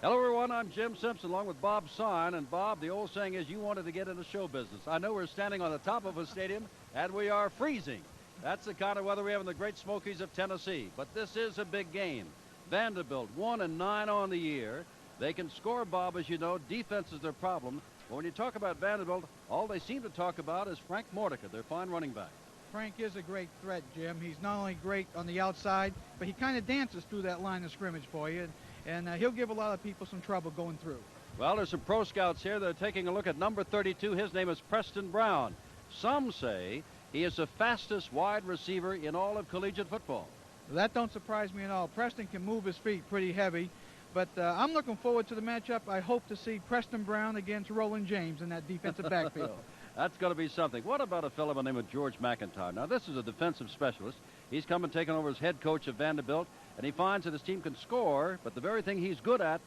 Hello, everyone. I'm Jim Simpson along with Bob Sine. And Bob, the old saying is you wanted to get into show business. I know we're standing on the top of a stadium and we are freezing. That's the kind of weather we have in the Great Smokies of Tennessee. But this is a big game. Vanderbilt 1-9 on the year. They can score, Bob, as you know. Defense is their problem. But when you talk about Vanderbilt, all they seem to talk about is Frank Mordecai, their fine running back. Frank is a great threat, Jim. He's not only great on the outside, but he kind of dances through that line of scrimmage for you. And he'll give a lot of people some trouble going through. Well, there's some pro scouts here. They're taking a look at number 32. His name is Preston Brown. Some say he is the fastest wide receiver in all of collegiate football. That don't surprise me at all. Preston can move his feet pretty heavy. But I'm looking forward to the matchup. I hope to see Preston Brown against Roland James in that defensive backfield. That's going to be something. What about a fellow by the name of George McIntyre? Now, this is a defensive specialist. He's come and taken over as head coach of Vanderbilt, and he finds that his team can score, but the very thing he's good at,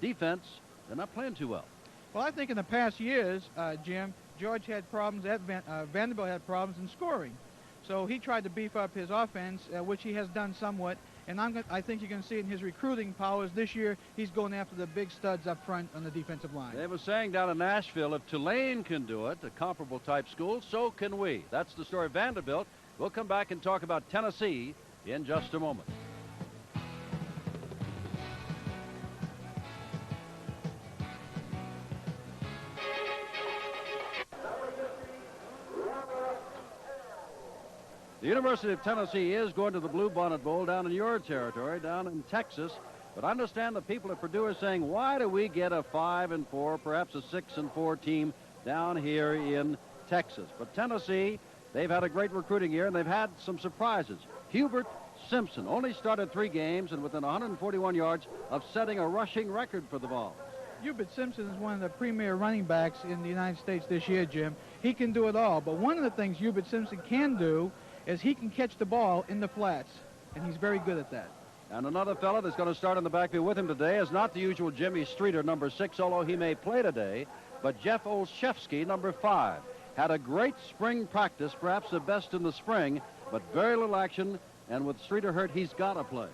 defense, they're not playing too well. Well, I think in the past years, Jim, George had problems at Vanderbilt had problems in scoring. So he tried to beef up his offense, which he has done somewhat. And I think you can see it in his recruiting powers. This year, he's going after the big studs up front on the defensive line. They were saying down in Nashville, if Tulane can do it, a comparable type school, so can we. That's the story of Vanderbilt. We'll come back and talk about Tennessee in just a moment. The University of Tennessee is going to the Bluebonnet Bowl down in your territory, down in Texas. But I understand the people at Purdue are saying, why do we get a 5-4, perhaps a 6-4 team down here in Texas? But Tennessee, they've had a great recruiting year, and they've had some surprises. Hubert Simpson only started 3 games and within 141 yards of setting a rushing record for the Vols. Hubert Simpson is one of the premier running backs in the United States this year, Jim. He can do it all. But one of the things Hubert Simpson can do is he can catch the ball in the flats, and he's very good at that. And another fellow that's going to start in the backfield with him today is not the usual Jimmy Streeter, number 6, although he may play today, but Jeff Olszewski, number 5. Had a great spring practice, perhaps the best in the spring, but very little action, and with Streeter hurt, he's got to play.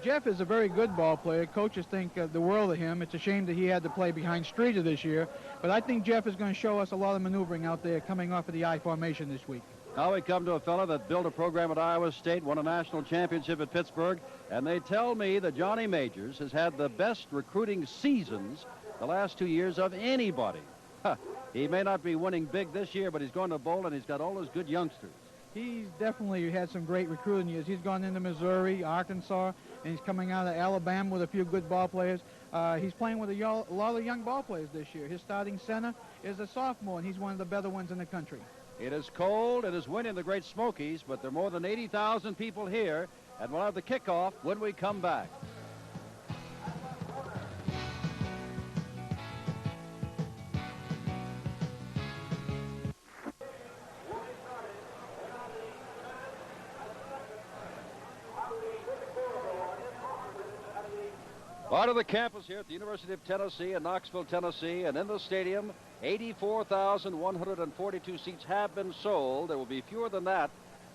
Jeff is a very good ball player. Coaches think the world of him. It's a shame that he had to play behind Streeter this year, but I think Jeff is going to show us a lot of maneuvering out there coming off of the I formation this week. Now we come to a fellow that built a program at Iowa State, won a national championship at Pittsburgh, and they tell me that Johnny Majors has had the best recruiting seasons the last 2 years of anybody. He may not be winning big this year, but he's going to bowl, and he's got all those good youngsters. He's definitely had some great recruiting years. He's gone into Missouri, Arkansas, and he's coming out of Alabama with a few good ball players. He's playing with a lot of young ball players this year. His starting center is a sophomore, and he's one of the better ones in the country. It is cold, it is windy in the Great Smokies, but there are more than 80,000 people here, and we'll have the kickoff when we come back. Part of the campus here at the University of Tennessee in Knoxville, Tennessee, and in the stadium, 84,142 seats have been sold. There will be fewer than that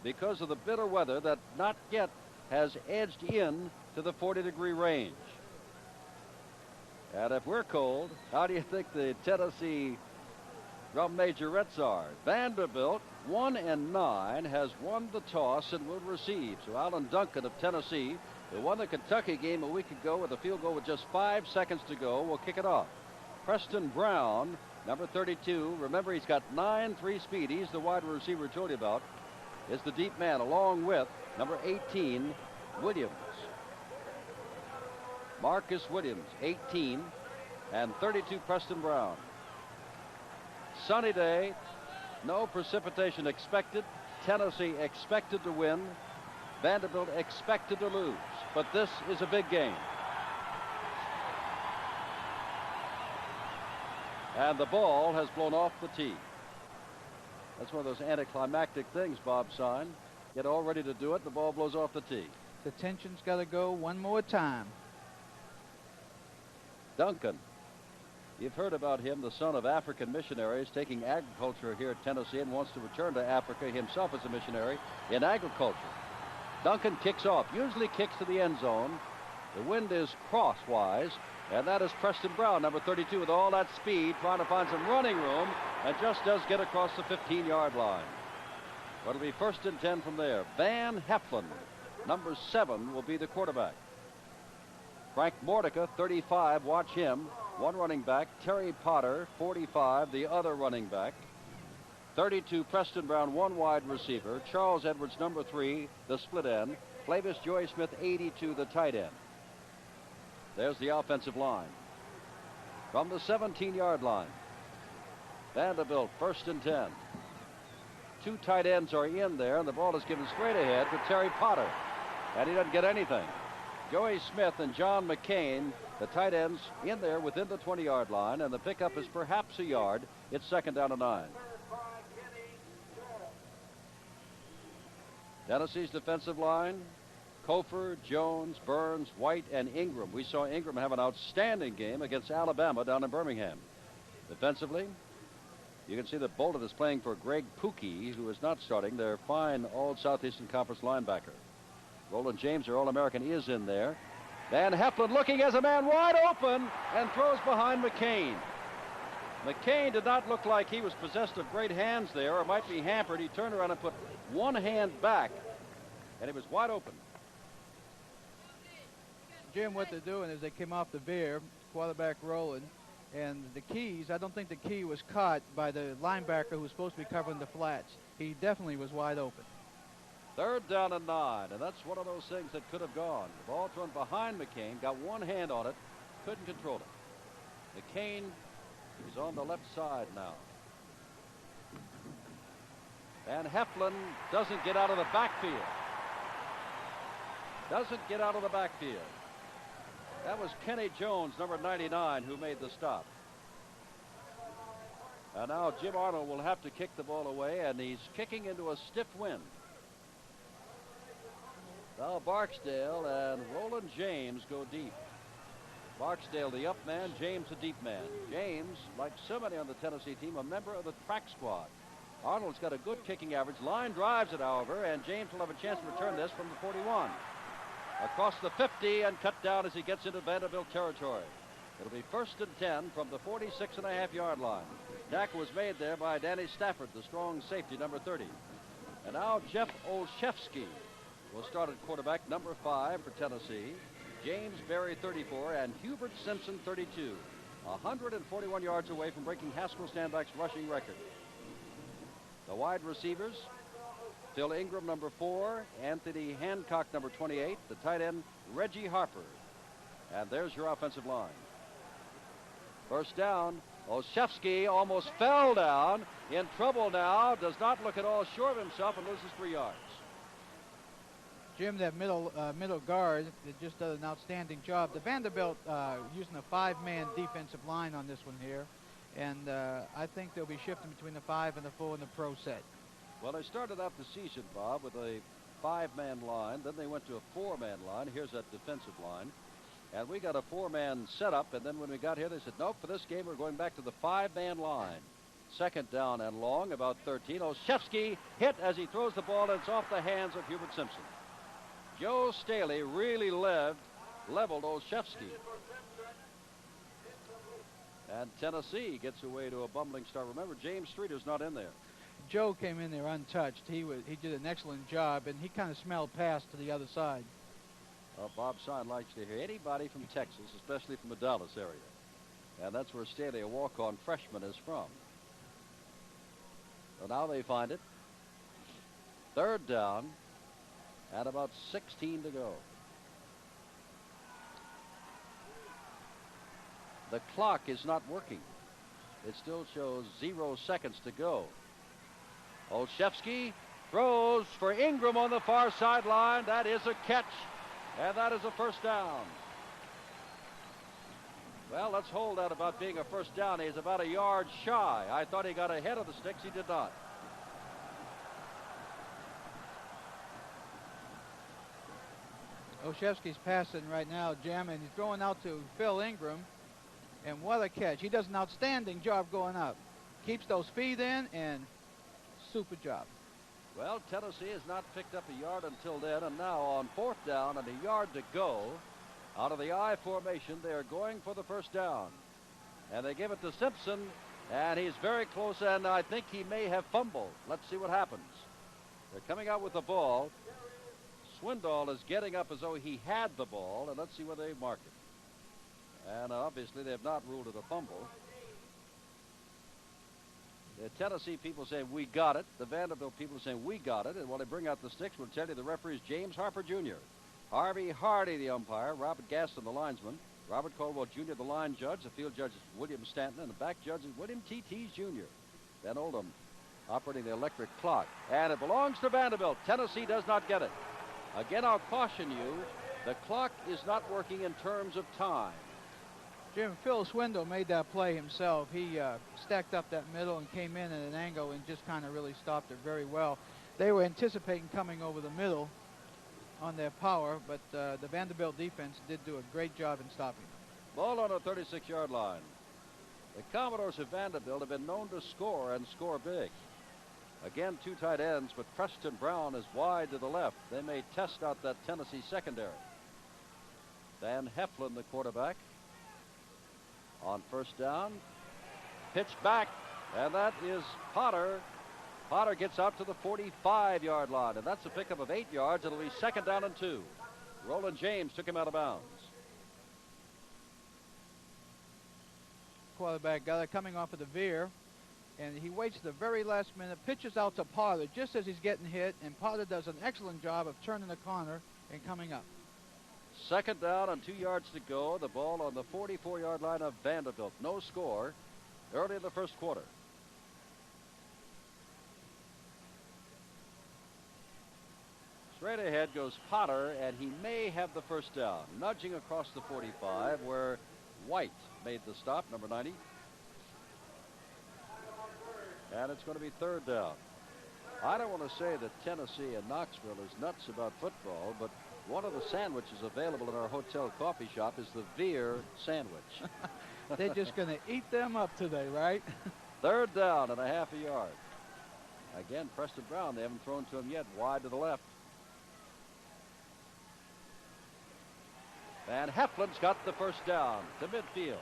because of the bitter weather that not yet has edged in to the 40-degree range. And if we're cold, how do you think the Tennessee Drum Majorettes are? Vanderbilt, 1-9, has won the toss and will receive. So Alan Duncan of Tennessee, who won the Kentucky game a week ago with a field goal with just 5 seconds to go, will kick it off. Preston Brown, number 32, remember he's got 9.3 speed. He's the wide receiver we told you about, is the deep man, along with number 18, Williams. Marcus Williams, 18, and 32, Preston Brown. Sunny day, no precipitation expected. Tennessee expected to win. Vanderbilt expected to lose. But this is a big game. And the ball has blown off the tee. That's one of those anticlimactic things, Bob Sine. Get all ready to do it, the ball blows off the tee. The tension's got to go one more time. Duncan. You've heard about him, the son of African missionaries, taking agriculture here at Tennessee and wants to return to Africa himself as a missionary in agriculture. Duncan kicks off, usually kicks to the end zone, The wind is crosswise, and that is Preston Brown, number 32, with all that speed, trying to find some running room, and just does get across the 15-yard line. But it'll be 1st and 10 from there. Van Heflin, number 7, will be the quarterback. Frank Mordecai, 35, watch him. One running back. Terry Potter, 45, the other running back. 32, Preston Brown, one wide receiver. Charles Edwards, number 3, the split end. Flavis Joy Smith, 82, the tight end. There's the offensive line. From the 17-yard line, Vanderbilt, 1st and 10. 2 tight ends are in there, and the ball is given straight ahead to Terry Potter, and he doesn't get anything. Joey Smith and John McCain, the tight ends, in there within the 20-yard line, and the pickup is perhaps a yard. It's 2nd down and 9. Tennessee's defensive line: Kofor, Jones, Burns, White, and Ingram. We saw Ingram have an outstanding game against Alabama down in Birmingham. Defensively, you can see that Bolden is playing for Greg Pookie, who is not starting, their fine All-Southeastern Conference linebacker. Roland James, their All-American, is in there. Van Heflin looking as a man wide open and throws behind McCain. McCain did not look like he was possessed of great hands there, or might be hampered. He turned around and put one hand back, and he was wide open. Jim, what they're doing is they came off the veer, quarterback rolling, and the keys, I don't think the key was caught by the linebacker who was supposed to be covering the flats. He definitely was wide open. 3rd down and 9, and that's one of those things that could have gone. The ball thrown behind McCain, got one hand on it, couldn't control it. McCain is on the left side now. Van Heflin doesn't get out of the backfield. That was Kenny Jones, number 99, who made the stop. And now Jim Arnold will have to kick the ball away, and he's kicking into a stiff wind. Now Barksdale and Roland James go deep. Barksdale the up man, James the deep man. James, like so many on the Tennessee team, a member of the track squad. Arnold's got a good kicking average. Line drives it, however, and James will have a chance to return this from the 41. Across the 50 and cut down as he gets into Vanderbilt territory. It'll be 1st and 10 from the 46.5-yard line. Tackle was made there by Danny Stafford, the strong safety, number 30. And now Jeff Olszewski will start at quarterback, number 5 for Tennessee. James Berry, 34, and Hubert Simpson, 32. 141 yards away from breaking Haskell Standback's rushing record. The wide receivers: Phil Ingram, number 4, Anthony Hancock, number 28, the tight end Reggie Harper. And there's your offensive line. 1st down. Olszewski almost fell down, in trouble now, does not look at all sure of himself, and loses 3 yards. Jim, that middle guard that just does an outstanding job. The Vanderbilt using a 5-man defensive line on this one here, and I think they'll be shifting between the 5 and the 4 in the pro set. Well, they started out the season, Bob, with a 5-man line. Then they went to a 4-man line. Here's that defensive line. And we got a 4-man setup. And then when we got here, they said, nope, for this game, we're going back to the 5-man line. 2nd down and long, about 13. Olszewski hit as he throws the ball, and it's off the hands of Hubert Simpson. Joe Staley really leveled Olszewski. And Tennessee gets away to a bumbling start. Remember, James Streeter's not in there. Joe came in there untouched. He did an excellent job, and he kind of smelled past to the other side. Well, Bob Sine likes to hear anybody from Texas, especially from the Dallas area. And that's where Staley, a walk-on freshman, is from. So now they find it. 3rd down and about 16 to go. The clock is not working. It still shows 0 seconds to go. Olszewski throws for Ingram on the far sideline. That is a catch, and that is a 1st down. Well, let's hold that about being a 1st down. He's about a yard shy. I thought he got ahead of the sticks. He did not. Olszewski's passing right now, Jim, and he's throwing out to Phil Ingram. And what a catch. He does an outstanding job going up. Keeps those feet in, and super job. Well, Tennessee has not picked up a yard until then, and now on 4th down and a yard to go, Out of the I formation, they are going for the first down. And they give it to Simpson, and he's very close, and I think he may have fumbled. Let's see what happens. They're coming out with the ball. Swindoll is getting up as though he had the ball, and let's see where they mark it. And obviously they have not ruled it a fumble. The Tennessee people say we got it. The Vanderbilt people are saying we got it. And while they bring out the sticks, we'll tell you the referee is James Harper Jr. Harvey Hardy, the umpire. Robert Gaston, the linesman. Robert Caldwell Jr., the line judge. The field judge is William Stanton, and the back judge is William T.T. Jr. Ben Oldham operating the electric clock. And it belongs to Vanderbilt. Tennessee does not get it. Again, I'll caution you, the clock is not working in terms of time. Jim, Phil Swindle made that play himself. He stacked up that middle and came in at an angle and just kind of really stopped it very well. They were anticipating coming over the middle on their power, but the Vanderbilt defense did do a great job in stopping them. Ball on the 36-yard line. The Commodores of Vanderbilt have been known to score and score big. Again, two tight ends, but Preston Brown is wide to the left. They may test out that Tennessee secondary. Van Heflin, the quarterback. On first down, pitch back, and that is Potter. Potter gets out to the 45-yard line, and that's a pickup of 8 yards. It'll be second down and 2. Roland James took him out of bounds. Quarterback got it coming off of the veer, and he waits the very last minute, pitches out to Potter just as he's getting hit, and Potter does an excellent job of turning the corner and coming up. Second down and 2 yards to go. The ball on the 44-yard line of Vanderbilt. No score early in the first quarter. Straight ahead goes Potter, and he may have the first down. Nudging across the 45 where White made the stop, number 90. And it's going to be third down. I don't want to say that Tennessee and Knoxville is nuts about football, but one of the sandwiches available in our hotel coffee shop is the Veer sandwich. They're just going to eat them up today, right? Third down and a half a yard. Again, Preston Brown, they haven't thrown to him yet, wide to the left. Van Heflin's got the first down to midfield.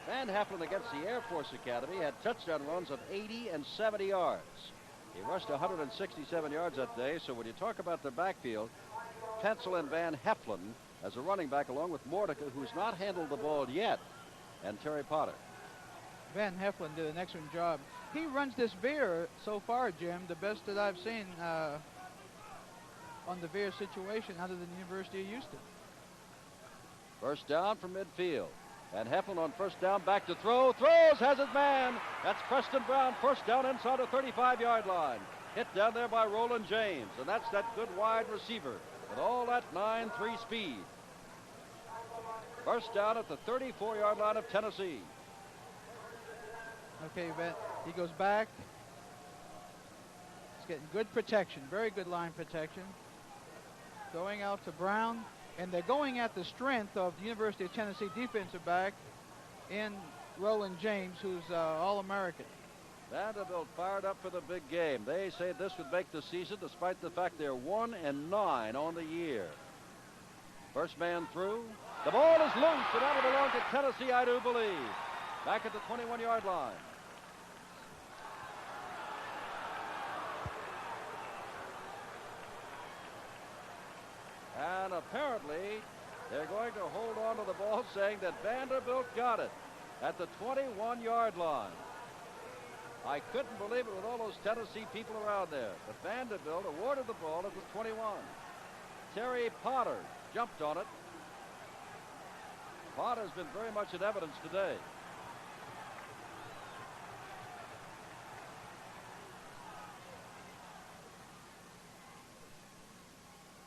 Van Heflin against the Air Force Academy had touchdown runs of 80 and 70 yards. He rushed 167 yards that day, so when you talk about the backfield, pencil in Van Heflin as a running back along with Mordecai, who's not handled the ball yet, and Terry Potter. Van Heflin did an excellent job. He runs this veer so far, Jim, the best that I've seen on the veer situation out of the University of Houston. First down from midfield. And Heflin on first down, back to throw. Throws, has his man. That's Preston Brown, first down inside the 35-yard line. Hit down there by Roland James. And that's that good wide receiver with all that 9.3 speed. First down at the 34-yard line of Tennessee. Okay, he goes back. He's getting good protection, very good line protection. Going out to Brown. And they're going at the strength of the University of Tennessee defensive back in Roland James, who's All-American. Vanderbilt fired up for the big game. They say this would make the season, despite the fact they're 1-9 on the year. First man through. The ball is loose, and that'll belong to Tennessee, I do believe. Back at the 21-yard line. And apparently, they're going to hold on to the ball, saying that Vanderbilt got it at the 21-yard line. I couldn't believe it with all those Tennessee people around there. But Vanderbilt awarded the ball at the 21. Terry Potter jumped on it. Potter's been very much in evidence today.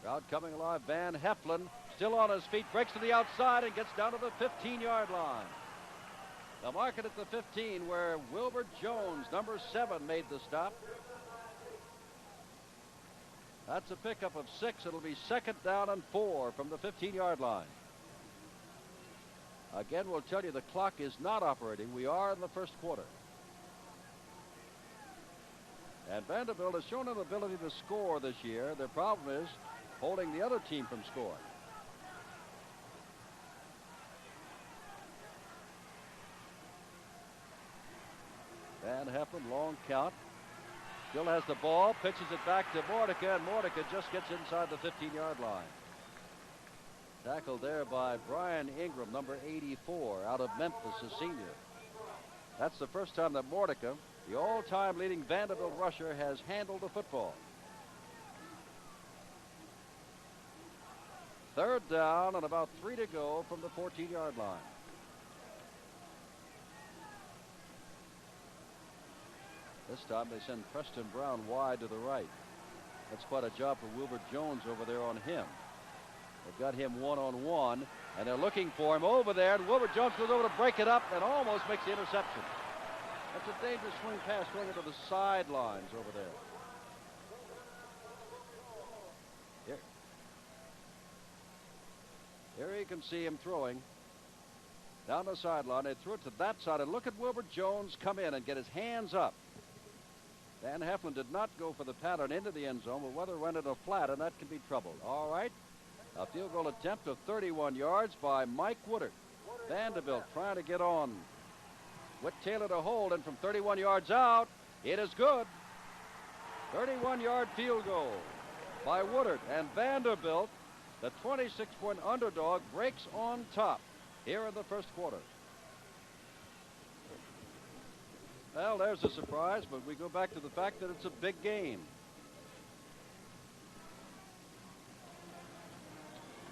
Crowd coming alive. Van Heflin still on his feet, breaks to the outside and gets down to the 15-yard line. They'll mark it at the 15 where Wilbert Jones, number 7, made the stop. That's a pickup of 6. It'll be second down and 4 from the 15-yard line. Again, we'll tell you the clock is not operating. We are in the first quarter. And Vanderbilt has shown an ability to score this year. Their problem is holding the other team from scoring. Heflin, long count. Still has the ball, pitches it back to Mordecai, and Mordecai just gets inside the 15-yard line. Tackled there by Brian Ingram, number 84, out of Memphis, a senior. That's the first time that Mordecai, the all-time leading Vanderbilt rusher, has handled a football. Third down and about 3 to go from the 14-yard line. This time they send Preston Brown wide to the right. That's quite a job for Wilbur Jones over there on him. They've got him one-on-one, and they're looking for him over there, and Wilbur Jones goes over to break it up and almost makes the interception. That's a dangerous swing pass going into the sidelines over there. Here you can see him throwing down the sideline. They threw it to that side, and look at Wilbur Jones come in and get his hands up. Van Heflin did not go for the pattern into the end zone, but Weather went in a flat, and that can be trouble. All right, a field goal attempt of 31 yards by Mike Woodard. Vanderbilt trying to get on Whit Taylor to hold, and from 31 yards out, it is good. 31-yard field goal by Woodard, and Vanderbilt, the 26-point underdog, breaks on top here in the first quarter. Well, there's a surprise, but we go back to the fact that it's a big game.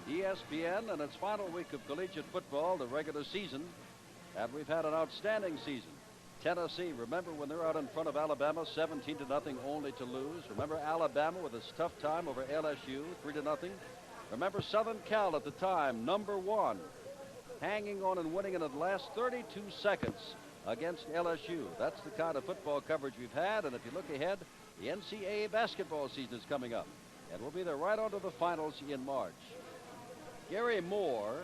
ESPN and its final week of collegiate football, the regular season, and we've had an outstanding season. Tennessee, remember when they're out in front of Alabama, 17-0 only to lose. Remember Alabama with a tough time over LSU, 3-0. Remember Southern Cal at the time, number 1, hanging on and winning in the last 32 seconds against LSU. That's the kind of football coverage we've had, and if you look ahead, the NCAA basketball season is coming up, and we'll be there right on to the finals in March. Gary Moore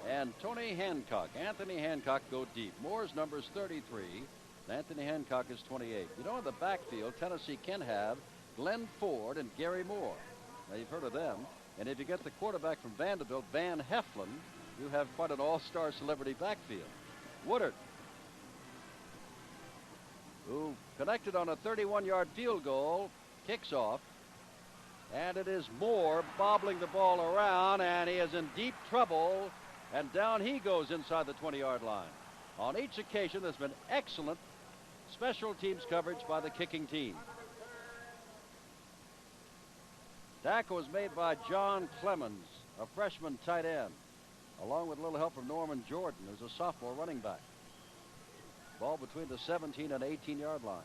and Tony Hancock, Anthony Hancock, go deep. Moore's number is 33. Anthony Hancock is 28. You know, in the backfield, Tennessee can have Glenn Ford and Gary Moore. Now, you've heard of them. And if you get the quarterback from Vanderbilt, Van Heflin, you have quite an all-star celebrity backfield. Woodard, who connected on a 31-yard field goal, kicks off. And it is Moore bobbling the ball around, and he is in deep trouble. And down he goes inside the 20-yard line. On each occasion, there's been excellent special teams coverage by the kicking team. Tackle was made by John Clemens, a freshman tight end, along with a little help from Norman Jordan, who's a sophomore running back. Ball between the 17 and 18-yard lines.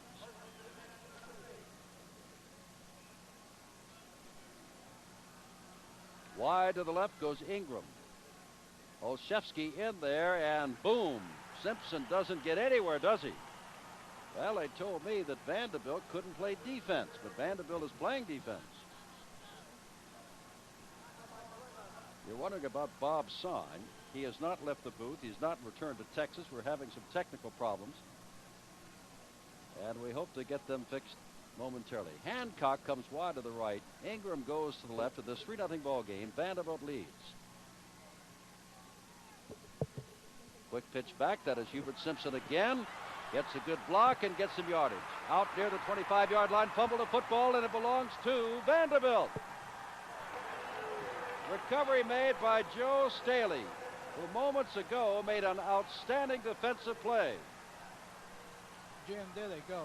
Wide to the left goes Ingram. Olszewski in there, and boom, Simpson doesn't get anywhere, does he? Well, they told me that Vanderbilt couldn't play defense, but Vanderbilt is playing defense. You're wondering about Bob Sine. He has not left the booth. He's not returned to Texas. We're having some technical problems, and we hope to get them fixed momentarily. Hancock comes wide to the right. Ingram goes to the left of this 3-0 ball game. Vanderbilt leads. Quick pitch back. That is Hubert Simpson again. Gets a good block and gets some yardage. Out near the 25-yard line. Fumble the football, and it belongs to Vanderbilt. Recovery made by Joe Staley, who moments ago made an outstanding defensive play. Jim, there they go.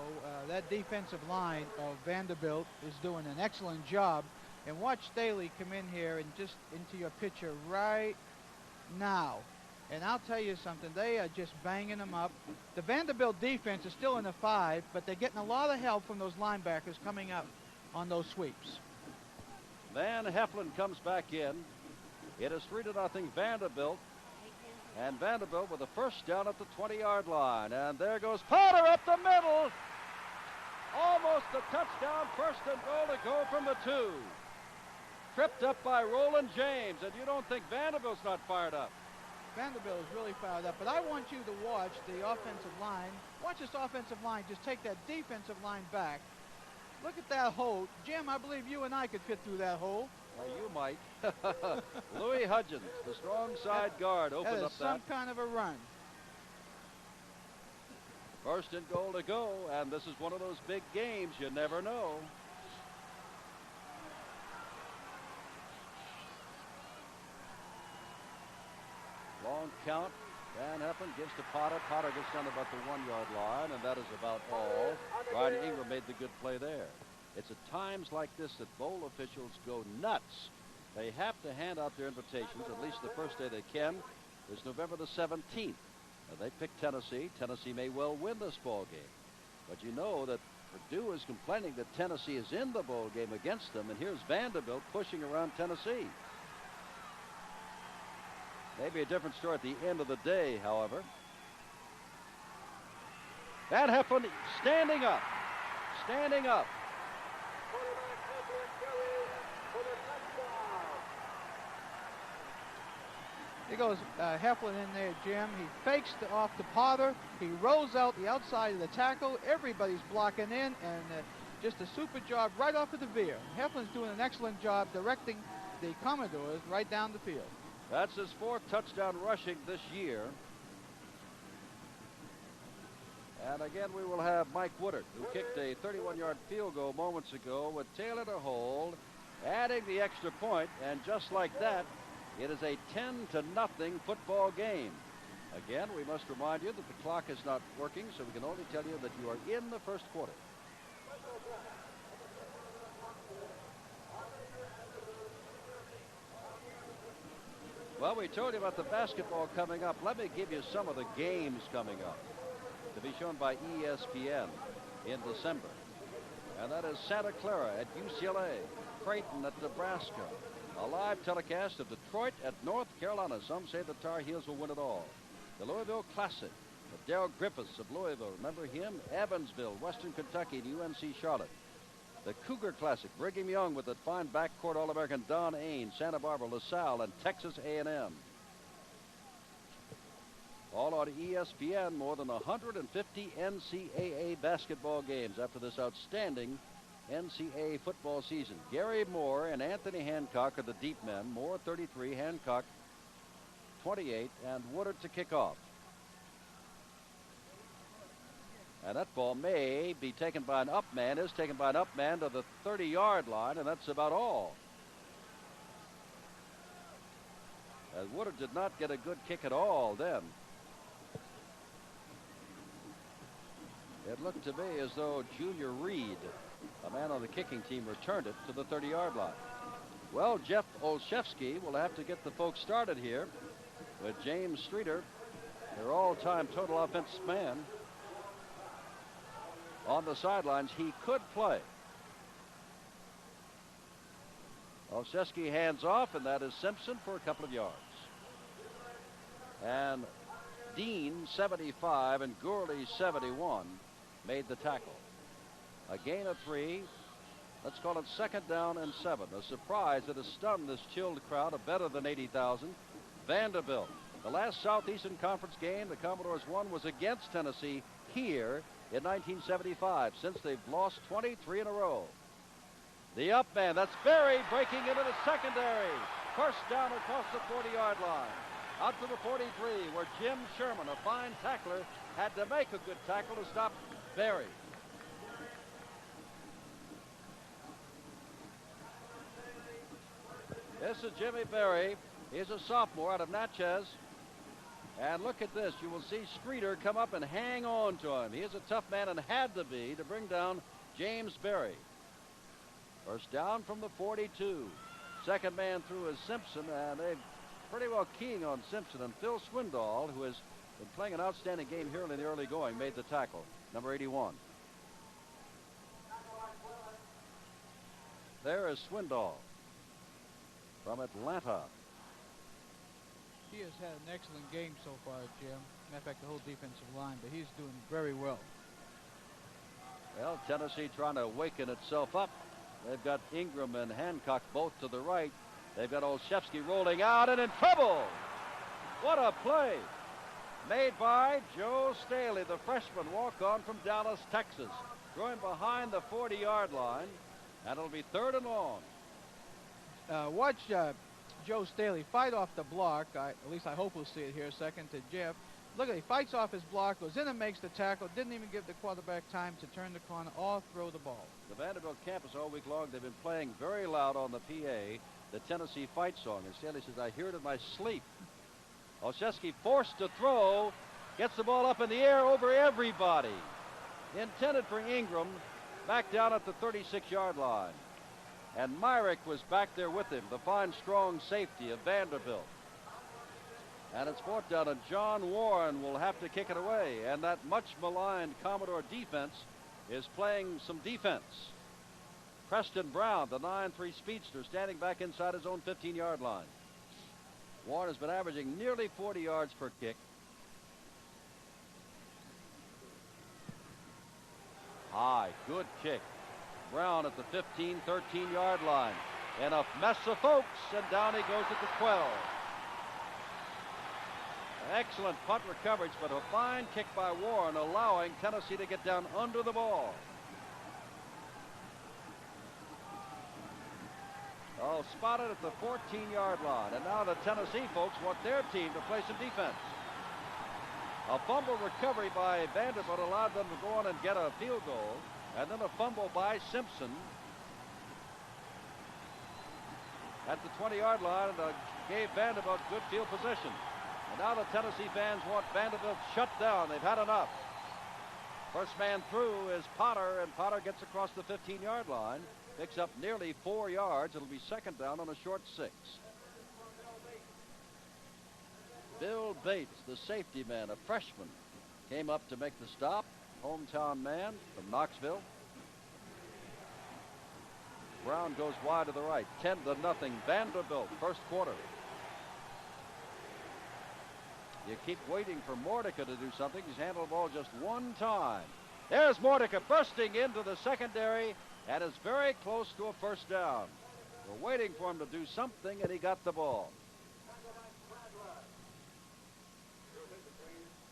That defensive line of Vanderbilt is doing an excellent job. And watch Staley come in here and just into your picture right now. And I'll tell you something, they are just banging them up. The Vanderbilt defense is still in the 5, but they're getting a lot of help from those linebackers coming up on those sweeps. Van Heflin comes back in. It is 3-0 Vanderbilt. And Vanderbilt with a first down at the 20-yard line. And there goes Potter up the middle. Almost a touchdown, first and goal to go from the 2. Tripped up by Roland James. And you don't think Vanderbilt's not fired up. Vanderbilt is really fired up, but I want you to watch the offensive line. Watch this offensive line just take that defensive line back. Look at that hole. Jim, I believe you and I could fit through that hole. Well, you might. Louis Hudgens, the strong side guard, opened up that. Some kind of a run. First and goal to go, and this is one of those big games you never know. Long count. Van Heppen gives to Potter. Potter gets down to about the 1-yard line, and that is about all. Ryan Ingram made the good play there. It's at times like this that bowl officials go nuts. They have to hand out their invitations, at least the first day they can, is November the 17th. They pick Tennessee. Tennessee may well win this ball game. But you know that Purdue is complaining that Tennessee is in the bowl game against them, and here's Vanderbilt pushing around Tennessee. Maybe a different story at the end of the day, however. Van Heppen standing up. Standing up. He goes Heflin in there, Jim. He fakes off to Potter. He rolls out the outside of the tackle. Everybody's blocking in, and just a super job right off of the veer. Heflin's doing an excellent job directing the Commodores right down the field. That's his 4th touchdown rushing this year. And again, we will have Mike Woodard, who kicked a 31-yard field goal moments ago with Taylor to hold, adding the extra point, and just like that, it is a 10-0 football game. Again, we must remind you that the clock is not working, so we can only tell you that you are in the first quarter. Well, we told you about the basketball coming up. Let me give you some of the games coming up to be shown by ESPN in December. And that is Santa Clara at UCLA, Creighton at Nebraska, a live telecast of Detroit at North Carolina. Some say the Tar Heels will win it all. The Louisville Classic with Darrell Griffiths of Louisville. Remember him? Evansville, Western Kentucky, and UNC Charlotte. The Cougar Classic, Brigham Young with that fine backcourt All-American Don Ain, Santa Barbara, LaSalle, and Texas A&M. All on ESPN, more than 150 NCAA basketball games after this outstanding NCAA football season. Gary Moore and Anthony Hancock are the deep men. Moore 33, Hancock 28, and Woodard to kick off. And that ball may be taken by an up man, is taken by an up man to the 30-yard line, and that's about all. As Woodard did not get a good kick at all then. It looked to me as though Junior Reed, a man on the kicking team, returned it to the 30-yard line. Well, Jeff Olszewski will have to get the folks started here with James Streeter, their all-time total offensive man, on the sidelines. He could play. Olszewski hands off, and that is Simpson for a couple of yards. And Dean, 75, and Gourley, 71, made the tackle. A gain of 3. Let's call it 2nd down and 7. A surprise that has stunned this chilled crowd of better than 80,000. Vanderbilt. The last Southeastern Conference game the Commodores won was against Tennessee here in 1975. Since they've lost 23 in a row. The up man, that's Berry breaking into the secondary. First down across the 40-yard line. Out to the 43, where Jim Sherman, a fine tackler, had to make a good tackle to stop Berry. This is Jimmy Berry. He's a sophomore out of Natchez. And look at this. You will see Streeter come up and hang on to him. He is a tough man and had to be to bring down James Berry. First down from the 42. Second man through is Simpson, and they're pretty well keying on Simpson. And Phil Swindoll, who has been playing an outstanding game here in the early going, made the tackle. Number 81. There is Swindoll from Atlanta. He has had an excellent game so far, Jim. Matter of fact, the whole defensive line, but he's doing very well. Well, Tennessee trying to waken itself up. They've got Ingram and Hancock both to the right. They've got Olszewski rolling out and in trouble. What a play made by Joe Staley, the freshman walk-on from Dallas, Texas. Throwing behind the 40-yard line, and it'll be 3rd and long. Watch Joe Staley fight off the block. At least I hope we'll see it here. Second to Jeff. Look at it. He fights off his block, goes in and makes the tackle. Didn't even give the quarterback time to turn the corner or throw the ball. The Vanderbilt campus all week long, they've been playing very loud on the PA, the Tennessee fight song. And Stanley says, I hear it in my sleep. Olszewski forced to throw, gets the ball up in the air over everybody. Intended for Ingram, back down at the 36-yard line. And Myrick was back there with him, the fine, strong safety of Vanderbilt. And it's fourth down, and John Warren will have to kick it away. And that much-maligned Commodore defense is playing some defense. Preston Brown, the 9'3 speedster, standing back inside his own 15-yard line. Warren has been averaging nearly 40 yards per kick. High, good kick. Brown at the 15, 13-yard line. And a mess of folks, and down he goes at the 12. Excellent punt recoverage, but a fine kick by Warren, allowing Tennessee to get down under the ball. Oh, spotted at the 14-yard line. And now the Tennessee folks want their team to play some defense. A fumble recovery by Vanderbilt allowed them to go on and get a field goal. And then a fumble by Simpson at the 20-yard line, and gave Vanderbilt good field position. And now the Tennessee fans want Vanderbilt shut down. They've had enough. First man through is Potter, and Potter gets across the 15-yard line, picks up nearly 4 yards. It'll be second down on a short 6. Bill Bates, the safety man, a freshman, came up to make the stop. Hometown man from Knoxville. Brown goes wide to the right. 10-0 Vanderbilt, first quarter. You keep waiting for Mordecai to do something. He's handled the ball just one time. There's Mordecai bursting into the secondary and is very close to a first down. We're waiting for him to do something, and he got the ball.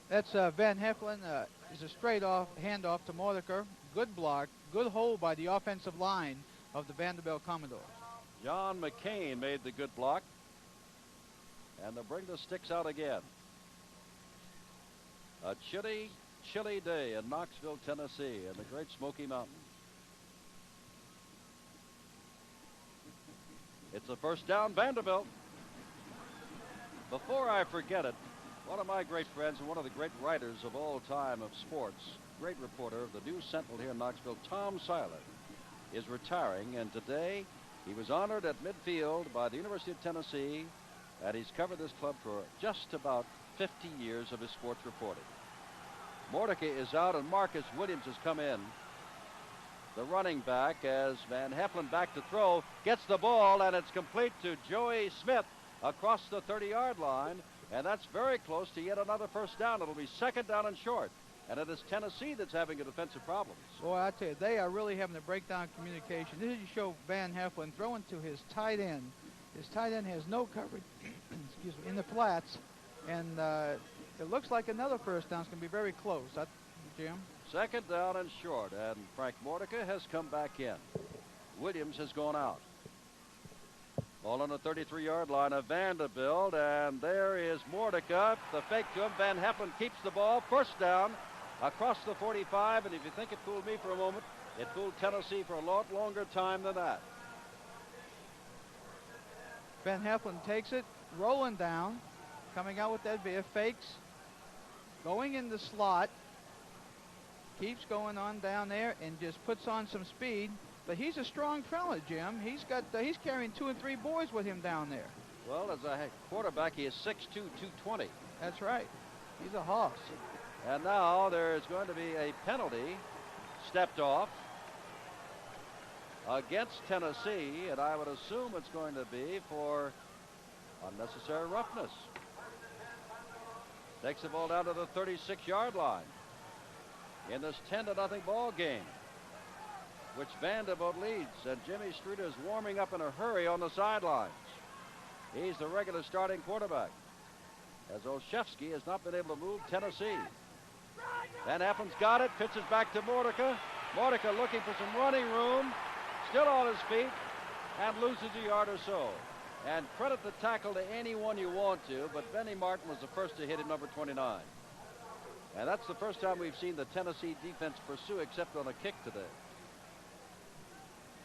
That's Van Heflin. Is a straight off handoff to Mordecai. Good block, good hold by the offensive line of the Vanderbilt Commodores. John McCain made the good block. And they'll bring the sticks out again. A chilly, chilly day in Knoxville, Tennessee, in the Great Smoky Mountains. It's a first down, Vanderbilt. Before I forget it, one of my great friends and one of the great writers of all time of sports, great reporter of the News Sentinel here in Knoxville, Tom Seiler, is retiring, and today he was honored at midfield by the University of Tennessee, and he's covered this club for just about 50 years of his sports reporting. Mordecai is out, and Marcus Williams has come in, the running back, as Van Heflin back to throw, gets the ball, and it's complete to Joey Smith across the 30-yard line. And that's very close to yet another first down. It'll be second down and short. And it is Tennessee that's having a defensive problems. Boy, I tell you, they are really having to break down communication. This is to show Van Heflin throwing to his tight end. His tight end has no coverage excuse me, in the flats. And it looks like another first down is going to be very close. Jim? Second down and short. And Frank Mordecai has come back in. Williams has gone out. Ball on the 33-yard line of Vanderbilt, and there is Mordecai. The fake to him. Van Heflin keeps the ball. First down across the 45, and if you think it fooled me for a moment, it fooled Tennessee for a lot longer time than that. Van Heflin takes it, rolling down, coming out with that veer, fakes, going in the slot, keeps going on down there, and just puts on some speed. But he's a strong fella, Jim. He's carrying 2 and 3 boys with him down there. Well, as a quarterback, he is 6'2", 220. That's right. He's a hoss. And now there's going to be a penalty stepped off against Tennessee, and I would assume it's going to be for unnecessary roughness. Takes the ball down to the 36-yard line in this 10-0 ball game, which Vanderbilt leads, and Jimmy Streeter is warming up in a hurry on the sidelines. He's the regular starting quarterback, as Olszewski has not been able to move Tennessee. Van Heflin's got it, pitches back to Mordecai. Mordecai looking for some running room, still on his feet, and loses a yard or so. And credit the tackle to anyone you want to, but Benny Martin was the first to hit him, number 29. And that's the first time we've seen the Tennessee defense pursue except on a kick today.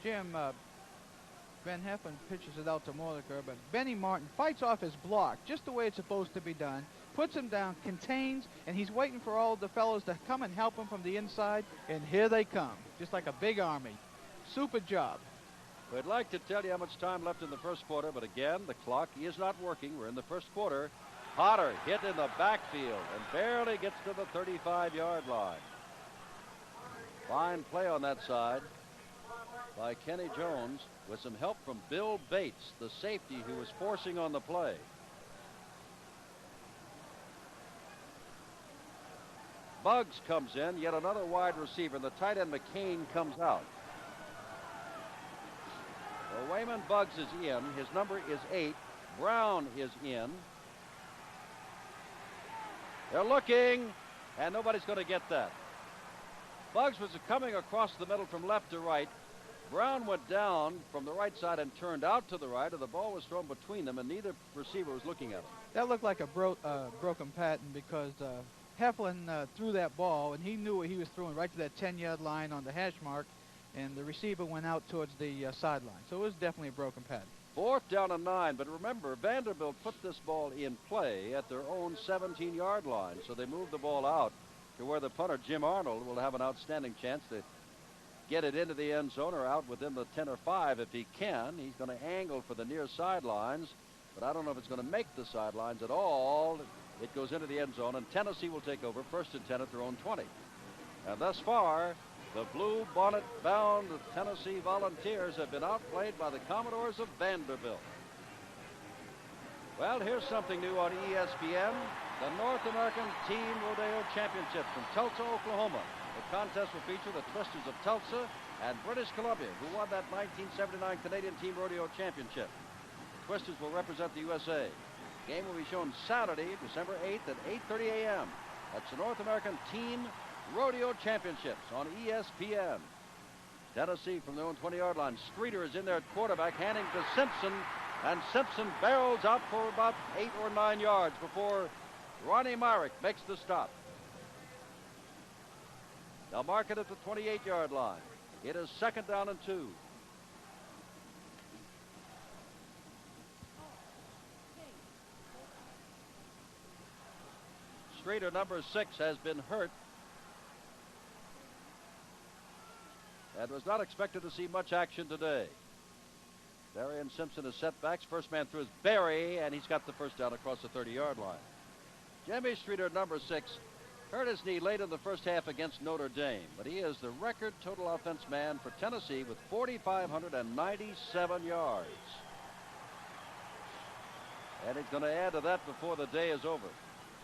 Jim, Ben Heflin pitches it out to Moliker, but Benny Martin fights off his block just the way it's supposed to be done, puts him down, contains, and he's waiting for all the fellows to come and help him from the inside, and here they come, just like a big army. Super job. We'd like to tell you how much time left in the first quarter, but again, the clock is not working. We're in the first quarter. Potter hit in the backfield and barely gets to the 35-yard line. Fine play on that side by Kenny Jones with some help from Bill Bates, the safety who was forcing on the play. Buggs comes in, yet another wide receiver, and the tight end McCain comes out. Well, Wayman Buggs is in. His number is 8. Brown is in. They're looking, and nobody's going to get that. Buggs was coming across the middle from left to right. Brown went down from the right side and turned out to the right, and the ball was thrown between them, and neither receiver was looking at him. That looked like a broken pattern because Heflin threw that ball, and he knew he was throwing right to that 10-yard line on the hash mark, and the receiver went out towards the sideline. So it was definitely a broken pattern. 4th down and 9, but remember, Vanderbilt put this ball in play at their own 17-yard line, so they moved the ball out to where the punter, Jim Arnold, will have an outstanding chance to get it into the end zone or out within the 10 or 5 if he can. He's going to angle for the near sidelines, but I don't know if it's going to make the sidelines at all. It goes into the end zone, and Tennessee will take over 1st and 10 at their own 20. And thus far, the blue bonnet-bound Tennessee Volunteers have been outplayed by the Commodores of Vanderbilt. Well, here's something new on ESPN. The North American Team Rodeo Championship from Tulsa, Oklahoma. The contest will feature the Twisters of Tulsa and British Columbia, who won that 1979 Canadian Team Rodeo Championship. The Twisters will represent the USA. The game will be shown Saturday, December 8th at 8:30 a.m. That's the North American Team Rodeo Championships on ESPN. Tennessee from their own 20-yard line. Streeter is in there at quarterback, handing to Simpson, and Simpson barrels out for about 8 or 9 yards before Ronnie Myrick makes the stop. They'll mark it at the 28-yard line. It is 2nd down and 2. Streeter, number 6, has been hurt and was not expected to see much action today. Darian Simpson has setbacks. First man through is Berry, and he's got the first down across the 30-yard line. Jimmy Streeter, number 6, hurt his knee late in the first half against Notre Dame, but he is the record total offense man for Tennessee with 4,597 yards. And he's going to add to that before the day is over.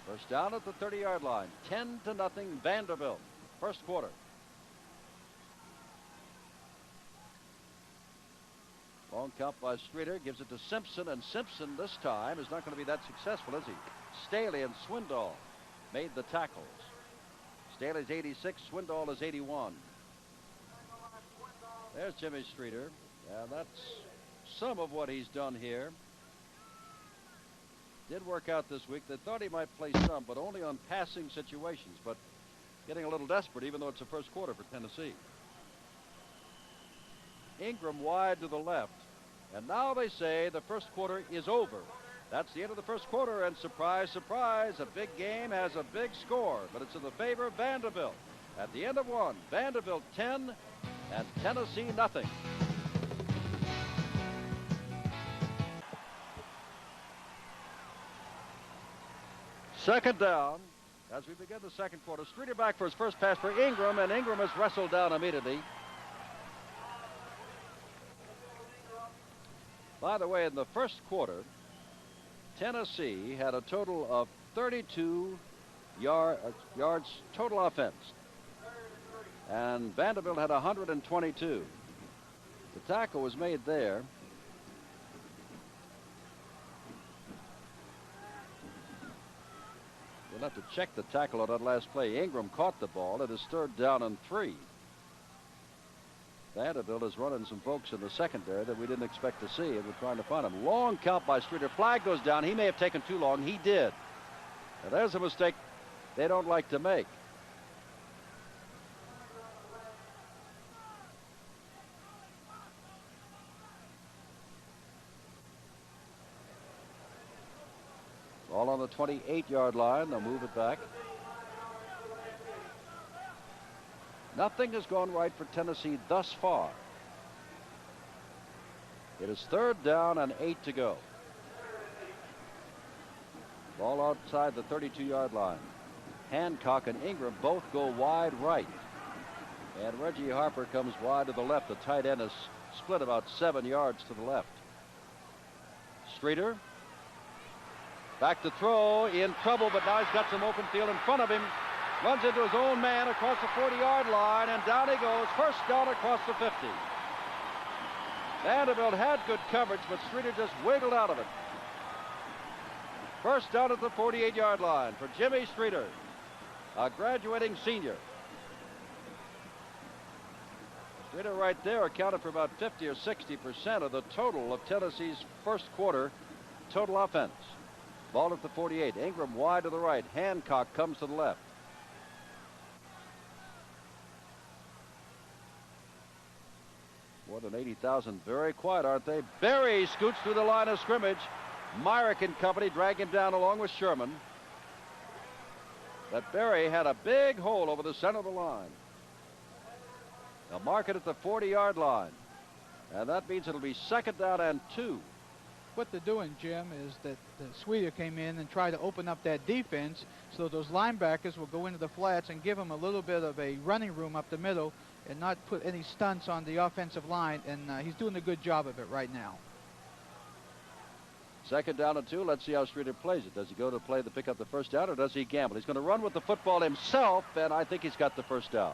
First down at the 30-yard line. 10-0 Vanderbilt. First quarter. Long count by Streeter, gives it to Simpson, and Simpson this time is not going to be that successful, is he? Staley and Swindoll made the tackles. Staley's 86, Swindoll is 81. There's Jimmy Streeter. Yeah, that's some of what he's done here. Did work out this week. They thought he might play some, but only on passing situations, but getting a little desperate, even though it's the first quarter for Tennessee. Ingram wide to the left. And now they say the first quarter is over. That's the end of the first quarter, and surprise, surprise, a big game has a big score, but it's in the favor of Vanderbilt. At the end of one, Vanderbilt 10 and Tennessee nothing. Second down as we begin the second quarter. Streeter back for his first pass for Ingram, and Ingram is wrestled down immediately. By the way, in the first quarter, Tennessee had a total of 32 yards total offense, and Vanderbilt had 122. The tackle was made there. We'll have to check the tackle on that last play. Ingram caught the ball. It is 3rd down and 3. Vanderbilt is running some folks in the secondary that we didn't expect to see, and we're trying to find them. Long count by Streeter. Flag goes down. He may have taken too long. He did. Now there's a mistake they don't like to make. Ball on the 28-yard line. They'll move it back. Nothing has gone right for Tennessee thus far. It is 3rd down and 8 to go. Ball outside the 32-yard line. Hancock and Ingram both go wide right. And Reggie Harper comes wide to the left. The tight end is split about 7 yards to the left. Streeter back to throw, in trouble, but now he's got some open field in front of him. Runs into his own man across the 40-yard line, and down he goes. First down across the 50. Vanderbilt had good coverage, but Streeter just wiggled out of it. First down at the 48-yard line for Jimmy Streeter, a graduating senior. Streeter right there accounted for about 50 or 60% of the total of Tennessee's first quarter total offense. Ball at the 48. Ingram wide to the right. Hancock comes to the left. More than 80,000. Very quiet, aren't they? Berry scoots through the line of scrimmage. Myrick and company drag him down along with Sherman. But Berry had a big hole over the center of the line. They'll mark it at the 40-yard line. And that means it'll be 2nd down and 2. What they're doing, Jim, is that Sweeter came in and tried to open up that defense so those linebackers will go into the flats and give them a little bit of a running room up the middle and not put any stunts on the offensive line, and he's doing a good job of it right now. 2nd down and 2. Let's see how Streeter plays it. Does he go to play to pick up the first down, or does he gamble? He's going to run with the football himself, and I think he's got the first down.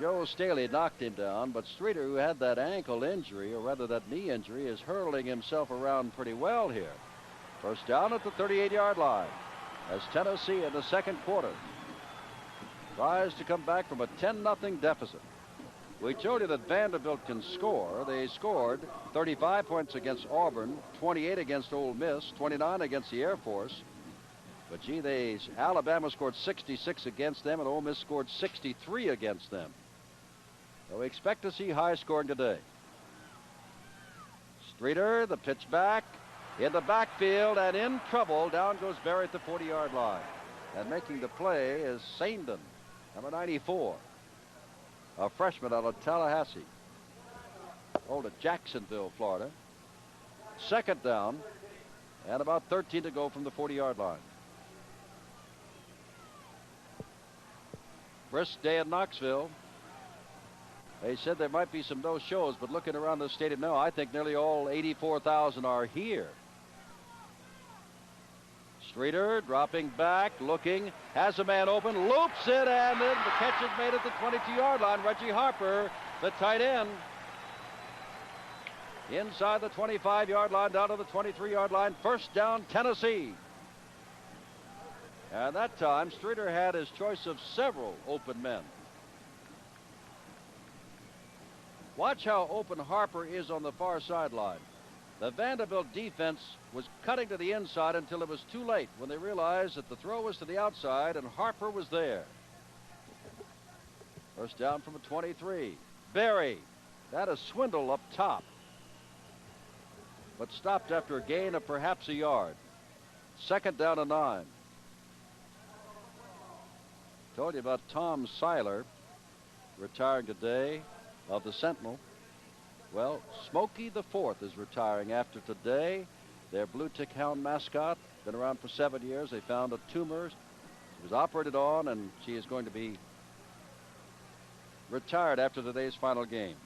Joe Staley knocked him down, but Streeter, who had that ankle injury, or rather that knee injury, is hurling himself around pretty well here. First down at the 38-yard line as Tennessee in the second quarter tries to come back from a 10-0 deficit. We told you that Vanderbilt can score. They scored 35 points against Auburn, 28 against Ole Miss, 29 against the Air Force. But gee, Alabama scored 66 against them, and Ole Miss scored 63 against them. So we expect to see high scoring today. Streeter, the pitch back, in the backfield, and in trouble. Down goes Berry at the 40-yard line. And making the play is Sandon, number 94, a freshman out of Tallahassee. Old at Jacksonville, Florida. 2nd down, and about 13 to go from the 40-yard line. Brisk day in Knoxville. They said there might be some no-shows, but looking around the stadium now, I think nearly all 84,000 are here. Streeter dropping back, looking, has a man open, loops it, and then the catch is made at the 22-yard line. Reggie Harper, the tight end, inside the 25-yard line, down to the 23-yard line. First down, Tennessee. And that time, Streeter had his choice of several open men. Watch how open Harper is on the far sideline. The Vanderbilt defense was cutting to the inside until it was too late when they realized that the throw was to the outside and Harper was there. First down from a 23. Berry. That is Swindle up top, but stopped after a gain of perhaps a yard. 2nd down and 9. Told you about Tom Seiler retiring today of the Sentinel. Well, Smokey the Fourth is retiring after today. Their blue tick hound mascot, been around for 7 years. They found a tumor. She was operated on, and she is going to be retired after today's final game.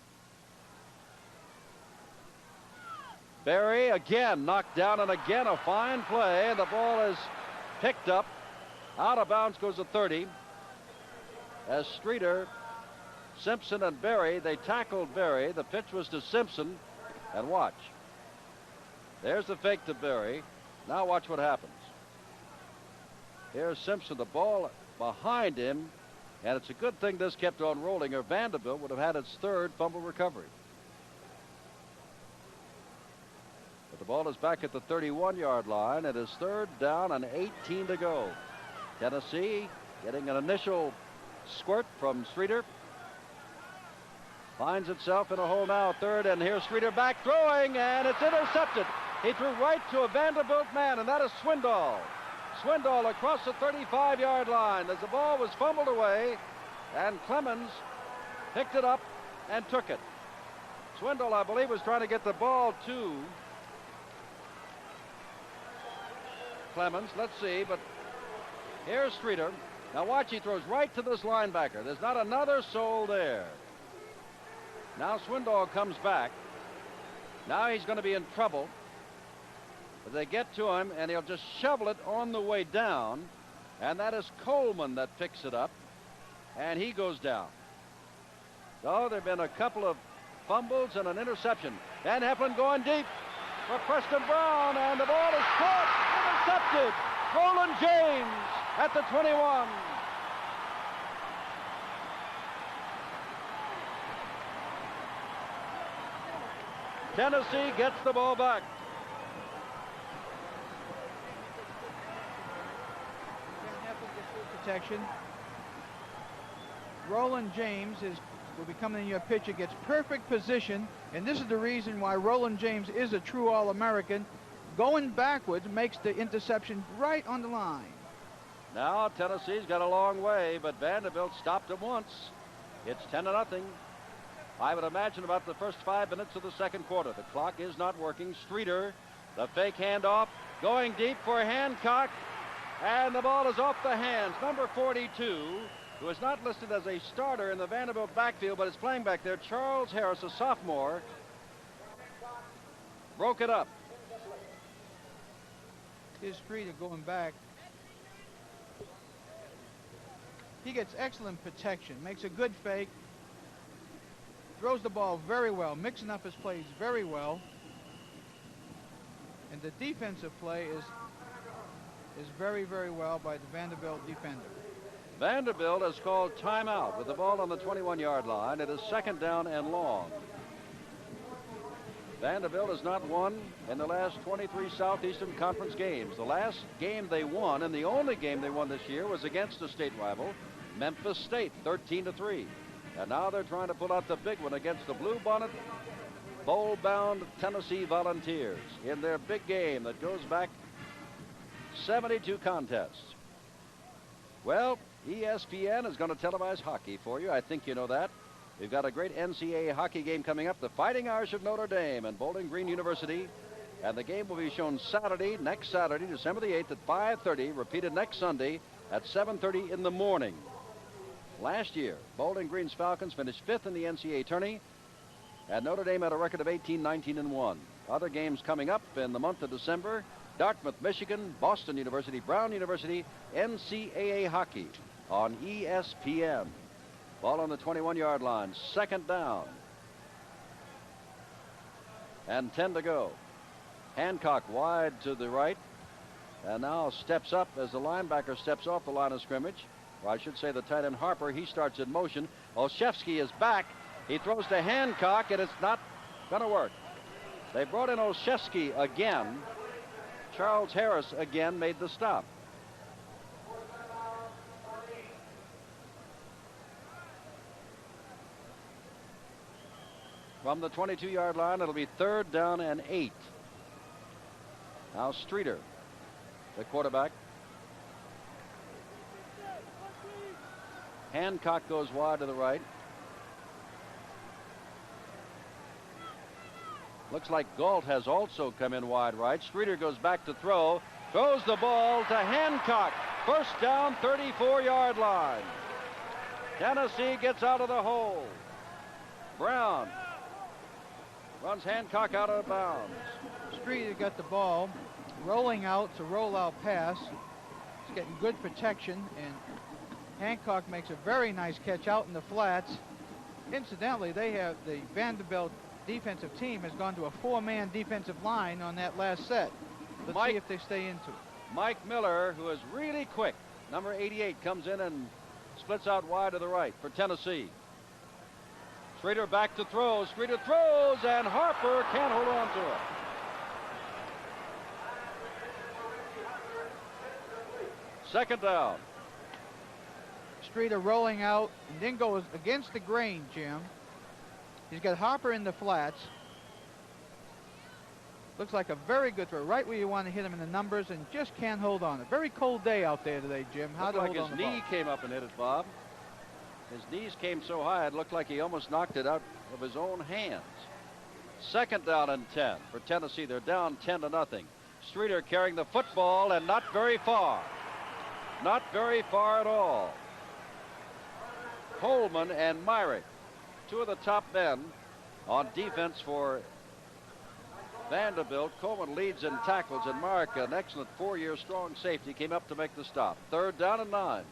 Berry again knocked down, and again a fine play, and the ball is picked up. Out of bounds goes the 30 as Streeter, Simpson, and Berry, they tackled Berry. The pitch was to Simpson, and watch. There's the fake to Berry. Now watch what happens. Here's Simpson, the ball behind him, and it's a good thing this kept on rolling, or Vanderbilt would have had its 3rd fumble recovery. But the ball is back at the 31-yard line. It is 3rd down and 18 to go. Tennessee getting an initial squirt from Streeter. Finds itself in a hole now, third, and here's Streeter back throwing, and it's intercepted. He threw right to a Vanderbilt man, and that is Swindoll. Swindoll across the 35-yard line as the ball was fumbled away, and Clemens picked it up and took it. Swindoll, I believe, was trying to get the ball to Clemens. Let's see, but here's Streeter. Now watch, he throws right to this linebacker. There's not another soul there. Now Swindoll comes back. Now he's going to be in trouble. But they get to him, and he'll just shovel it on the way down. And that is Coleman that picks it up. And he goes down. So there have been a couple of fumbles and an interception. Van Heflin going deep for Preston Brown, and the ball is caught, intercepted. Roland James at the 21. Tennessee gets the ball back. Van Heflin gets good protection. Roland James will be coming in your pitcher, gets perfect position, and this is the reason why Roland James is a true All-American. Going backwards makes the interception right on the line. Now Tennessee's got a long way, but Vanderbilt stopped him once. It's 10-0. I would imagine about the first 5 minutes of the second quarter. The clock is not working. Streeter, the fake handoff, going deep for Hancock, and the ball is off the hands. Number 42, who is not listed as a starter in the Vanderbilt backfield, but is playing back there, Charles Harris, a sophomore, broke it up. Here's Streeter going back. He gets excellent protection, makes a good fake, throws the ball very well, mixing up his plays very well. And the defensive play is very, very well by the Vanderbilt defender. Vanderbilt has called timeout with the ball on the 21-yard line. It is second down and long. Vanderbilt has not won in the last 23 Southeastern Conference games. The last game they won, and the only game they won this year, was against a state rival, Memphis State, 13-3. And now they're trying to pull out the big one against the Blue Bonnet, bowl-bound Tennessee Volunteers in their big game that goes back 72 contests. Well, ESPN is going to televise hockey for you. I think you know that. We've got a great NCAA hockey game coming up, the Fighting Irish of Notre Dame and Bowling Green University. And the game will be shown next Saturday, December the 8th at 5:30, repeated next Sunday at 7:30 in the morning. Last year, Bowling Green's Falcons finished 5th in the NCAA tourney, and Notre Dame had a record of 18-19-1. Other games coming up in the month of December: Dartmouth, Michigan, Boston University, Brown University, NCAA hockey on ESPN. Ball on the 21-yard line, second down. And 10 to go. Hancock wide to the right, and now steps up as the linebacker steps off the line of scrimmage. Or I should say the tight end Harper, he starts in motion. Olszewski is back. He throws to Hancock, and it's not going to work. They brought in Olszewski again. Charles Harris again made the stop. From the 22-yard line, it'll be third down and 8. Now Streeter, the quarterback. Hancock goes wide to the right. Looks like Galt has also come in wide right. Streeter goes back to throw. Throws the ball to Hancock. First down, 34-yard line. Tennessee gets out of the hole. Brown runs Hancock out of bounds. Streeter got the ball, rolling out. It's a rollout pass. He's getting good protection, and Hancock makes a very nice catch out in the flats. Incidentally, the Vanderbilt defensive team has gone to a 4-man defensive line on that last set. Let's see if they stay into it. Mike Miller, who is really quick, number 88, comes in and splits out wide to the right for Tennessee. Streeter back to throw. Streeter throws, and Harper can't hold on to it. Second down. Streeter rolling out and then goes against the grain, Jim. He's got Harper in the flats. Looks like a very good throw, right where you want to hit him in the numbers, and just can't hold on. A very cold day out there today, Jim. How to hold on the ball? His knee came up and hit it, Bob. His knees came so high it looked like he almost knocked it out of his own hands. Second down and 10 for Tennessee. They're down 10-0. Streeter carrying the football and not very far. Not very far at all. Coleman and Myrick, two of the top men on defense for Vanderbilt. Coleman leads in tackles, and Myrick, an excellent 4-year strong safety, came up to make the stop. Third down and 9.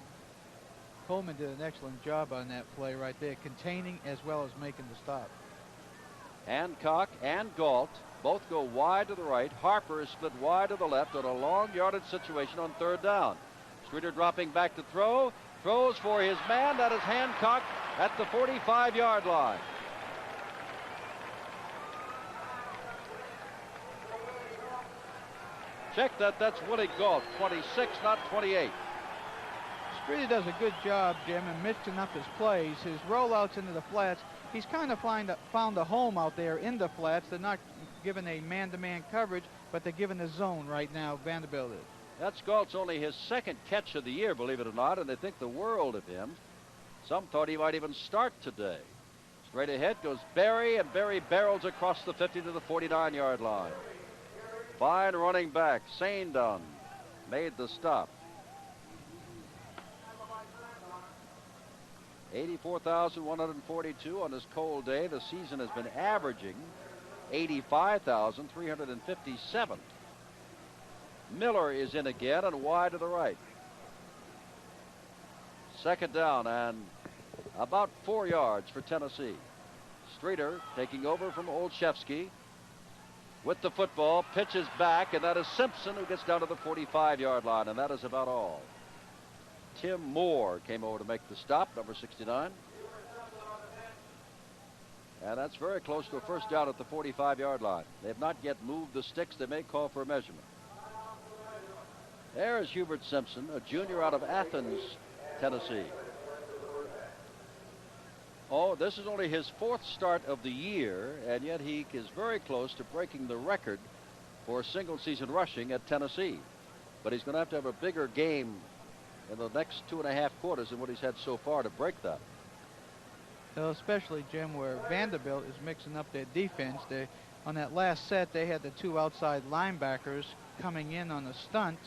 Coleman did an excellent job on that play right there, containing as well as making the stop. Hancock and Galt both go wide to the right. Harper is split wide to the left on a long yardage situation on third down. Streeter dropping back to throw. Throws for his man. That is Hancock at the 45-yard line. Check that. That's Willie Galt, 26, not 28. Streeter does a good job, Jim, in mixing up his plays. His rollouts into the flats, he's kind of found a home out there in the flats. They're not given a man-to-man coverage, but they're given a zone right now, Vanderbilt is. That's Galt's only his second catch of the year, believe it or not, and they think the world of him. Some thought he might even start today. Straight ahead goes Berry, and Berry barrels across the 50 to the 49-yard line. Fine running back, Saindon, made the stop. 84,142 on this cold day. The season has been averaging 85,357. Miller is in again and wide to the right. Second down and about 4 yards for Tennessee. Streeter taking over from Olszewski with the football, pitches back, and that is Simpson who gets down to the 45-yard line, and that is about all. Tim Moore came over to make the stop, number 69. And that's very close to a first down at the 45-yard line. They have not yet moved the sticks. They may call for a measurement. There is Hubert Simpson, a junior out of Athens, Tennessee. Oh, this is only his 4th start of the year, and yet he is very close to breaking the record for single-season rushing at Tennessee. But he's going to have a bigger game in the next 2.5 quarters than what he's had so far to break that. Well, especially, Jim, where Vanderbilt is mixing up their defense. On that last set, they had the 2 outside linebackers coming in on a stunt,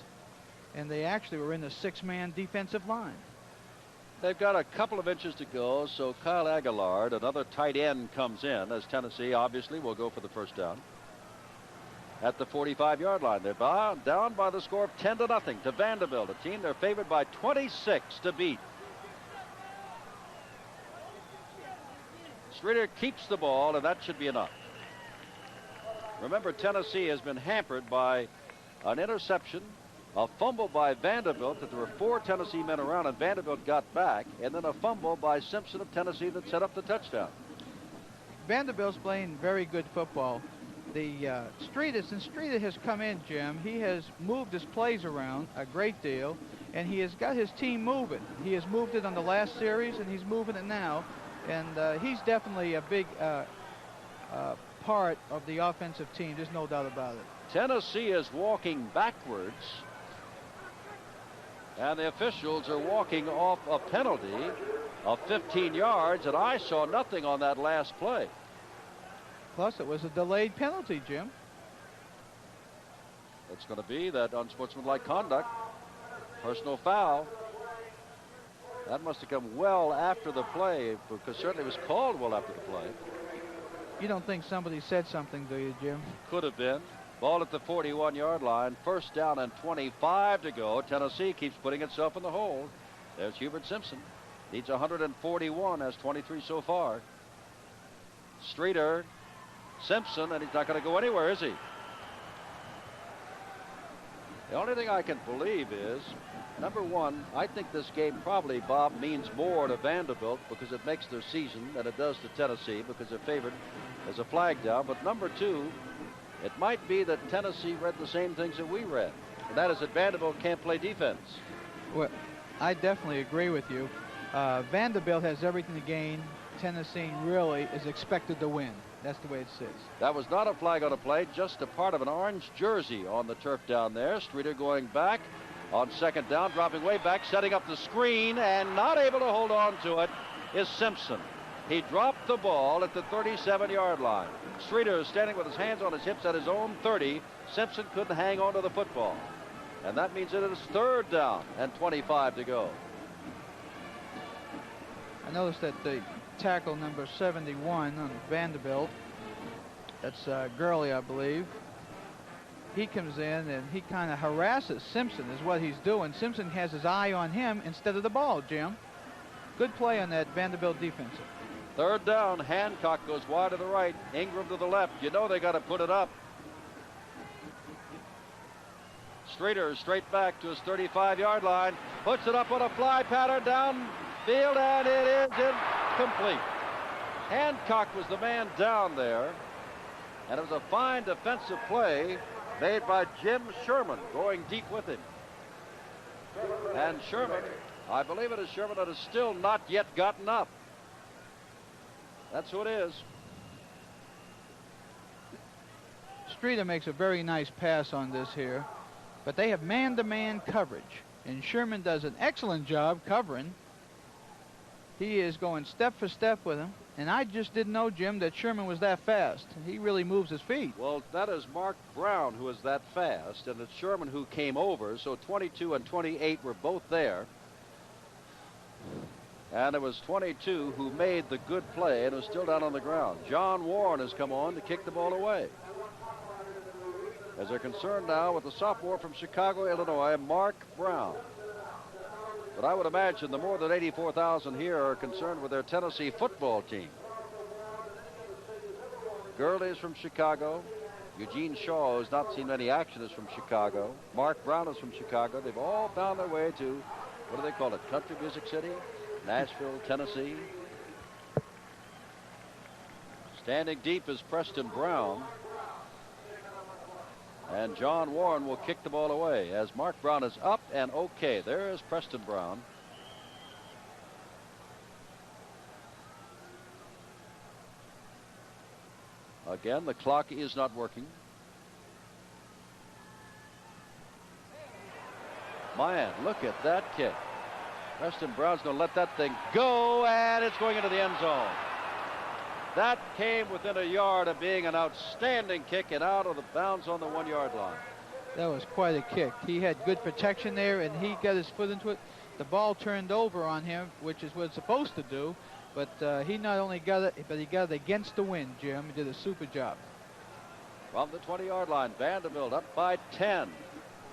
and they actually were in the 6-man defensive line. They've got a couple of inches to go, so Kyle Aguillard, another tight end, comes in as Tennessee obviously will go for the first down at the 45-yard line. They're down by the score of 10-0 to Vanderbilt, a team they're favored by 26 to beat. Streeter keeps the ball, and that should be enough. Remember, Tennessee has been hampered by an interception, a fumble by Vanderbilt, that there were 4 Tennessee men around, and Vanderbilt got back, and then a fumble by Simpson of Tennessee that set up the touchdown. Vanderbilt's playing very good football. Since Streeter has come in, Jim, he has moved his plays around a great deal, and he has got his team moving. He has moved it on the last series, and he's moving it now, and he's definitely a big part of the offensive team. There's no doubt about it. Tennessee is walking backwards, and the officials are walking off a penalty of 15 yards, and I saw nothing on that last play. Plus, it was a delayed penalty, Jim. It's going to be that unsportsmanlike conduct, personal foul. That must have come well after the play, because certainly it was called well after the play. You don't think somebody said something, do you, Jim? Could have been. Ball at the 41-yard line. First down and 25 to go. Tennessee keeps putting itself in the hole. There's Hubert Simpson. Needs 141, has 23 so far. Streeter, Simpson, and he's not going to go anywhere, is he? The only thing I can believe is, number one, I think this game probably, Bob, means more to Vanderbilt because it makes their season than it does to Tennessee because they're favored as a flag down. But number two, it might be that Tennessee read the same things that we read, and that is that Vanderbilt can't play defense. Well, I definitely agree with you. Vanderbilt has everything to gain. Tennessee really is expected to win. That's the way it sits. That was not a flag on a play, just a part of an orange jersey on the turf down there. Streeter going back on second down, dropping way back, setting up the screen, and not able to hold on to it is Simpson. He dropped the ball at the 37-yard line. Streeter is standing with his hands on his hips at his own 30. Simpson couldn't hang on to the football. And that means that it is third down and 25 to go. I noticed that the tackle number 71 on Vanderbilt, that's Gurley, I believe. He comes in and he kind of harasses Simpson is what he's doing. Simpson has his eye on him instead of the ball, Jim. Good play on that Vanderbilt defensive. Third down. Hancock goes wide to the right. Ingram to the left. You know they got to put it up. Streeter straight back to his 35-yard line. Puts it up on a fly pattern downfield, and it is incomplete. Hancock was the man down there, and it was a fine defensive play made by Jim Sherman, going deep with him. And Sherman, I believe it is Sherman, that has still not yet gotten up. That's who it is. Streeter makes a very nice pass on this here, but they have man-to-man coverage, and Sherman does an excellent job covering. He is going step for step with him, and I just didn't know, Jim, that Sherman was that fast. He really moves his feet. Well, that is Mark Brown who is that fast, and it's Sherman who came over, so 22 and 28 were both there. And it was 22 who made the good play and was still down on the ground. John Warren has come on to kick the ball away. As they're concerned now with the sophomore from Chicago, Illinois, Mark Brown. But I would imagine the more than 84,000 here are concerned with their Tennessee football team. Gurley is from Chicago. Eugene Shaw, who's not seen many action, is from Chicago. Mark Brown is from Chicago. They've all found their way to, what do they call it, Country Music City? Nashville, Tennessee. Standing deep is Preston Brown. And John Warren will kick the ball away as Mark Brown is up and okay. There is Preston Brown. Again, the clock is not working. Man, look at that kick. Preston Brown's going to let that thing go, and it's going into the end zone. That came within a yard of being an outstanding kick and out of the bounds on the 1-yard line. That was quite a kick. He had good protection there, and he got his foot into it. The ball turned over on him, which is what it's supposed to do. But he not only got it, but he got it against the wind, Jim. He did a super job. From the 20-yard line, Vanderbilt up by 10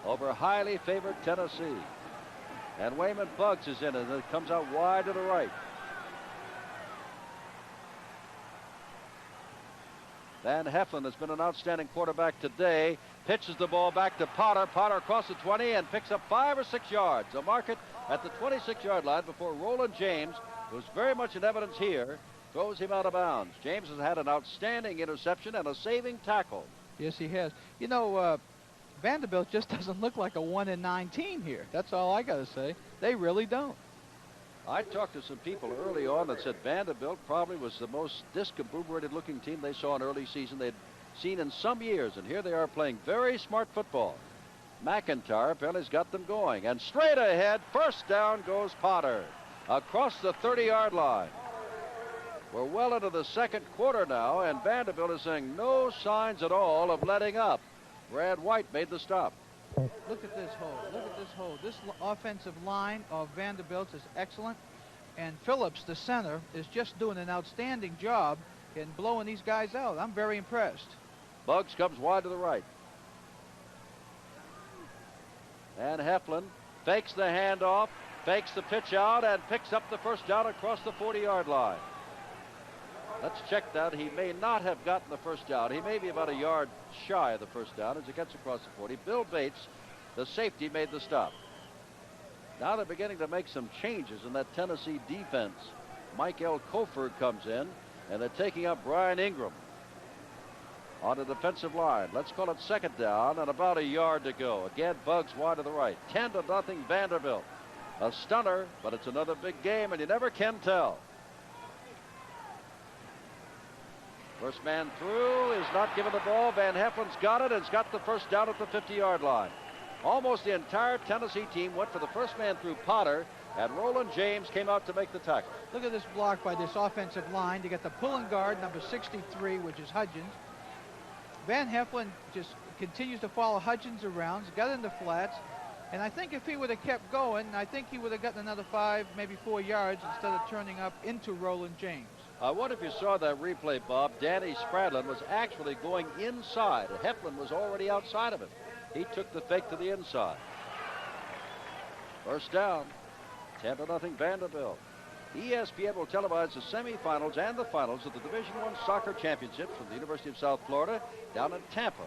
over highly favored Tennessee. And Wayman Buggs is in, and it comes out wide to the right. Van Heflin has been an outstanding quarterback today. Pitches the ball back to Potter. Potter across the 20 and picks up 5 or 6 yards. A mark it at the 26-yard line before Roland James, who's very much in evidence here, throws him out of bounds. James has had an outstanding interception and a saving tackle. Yes, he has. You know, Vanderbilt just doesn't look like a 1-9 team here. That's all I got to say. They really don't. I talked to some people early on that said Vanderbilt probably was the most discombobulated looking team they saw in early season they'd seen in some years, and here they are playing very smart football. McIntyre apparently has got them going, and straight ahead, first down goes Potter across the 30-yard line. We're well into the second quarter now, and Vanderbilt is showing no signs at all of letting up. Brad White made the stop. Look at this hole. Look at this hole. This offensive line of Vanderbilt is excellent. And Phillips, the center, is just doing an outstanding job in blowing these guys out. I'm very impressed. Buggs comes wide to the right. And Heflin fakes the handoff, fakes the pitch out, and picks up the first down across the 40-yard line. Let's check that. He may not have gotten the first down. He may be about a yard shy of the first down as he gets across the 40. Bill Bates, the safety, made the stop. Now they're beginning to make some changes in that Tennessee defense. Mike L. Cofer comes in, and they're taking up Brian Ingram on the defensive line. Let's call it second down and about a yard to go. Again, Buggs wide to the right. 10-0 Vanderbilt. A stunner, but it's another big game, and you never can tell. First man through is not given the ball. Van Heflin's got it and has got the first down at the 50-yard line. Almost the entire Tennessee team went for the first man through Potter, and Roland James came out to make the tackle. Look at this block by this offensive line. You got the pulling guard, number 63, which is Hudgens. Van Heflin just continues to follow Hudgens around. He's got in the flats. And I think if he would have kept going, I think he would have gotten another 5, maybe 4 yards instead of turning up into Roland James. I wonder if you saw that replay, Bob. Danny Spradlin was actually going inside. Heflin was already outside of it. He took the fake to the inside. First down, 10-0 Vanderbilt. ESPN will televise the semifinals and the finals of the Division I Soccer Championships from the University of South Florida down in Tampa.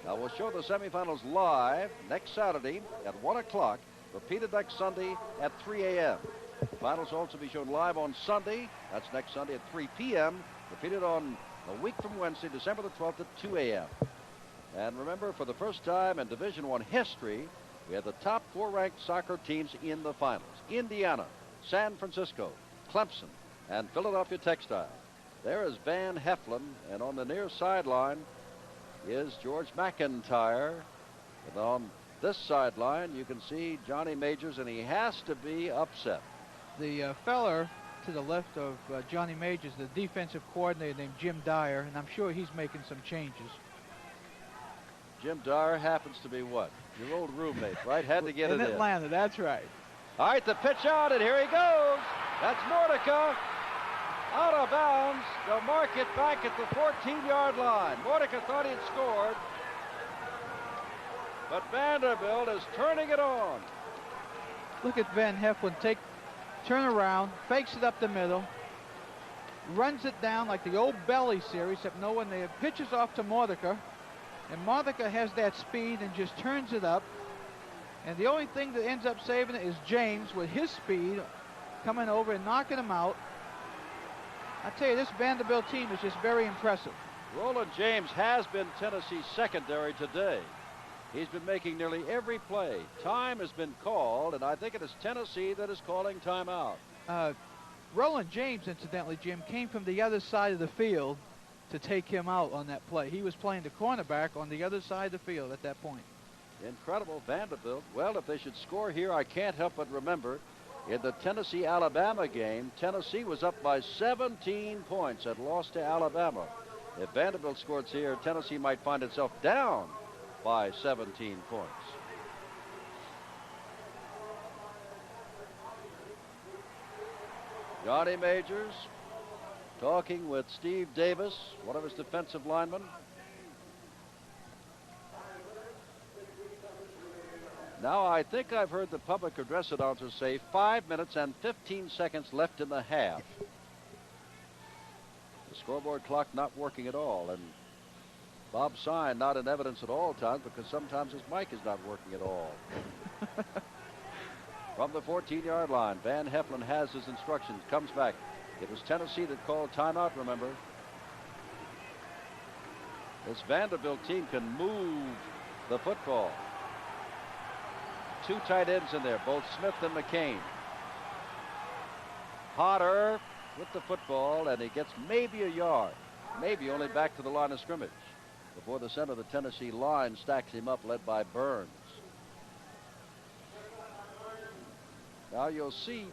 Now, we'll show the semifinals live next Saturday at 1 o'clock, repeated next Sunday at 3 a.m. The finals will also be shown live on Sunday. That's next Sunday at 3 p.m., repeated on a week from Wednesday, December the 12th at 2 a.m. And remember, for the first time in Division I history, we have the top 4 ranked soccer teams in the finals. Indiana, San Francisco, Clemson, and Philadelphia Textile. There is Van Heflin, and on the near sideline is George McIntyre. And on this sideline, you can see Johnny Majors, and he has to be upset. The feller to the left of Johnny Majors, the defensive coordinator named Jim Dyer, and I'm sure he's making some changes. Jim Dyer happens to be what? Your old roommate, right? Had to get it in. In Atlanta, that's right. All right, the pitch out, and here he goes. That's Mordecai. Out of bounds. They'll mark it back at the 14-yard line. Mordecai thought he'd scored, but Vanderbilt is turning it on. Look at Van Heflin turn around, fakes it up the middle, runs it down like the old Belly series, except no one there, pitches off to Mordecai, and Mordecai has that speed and just turns it up. And the only thing that ends up saving it is James with his speed coming over and knocking him out. I tell you, this Vanderbilt team is just very impressive. Roland James has been Tennessee's secondary today. He's been making nearly every play. Time has been called, and I think it is Tennessee that is calling timeout. Roland James, incidentally, Jim, came from the other side of the field to take him out on that play. He was playing the cornerback on the other side of the field at that point. Incredible, Vanderbilt. Well, if they should score here, I can't help but remember in the Tennessee-Alabama game, Tennessee was up by 17 points and lost to Alabama. If Vanderbilt scores here, Tennessee might find itself down by 17 points. Johnny Majors talking with Steve Davis, one of his defensive linemen. Now, I think I've heard the public address announcer say 5 minutes and 15 seconds left in the half. The scoreboard clock not working at all, and Bob Sine not in evidence at all times because sometimes his mic is not working at all. From the 14-yard line, Van Heflin has his instructions, comes back. It was Tennessee that called timeout, remember. This Vanderbilt team can move the football. 2 tight ends in there, both Smith and McCain. Potter with the football, and he gets maybe a yard, maybe only back to the line of scrimmage before the center of the Tennessee line stacks him up, led by Burns. Now you'll see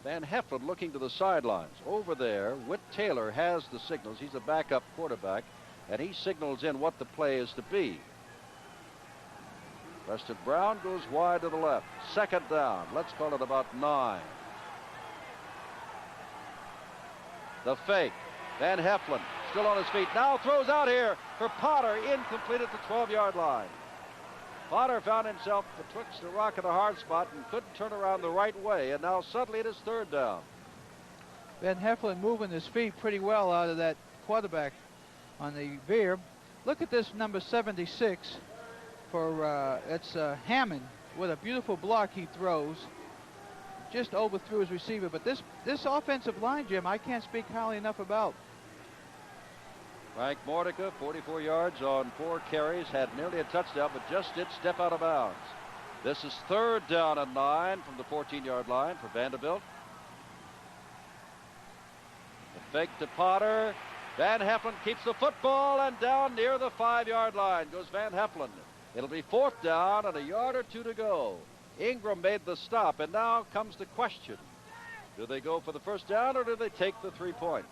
Van Heflin looking to the sidelines. Over there, Whit Taylor has the signals. He's a backup quarterback, and he signals in what the play is to be. Preston Brown goes wide to the left. Second down. Let's call it about 9. The fake. Van Heflin still on his feet. Now throws out here for Potter. Incomplete at the 12-yard line. Potter found himself betwixt a rock and a hard spot and couldn't turn around the right way. And now suddenly it is third down. Van Heflin moving his feet pretty well out of that quarterback on the veer. Look at this number 76. It's Hammond. What a beautiful block he throws. Just overthrew his receiver. But this offensive line, Jim, I can't speak highly enough about. Frank Mordecai, 44 yards on 4 carries, had nearly a touchdown, but just did step out of bounds. This is 3rd down and 9 from the 14-yard line for Vanderbilt. The fake to Potter. Van Heflin keeps the football, and down near the 5-yard line goes Van Heflin. It'll be 4th down and a yard or 2 to go. Ingram made the stop, and now comes the question. Do they go for the 1st down, or do they take the 3 points?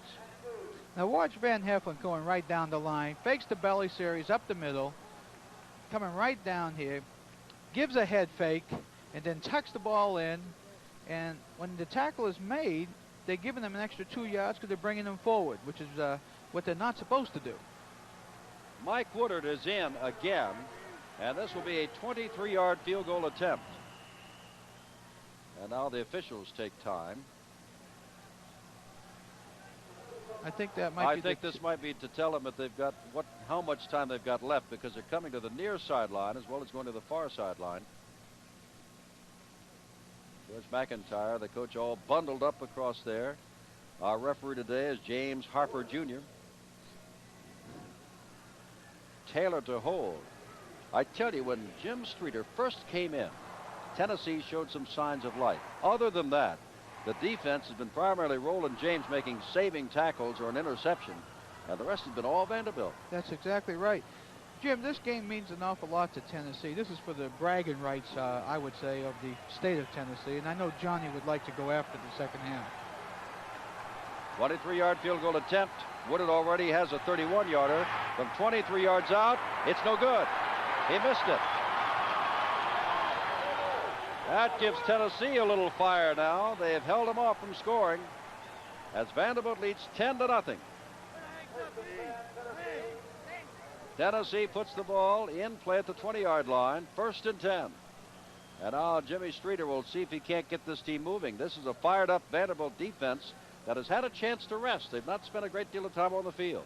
Now watch Van Heflin going right down the line. Fakes the belly series up the middle. Coming right down here. Gives a head fake, and then tucks the ball in. And when the tackle is made, they're giving them an extra 2 yards because they're bringing them forward, which is what they're not supposed to do. Mike Woodard is in again, and this will be a 23-yard field goal attempt. And now the officials take time. I think that might be. I think this might be to tell them that they've got how much time they've got left, because they're coming to the near sideline as well as going to the far sideline. George McIntyre, the coach, all bundled up across there. Our referee today is James Harper Jr. Taylor to hold. I tell you, when Jim Streeter first came in, Tennessee showed some signs of life. Other than that, the defense has been primarily Roland James making saving tackles or an interception, and the rest has been all Vanderbilt. That's exactly right. Jim, this game means an awful lot to Tennessee. This is for the bragging rights, I would say, of the state of Tennessee, and I know Johnny would like to go after the second half. 23-yard field goal attempt. Woodard already has a 31-yarder from 23 yards out. It's no good. He missed it. That gives Tennessee a little fire now. They have held them off from scoring as Vanderbilt leads 10-0. Tennessee puts the ball in play at the 20-yard line, 1st and 10. And now Jimmy Streeter will see if he can't get this team moving. This is a fired-up Vanderbilt defense that has had a chance to rest. They've not spent a great deal of time on the field.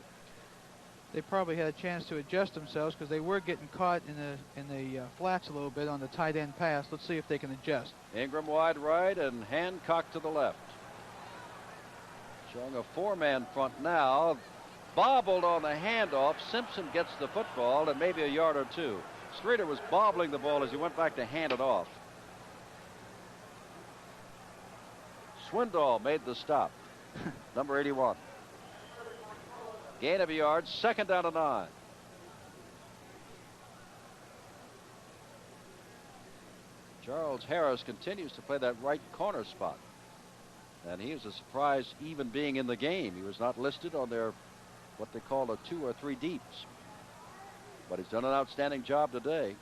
They probably had a chance to adjust themselves because they were getting caught in the flats a little bit on the tight end pass. Let's see if they can adjust. Ingram wide right and Hancock to the left. Showing a 4-man front now. Bobbled on the handoff. Simpson gets the football and maybe a yard or 2. Streeter was bobbling the ball as he went back to hand it off. Swindoll made the stop. Number 81. Gain of a yard, 2nd down and 9. Charles Harris continues to play that right corner spot. And he is a surprise even being in the game. He was not listed on their what they call a 2 or 3 deeps. But he's done an outstanding job today.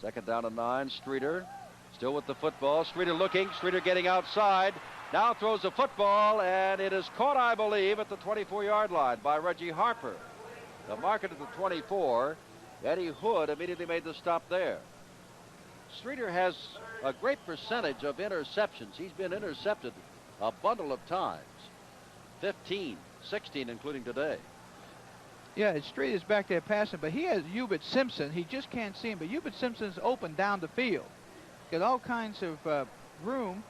2nd down and 9. Streeter still with the football. Streeter looking. Streeter getting outside. Now throws the football, and it is caught, I believe, at the 24-yard line by Reggie Harper. The marker at the 24. Eddie Hood immediately made the stop there. Streeter has a great percentage of interceptions. He's been intercepted a bundle of times. 15, 16, including today. Yeah, Streeter's back there passing, but he has Hubert Simpson. He just can't see him, but Hubert Simpson's open down the field. Got all kinds of room,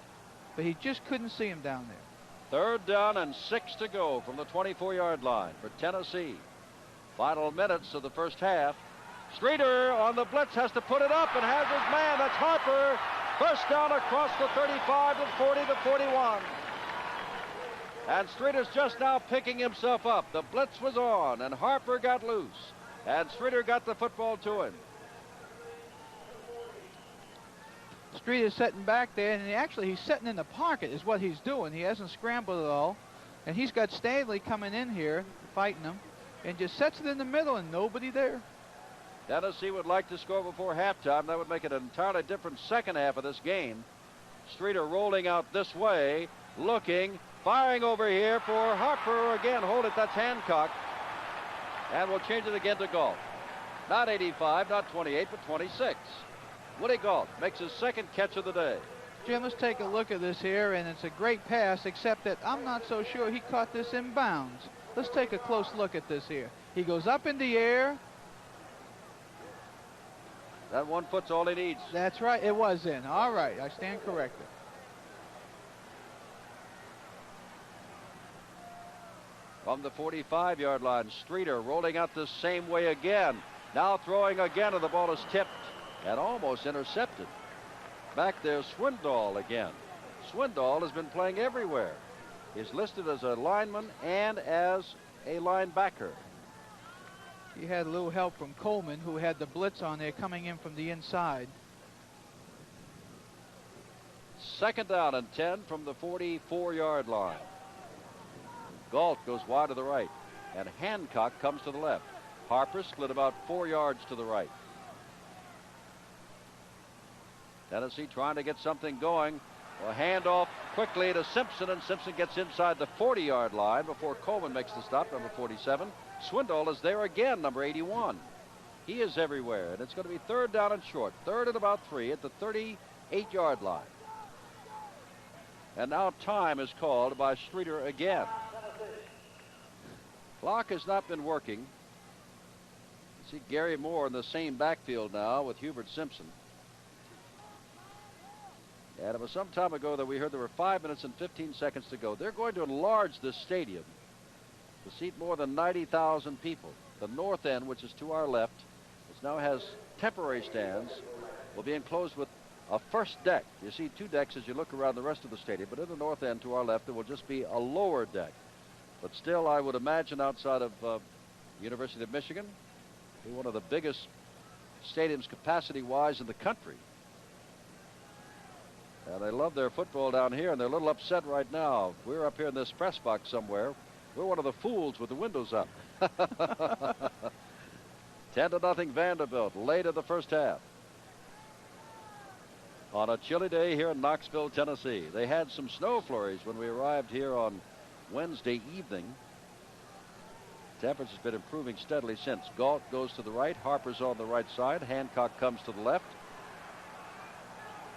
but he just couldn't see him down there. 3rd down and 6 to go from the 24-yard line for Tennessee. Final minutes of the first half. Streeter on the blitz has to put it up and has his man. That's Harper. 1st down across the 35 to 40 to 41. And Streeter's just now picking himself up. The blitz was on, and Harper got loose. And Streeter got the football to him. Streeter's sitting back there, and he's sitting in the pocket is what he's doing. He hasn't scrambled at all. And he's got Stanley coming in here, fighting him, and just sets it in the middle, and nobody there. Tennessee would like to score before halftime. That would make it an entirely different second half of this game. Streeter rolling out this way, looking, firing over here for Harper. Again, hold it, that's Hancock. And we'll change it again to Galt. Not 85, not 28, but 26. Woody Galt makes his 2nd catch of the day. Jim, let's take a look at this here, and it's a great pass, except that I'm not so sure he caught this in bounds. Let's take a close look at this here. He goes up in the air. That 1 foot's all he needs. That's right, it was in. All right, I stand corrected. From the 45-yard line, Streeter rolling out the same way again. Now throwing again, and the ball is tipped and almost intercepted. Back there, Swindoll again. Swindoll has been playing everywhere. He's listed as a lineman and as a linebacker. He had a little help from Coleman, who had the blitz on there coming in from the inside. 2nd down and 10 from the 44-yard line. Galt goes wide to the right, and Hancock comes to the left. Harper split about 4 yards to the right. Tennessee trying to get something going. A handoff quickly to Simpson, and Simpson gets inside the 40-yard line before Coleman makes the stop, number 47. Swindoll is there again, number 81. He is everywhere, and it's going to be 3rd down and short. 3rd and about 3 at the 38-yard line. And now time is called by Streeter again. Clock has not been working. You see Gary Moore in the same backfield now with Hubert Simpson. And it was some time ago that we heard there were 5 minutes and 15 seconds to go. They're going to enlarge this stadium to seat more than 90,000 people. The north end, which is to our left, which now has temporary stands, will be enclosed with a first deck. You see 2 decks as you look around the rest of the stadium, but in the north end to our left, there will just be a lower deck. But still, I would imagine outside of University of Michigan, be one of the biggest stadiums capacity-wise in the country. And they love their football down here, and they're a little upset right now. We're up here in this press box somewhere. We're one of the fools with the windows up. 10-0 Vanderbilt, late in the first half. On a chilly day here in Knoxville, Tennessee. They had some snow flurries when we arrived here on Wednesday evening. Temperature's been improving steadily since. Galt goes to the right. Harper's on the right side. Hancock comes to the left.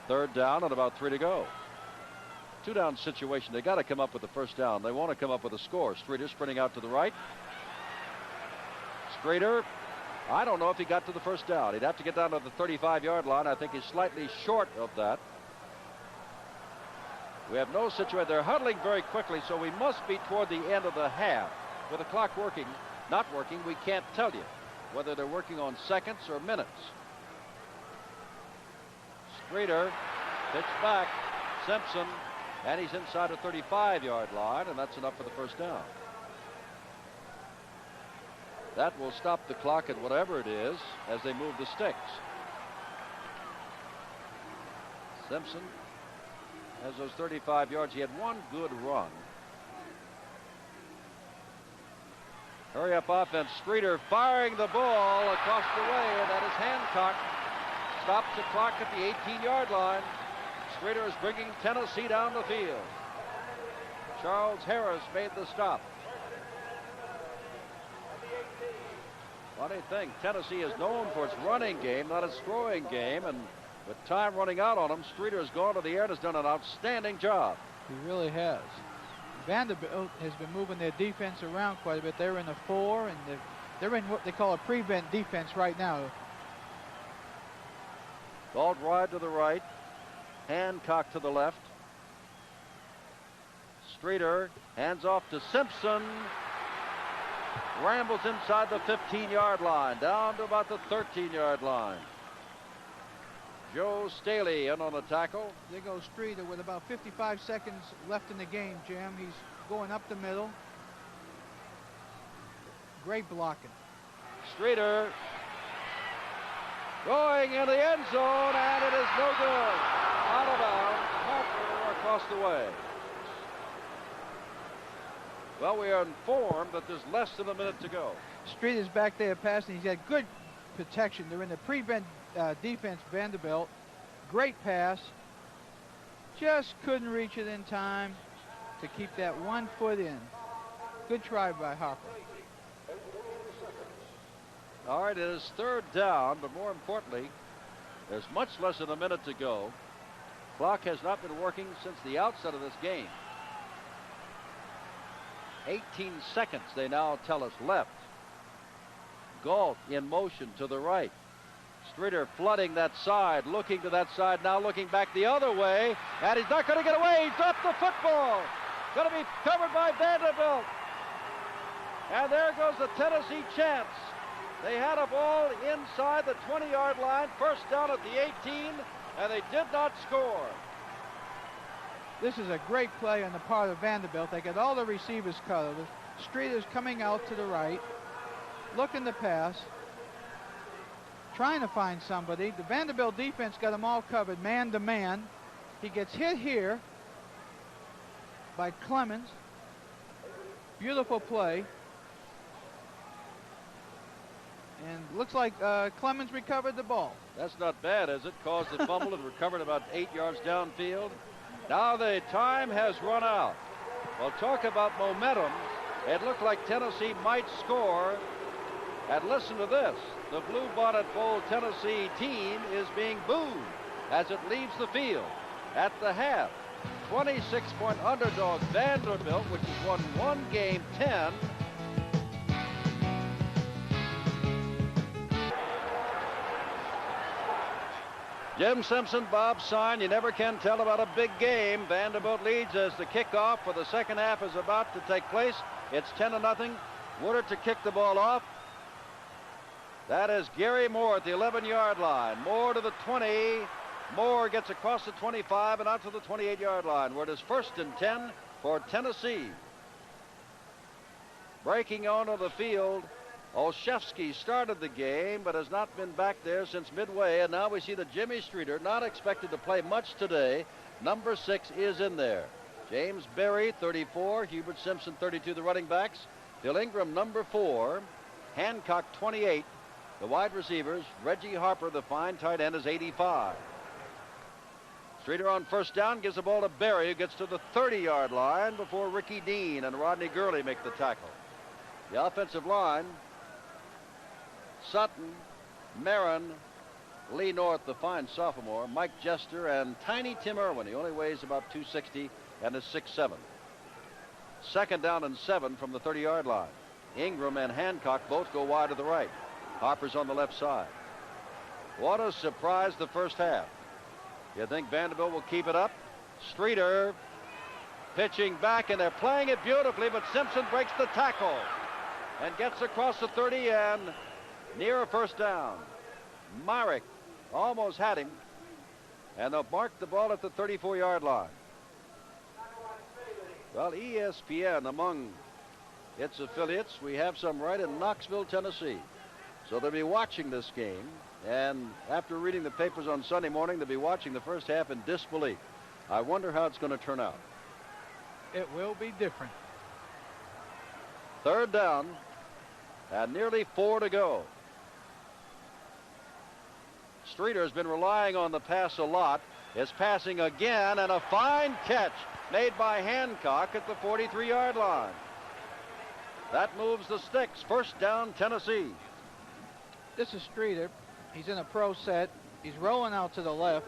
3rd down and about 3 to go. 2-down situation. They got to come up with the first down. They want to come up with a score. Streeter sprinting out to the right. Streeter, I don't know if he got to the first down. He'd have to get down to the 35-yard line. I think he's slightly short of that. We have no situation. They're huddling very quickly, so we must be toward the end of the half. With the clock working, not working, we can't tell you whether they're working on seconds or minutes. Streeter, pitch back, Simpson, and he's inside the 35-yard line, and that's enough for the first down. That will stop the clock at whatever it is as they move the sticks. Simpson has those 35 yards. He had one good run. Hurry up offense. Streeter firing the ball across the way, and that is Hancock. Stops the clock at the 18-yard line. Streeter is bringing Tennessee down the field. Charles Harris made the stop. Funny thing, Tennessee is known for its running game, not its throwing game, and with time running out on him, Streeter has gone to the air and has done an outstanding job. He really has. Vanderbilt has been moving their defense around quite a bit. They're in a 4, and they're in what they call a prevent defense right now. Galt wide to the right. Hancock to the left. Streeter hands off to Simpson. Rambles inside the 15-yard line, down to about the 13-yard line. Joe Staley in on the tackle. There goes Streeter with about 55 seconds left in the game, Jim. He's going up the middle. Great blocking. Streeter going in the end zone, and it is no good. Out of bounds. Harper across the way. Well, we are informed that there's less than a minute to go. Streeter's back there passing. He's got good protection. They're in the prevent defense, Vanderbilt. Great pass. Just couldn't reach it in time to keep that 1 foot in. Good try by Harper. All right, it is 3rd down, but more importantly, there's much less than a minute to go. Clock has not been working since the outset of this game. 18 seconds, they now tell us, left. Galt in motion to the right. Streeter flooding that side, looking to that side, now looking back the other way, and he's not going to get away. He dropped the football. Going to be covered by Vanderbilt. And there goes the Tennessee chance. They had a ball inside the 20-yard line, first down at the 18, and they did not score. This is a great play on the part of Vanderbilt. They got all the receivers covered. Streeter's coming out to the right, looking to pass, trying to find somebody. The Vanderbilt defense got them all covered, man to man. He gets hit here by Clemens. Beautiful play. And looks like Clemens recovered the ball. That's not bad, is it? Caused the fumble and recovered about 8 yards downfield. Now the time has run out. Well, talk about momentum. It looked like Tennessee might score. And listen to this. The Blue Bonnet Bowl Tennessee team is being booed as it leaves the field. At the half, 26-point underdog Vanderbilt, which has won one game 10. Jim Simpson, Bob Sign, you never can tell about a big game. Vanderbilt leads as the kickoff for the second half is about to take place. It's 10-0. Woodard to kick the ball off. That is Gary Moore at the 11-yard line. Moore to the 20. Moore gets across the 25 and out to the 28-yard line, where it is 1st and 10 for Tennessee. Breaking onto the field, Olszewski started the game but has not been back there since midway, and now we see that Jimmy Streeter, not expected to play much today, number 6 is in there. James Berry, 34, Hubert Simpson, 32, the running backs. Phil Ingram, number 4, Hancock, 28. The wide receivers, Reggie Harper, the fine tight end, is 85. Streeter on first down gives the ball to Berry, who gets to the 30-yard line before Ricky Dean and Rodney Gurley make the tackle. The offensive line, Sutton, Marin, Lee North, the fine sophomore, Mike Jester, and Tiny Tim Irwin. He only weighs about 260 and is 6'7". Second down and 7 from the 30-yard line. Ingram and Hancock both go wide to the right. Harper's on the left side. What a surprise the first half. You think Vanderbilt will keep it up? Streeter pitching back, and they're playing it beautifully, but Simpson breaks the tackle and gets across the 30 and near a first down. Myrick almost had him, and they'll mark the ball at the 34-yard line. Well, ESPN, among its affiliates, we have some right in Knoxville, Tennessee. So they'll be watching this game, and after reading the papers on Sunday morning, they'll be watching the first half in disbelief. I wonder how it's going to turn out. It will be different. Third down, and nearly 4 to go. Streeter has been relying on the pass a lot. Is passing again, and a fine catch made by Hancock at the 43-yard line. That moves the sticks. First down, Tennessee. This is Streeter. He's in a pro set. He's rolling out to the left.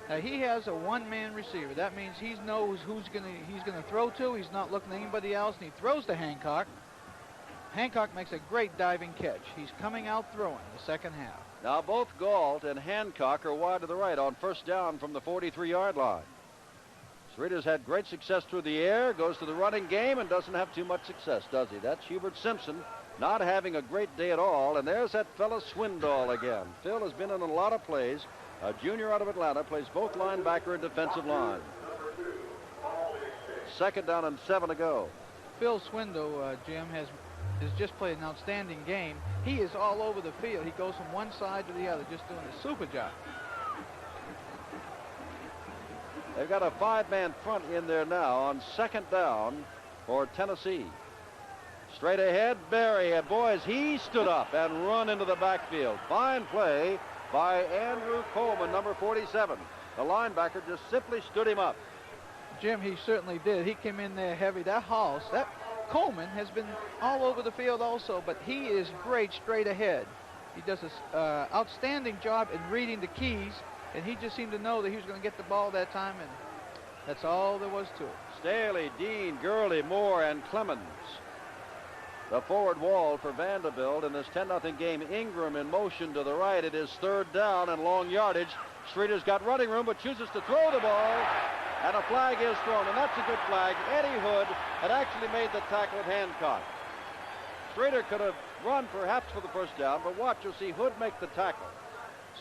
Now he has a one-man receiver. That means he knows who's he's gonna throw to. He's not looking at anybody else, and he throws to Hancock. Hancock makes a great diving catch. He's coming out throwing the second half. Now both Galt and Hancock are wide to the right on first down from the 43-yard line. Streeter's had great success through the air, goes to the running game, and doesn't have too much success, does he? That's Hubert Simpson not having a great day at all, and there's that fella Swindoll again. Phil has been in a lot of plays. A junior out of Atlanta, plays both linebacker and defensive line. Second down and 7 to go. Phil Swindoll, Jim, has just played an outstanding game. He is all over the field. He goes from one side to the other, just doing a super job. They've got a 5-man front in there now on second down for Tennessee. Straight ahead, Berry, and boys, he stood up and run into the backfield. Fine play by Andrew Coleman, number 47. The linebacker just simply stood him up. Jim, he certainly did. He came in there heavy. That Coleman has been all over the field also, but he is great straight ahead. He does an outstanding job in reading the keys, and he just seemed to know that he was going to get the ball that time, and that's all there was to it. Staley, Dean, Gurley, Moore, and Clemens. The forward wall for Vanderbilt in this 10-0 game. Ingram in motion to the right. It is third down and long yardage. Streeter's got running room, but chooses to throw the ball, and a flag is thrown, and that's a good flag. Eddie Hood had actually made the tackle at Hancock. Streeter could have run perhaps for the first down, but watch, you'll see Hood make the tackle.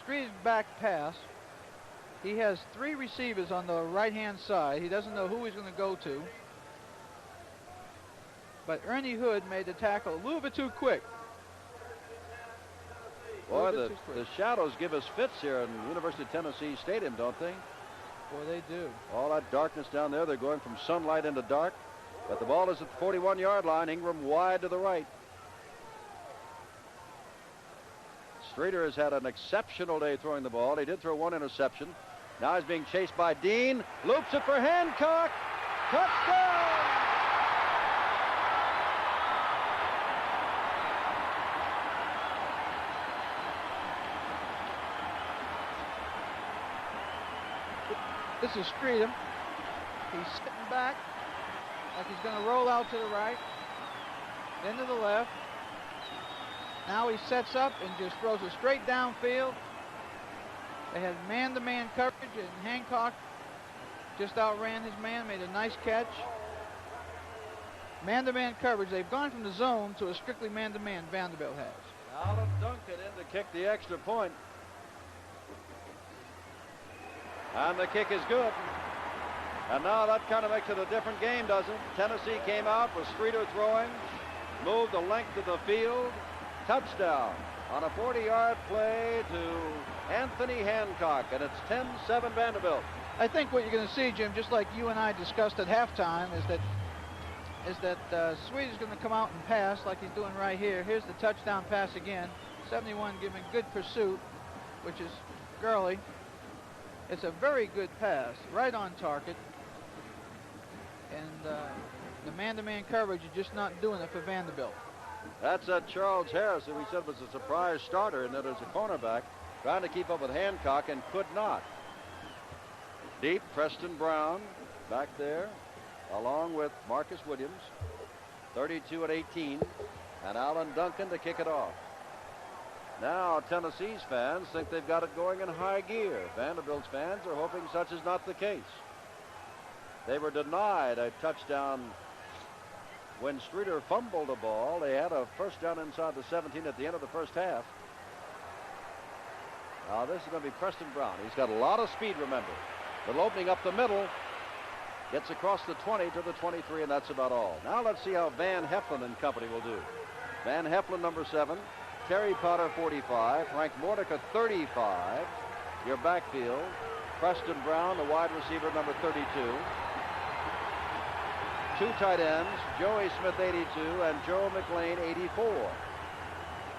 Street's back pass. He has 3 receivers on the right-hand side. He doesn't know who he's going to go to. But Ernie Hood made the tackle a little bit too quick. Boy, the shadows give us fits here in University of Tennessee Stadium, don't they? Boy, they do. All that darkness down there, they're going from sunlight into dark. But the ball is at the 41-yard line. Ingram wide to the right. Streeter has had an exceptional day throwing the ball. He did throw 1 interception. Now he's being chased by Dean. Loops it for Hancock. Touchdown! This is Streeter. He's sitting back like he's going to roll out to the right, then to the left. Now he sets up and just throws it straight downfield. They had man-to-man coverage, and Hancock just outran his man, made a nice catch. Man-to-man coverage. They've gone from the zone to a strictly man-to-man, Vanderbilt has. Alan Duncan in to kick the extra point. And the kick is good. And now that kind of makes it a different game, doesn't it? Tennessee came out with Streeter throwing, moved the length of the field, touchdown on a 40-yard play to Anthony Hancock, and it's 10-7 Vanderbilt. I think what you're going to see, Jim, just like you and I discussed at halftime, is that Sweet is going to come out and pass like he's doing right here. Here's the touchdown pass again. 71 giving good pursuit, which is Gurley. It's a very good pass, right on target. And the man-to-man coverage is just not doing it for Vanderbilt. That's Charles Harris, who we said was a surprise starter, and that is a cornerback, trying to keep up with Hancock and could not. Deep, Preston Brown back there, along with Marcus Williams, 32 at 18, and Alan Duncan to kick it off. Now Tennessee's fans think they've got it going in high gear. Vanderbilt's fans are hoping such is not the case. They were denied a touchdown when Streeter fumbled the ball. They had a first down inside the 17 at the end of the first half. Now this is going to be Preston Brown. He's got a lot of speed, remember. Little opening up the middle. Gets across the 20 to the 23, and that's about all. Now let's see how Van Heflin and company will do. Van Heflin, number 7. Terry Potter, 45. Frank Mordecai, 35. Your backfield. Preston Brown, the wide receiver, number 32. 2 tight ends, Joey Smith, 82, and Joe McLean, 84.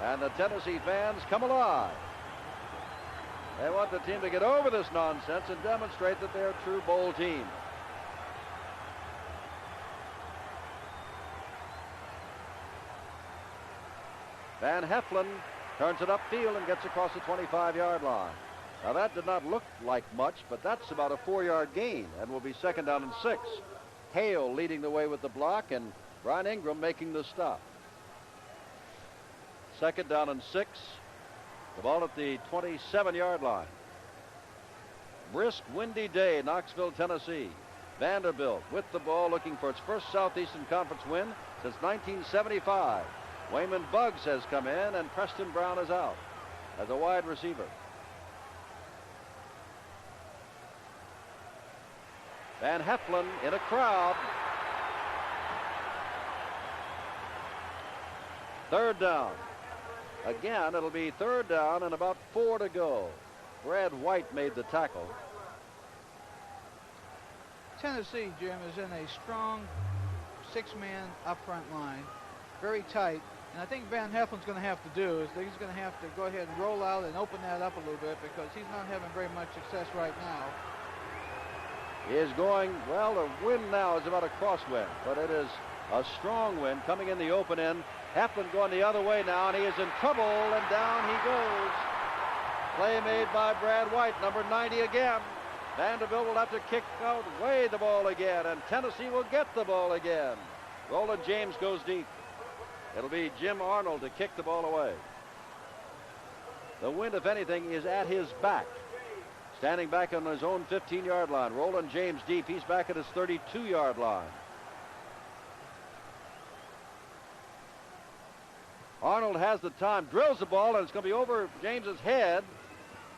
And the Tennessee fans come alive. They want the team to get over this nonsense and demonstrate that they're a true bowl team. Van Heflin turns it upfield and gets across the 25-yard line. Now that did not look like much, but that's about a 4-yard gain and will be 2nd down and 6. Hale leading the way with the block and Brian Ingram making the stop. 2nd down and 6. The ball at the 27-yard line. Brisk, windy day, Knoxville, Tennessee. Vanderbilt with the ball looking for its first Southeastern Conference win since 1975. Wayman Buggs has come in, and Preston Brown is out as a wide receiver. Van Heflin in a crowd. 3rd down. Again, it'll be 3rd down and about 4 to go. Brad White made the tackle. Tennessee, Jim, is in a strong 6-man up front line. Very tight. And I think Van Heflin's going to have to do is he's going to have to go ahead and roll out and open that up a little bit because he's not having very much success right now. He is going, well, the wind now is about a crosswind, but it is a strong wind coming in the open end. Heflin going the other way now, and he is in trouble, and down he goes. Play made by Brad White, number 90 again. Vanderbilt will have to kick away the ball again, and Tennessee will get the ball again. Roland James goes deep. It'll be Jim Arnold to kick the ball away. The wind, if anything, is at his back. Standing back on his own 15-yard line. Roland James deep. He's back at his 32-yard line. Arnold has the time, drills the ball, and it's going to be over James's head.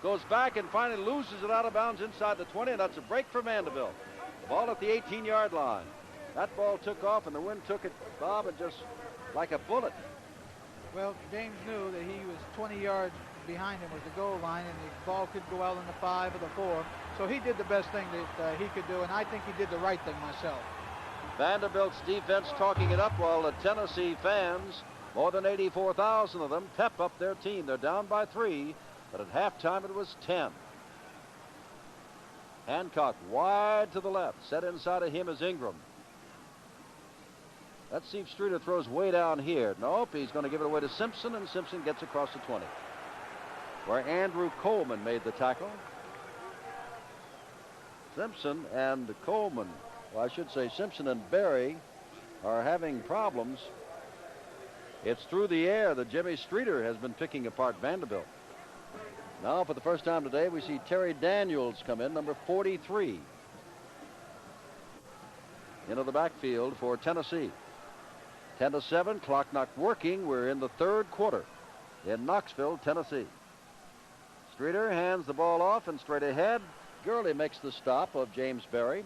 Goes back and finally loses it out of bounds inside the 20, and that's a break for Vanderbilt. The ball at the 18-yard line. That ball took off, and the wind took it, Bob, and just like a bullet. Well, James knew that he was 20 yards behind him was the goal line, and the ball could go out on the 5 or the 4. So he did the best thing that he could do, and I think he did the right thing myself. Vanderbilt's defense talking it up while the Tennessee fans, more than 84,000 of them, pep up their team. They're down by 3, but at halftime it was 10. Hancock wide to the left. Set inside of him is Ingram. Let's see if Streeter throws way down here. Nope, he's going to give it away to Simpson, and Simpson gets across the 20, where Andrew Coleman made the tackle. Simpson and Coleman, well, I should say Simpson and Berry, are having problems. It's through the air that Jimmy Streeter has been picking apart Vanderbilt. Now, for the first time today, we see Terry Daniels come in, number 43, into the backfield for Tennessee. 10-7, clock not working. We're in the third quarter in Knoxville, Tennessee. Streeter hands the ball off and straight ahead. Gurley makes the stop of James Berry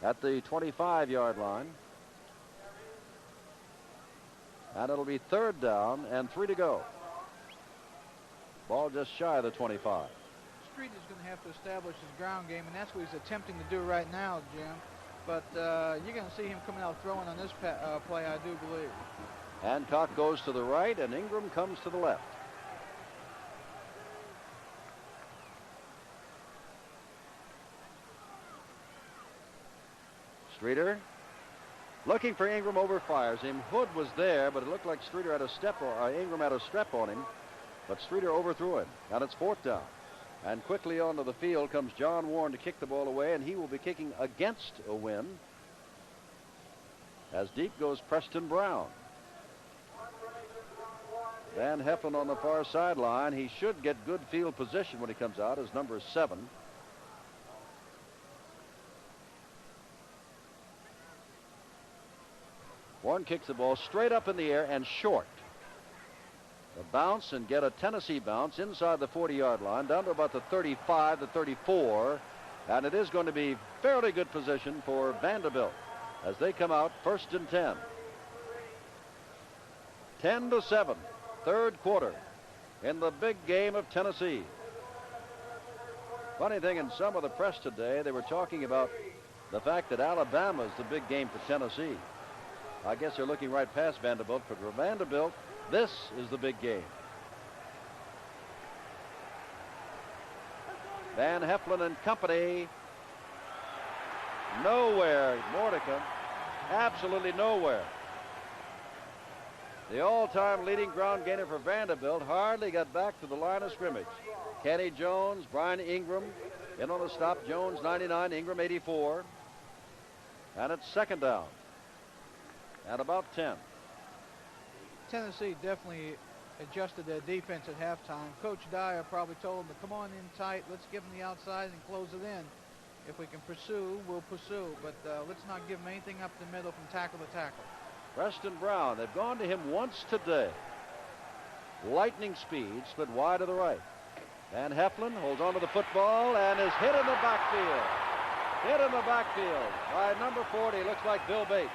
at the 25-yard line. And it'll be third down and 3 to go. Ball just shy of the 25. Streeter's going to have to establish his ground game, and that's what he's attempting to do right now, Jim. But you're going to see him coming out throwing on this play, I do believe. Hancock goes to the right, and Ingram comes to the left. Streeter looking for Ingram, overfires him. Hood was there, but it looked like Streeter had a step, or Ingram had a step on him, but Streeter overthrew him. And it's fourth down. And quickly onto the field comes John Warren to kick the ball away, and he will be kicking against a wind. As deep goes Preston Brown. Van Heflin on the far sideline. He should get good field position when he comes out as number 7. Warren kicks the ball straight up in the air and short. A bounce and get a Tennessee bounce inside the 40-yard line down to about the 35, the 34, and it is going to be fairly good position for Vanderbilt as they come out first and 10. 10-7, third quarter in the big game of Tennessee. Funny thing, in some of the press today, they were talking about the fact that Alabama is the big game for Tennessee. I guess they're looking right past Vanderbilt, but for Vanderbilt, this is the big game. Van Heflin and company. Nowhere. Mordecai. Absolutely nowhere. The all-time leading ground gainer for Vanderbilt hardly got back to the line of scrimmage. Kenny Jones, Brian Ingram in on the stop. Jones 99, Ingram 84. And it's second down. At about 10. Tennessee definitely adjusted their defense at halftime. Coach Dyer probably told them to come on in tight. Let's give them the outside and close it in. If we can pursue, we'll pursue. But let's not give them anything up the middle from tackle to tackle. Preston Brown, they've gone to him once today. Lightning speed, split wide to the right. Van Heflin holds on to the football and is hit in the backfield. Hit in the backfield by number 40, looks like Bill Bates.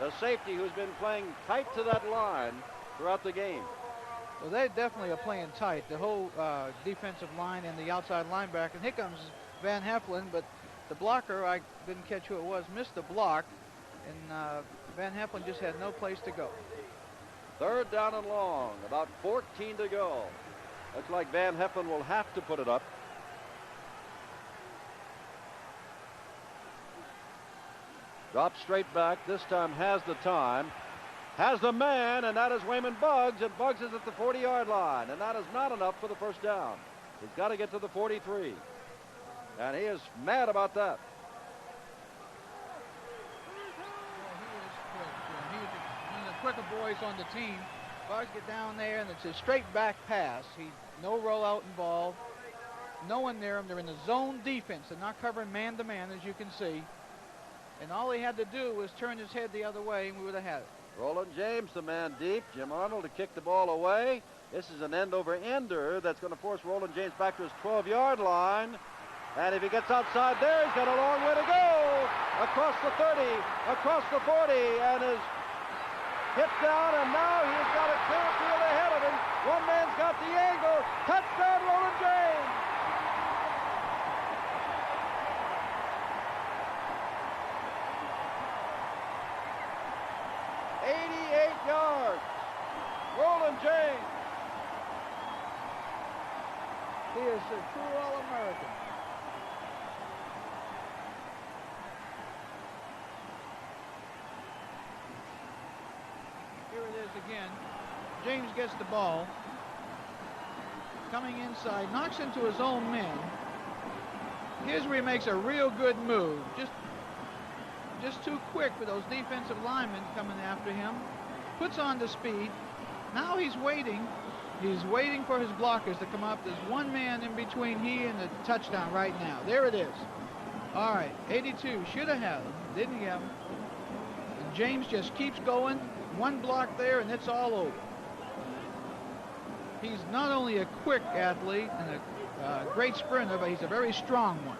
The safety who's been playing tight to that line throughout the game. Well, they definitely are playing tight. The whole defensive line and the outside linebacker. And here comes Van Heflin, but the blocker, I didn't catch who it was, missed the block. And Van Heflin just had no place to go. Third down and long, about 14 to go. Looks like Van Heflin will have to put it up. Drops straight back, this time has the time, has the man, and that is Wayman Buggs, and Buggs is at the 40-yard line, and that is not enough for the first down. He's got to get to the 43, and he is mad about that. He was one of the quicker boys on the team. Buggs get down there, and it's a straight back pass. No rollout involved, no one near him. They're in the zone defense. They're not covering man-to-man, as you can see. And all he had to do was turn his head the other way, and we would have had it. Roland James, the man deep. Jim Arnold to kick the ball away. This is an end-over-ender that's going to force Roland James back to his 12-yard line. And if he gets outside there, he's got a long way to go. Across the 30, across the 40, and is hit down, and now he's got a clear field ahead of him. One man's got the angle. Touchdown, Roland James. Roland James. He is a true All-American. Here it is again. James gets the ball. Coming inside, knocks into his own men. Here's where he makes a real good move. Just too quick for those defensive linemen coming after him. Puts on the speed. Now he's waiting. He's waiting for his blockers to come up. There's one man in between he and the touchdown right now. There it is. All right, 82. Should have had him. Didn't get him. And James just keeps going. One block there, and it's all over. He's not only a quick athlete and a great sprinter, but he's a very strong one.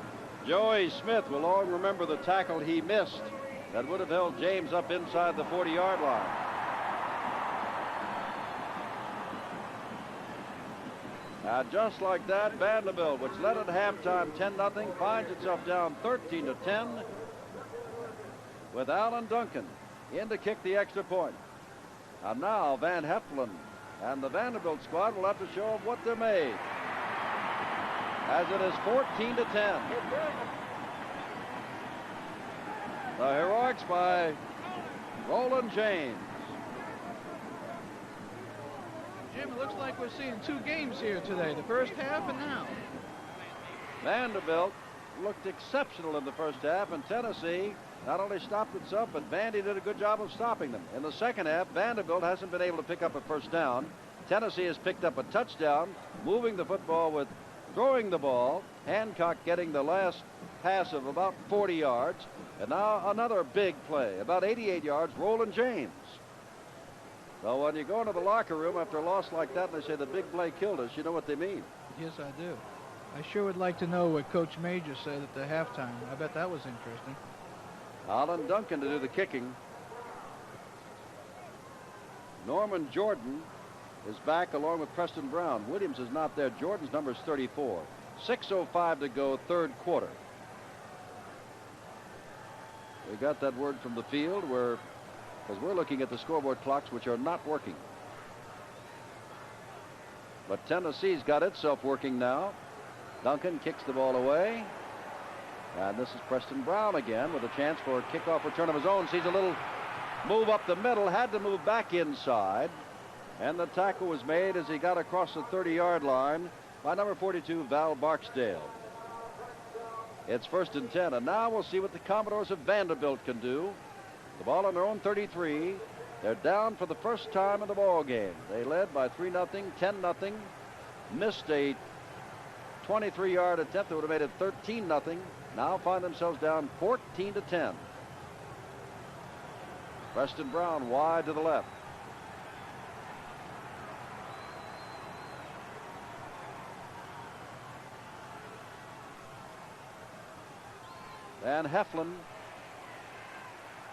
Joey Smith will long remember the tackle he missed that would have held James up inside the 40-yard line. And just like that, Vanderbilt, which led at halftime 10-0, finds itself down 13-10 with Alan Duncan in to kick the extra point. And now Van Heflin and the Vanderbilt squad will have to show what they're made, as it is 14-10. The heroics by Roland James. Jim, it looks like we're seeing two games here today, the first half and now. Vanderbilt looked exceptional in the first half, and Tennessee not only stopped itself, but Vandy did a good job of stopping them. In the second half, Vanderbilt hasn't been able to pick up a first down. Tennessee has picked up a touchdown, moving the football with throwing the ball. Hancock getting the last pass of about 40 yards. And now another big play, about 88 yards, Roland James. So when you go into the locker room after a loss like that and they say the big play killed us, you know what they mean. Yes, I do. I sure would like to know what Coach Major said at the halftime. I bet that was interesting. Alan Duncan to do the kicking. Norman Jordan is back along with Preston Brown. Williams is not there. Jordan's number is 34. 6:05 to go, third quarter. We got that word from the field because we're looking at the scoreboard clocks, which are not working. But Tennessee's got itself working now. Duncan kicks the ball away. And this is Preston Brown again with a chance for a kickoff return of his own. Sees a little move up the middle, had to move back inside. And the tackle was made as he got across the 30-yard line by number 42, Val Barksdale. It's 1st and 10, and now we'll see what the Commodores of Vanderbilt can do. The ball on their own 33. They're down for the first time in the ball game. They led by 3-0, 10-0. Missed a 23-yard attempt that would have made it 13-0. Now find themselves down 14-10. Preston Brown wide to the left. Van Heflin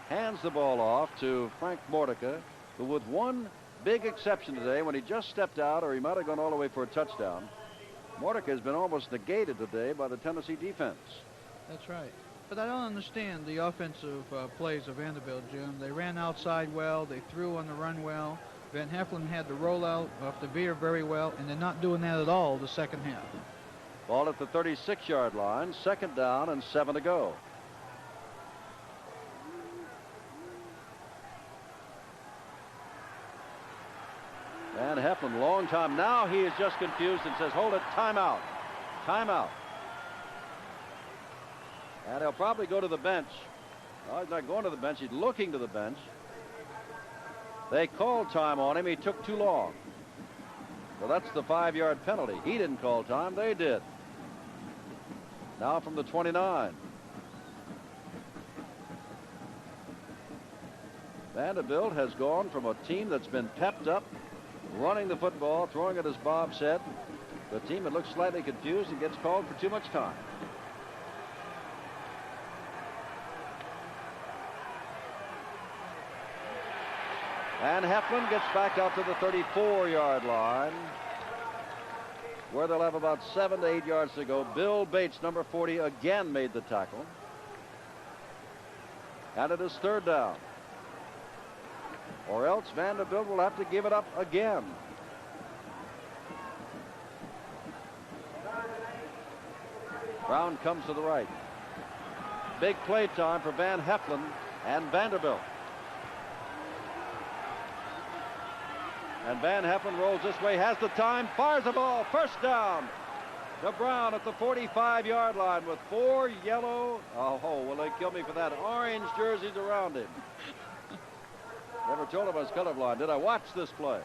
hands the ball off to Frank Mordecai, who with one big exception today, when he just stepped out, or he might have gone all the way for a touchdown, Mordecai has been almost negated today by the Tennessee defense. That's right. But I don't understand the offensive plays of Vanderbilt, Jim. They ran outside well. They threw on the run well. Van Heflin had the rollout off the veer very well, and they're not doing that at all the second half. Ball at the 36-yard line, 2nd down and 7 to go. Van Heflin, long time. Now he is just confused and says, hold it, timeout. Timeout. And he'll probably go to the bench. No, he's not going to the bench. He's looking to the bench. They called time on him. He took too long. So that's the 5-yard penalty. He didn't call time. They did. Now from the 29. Vanderbilt has gone from a team that's been pepped up, running the football, throwing it as Bob said, to a team that looks slightly confused and gets called for too much time. And Heflin gets back out to the 34-yard line, where they'll have about 7 to 8 yards to go. Bill Bates, number 40, again made the tackle. And it is third down. Or else Vanderbilt will have to give it up again. Brown comes to the right. Big play time for Van Heflin and Vanderbilt. And Van Heflin rolls this way, has the time, fires the ball, first down to Brown at the 45-yard line with 4 yellow, oh, will they kill me for that, orange jerseys around him. Never told him I was colorblind. Did I watch this play?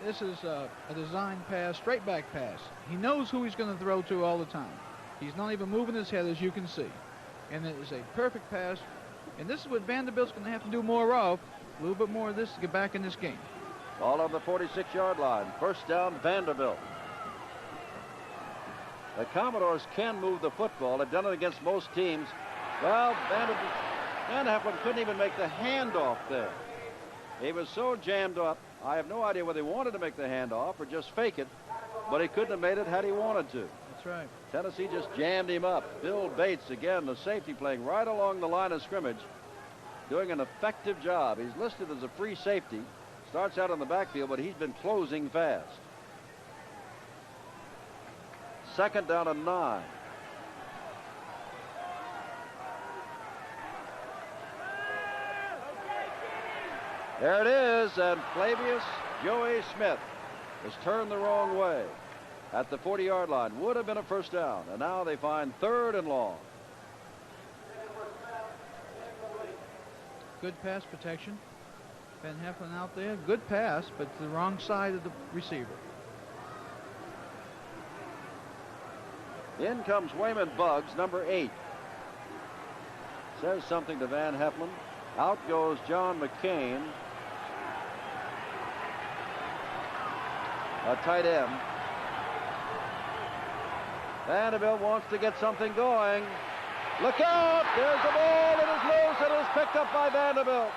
This is a design pass, straight back pass. He knows who he's going to throw to all the time. He's not even moving his head, as you can see. And it is a perfect pass. And this is what Vanderbilt's going to have to do more of, a little bit more of this to get back in this game. Ball on the 46-yard line. First down, Vanderbilt. The Commodores can move the football. They've done it against most teams. Well, Van Heflin couldn't even make the handoff there. He was so jammed up. I have no idea whether he wanted to make the handoff or just fake it, but he couldn't have made it had he wanted to. That's right. Tennessee just jammed him up. Bill Bates, again, the safety, playing right along the line of scrimmage, doing an effective job. He's listed as a free safety. Starts out in the backfield, but he's been closing fast. Second down and 9. There it is, and Flavius Joey Smith was turned the wrong way at the 40-yard line. Would have been a first down, and now they find third and long. Good pass protection. Van Heflin out there, good pass, but to the wrong side of the receiver. In comes Wayman Buggs, number 8. Says something to Van Heflin. Out goes John McCain, a tight end. Vanderbilt wants to get something going. Look out! There's the ball. It is loose. It is picked up by Vanderbilt.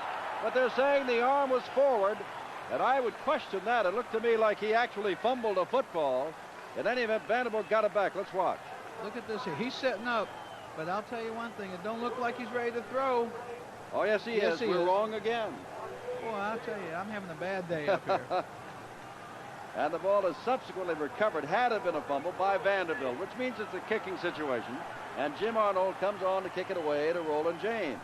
But they're saying the arm was forward, and I would question that. It looked to me like he actually fumbled a football. In any event, Vanderbilt got it back. Let's watch. Look at this here. He's setting up, but I'll tell you one thing. It don't look like he's ready to throw. Oh, yes, he is. We're wrong again. Boy, I'll tell you, I'm having a bad day up here. And the ball is subsequently recovered, had it been a fumble, by Vanderbilt, which means it's a kicking situation. And Jim Arnold comes on to kick it away to Roland James.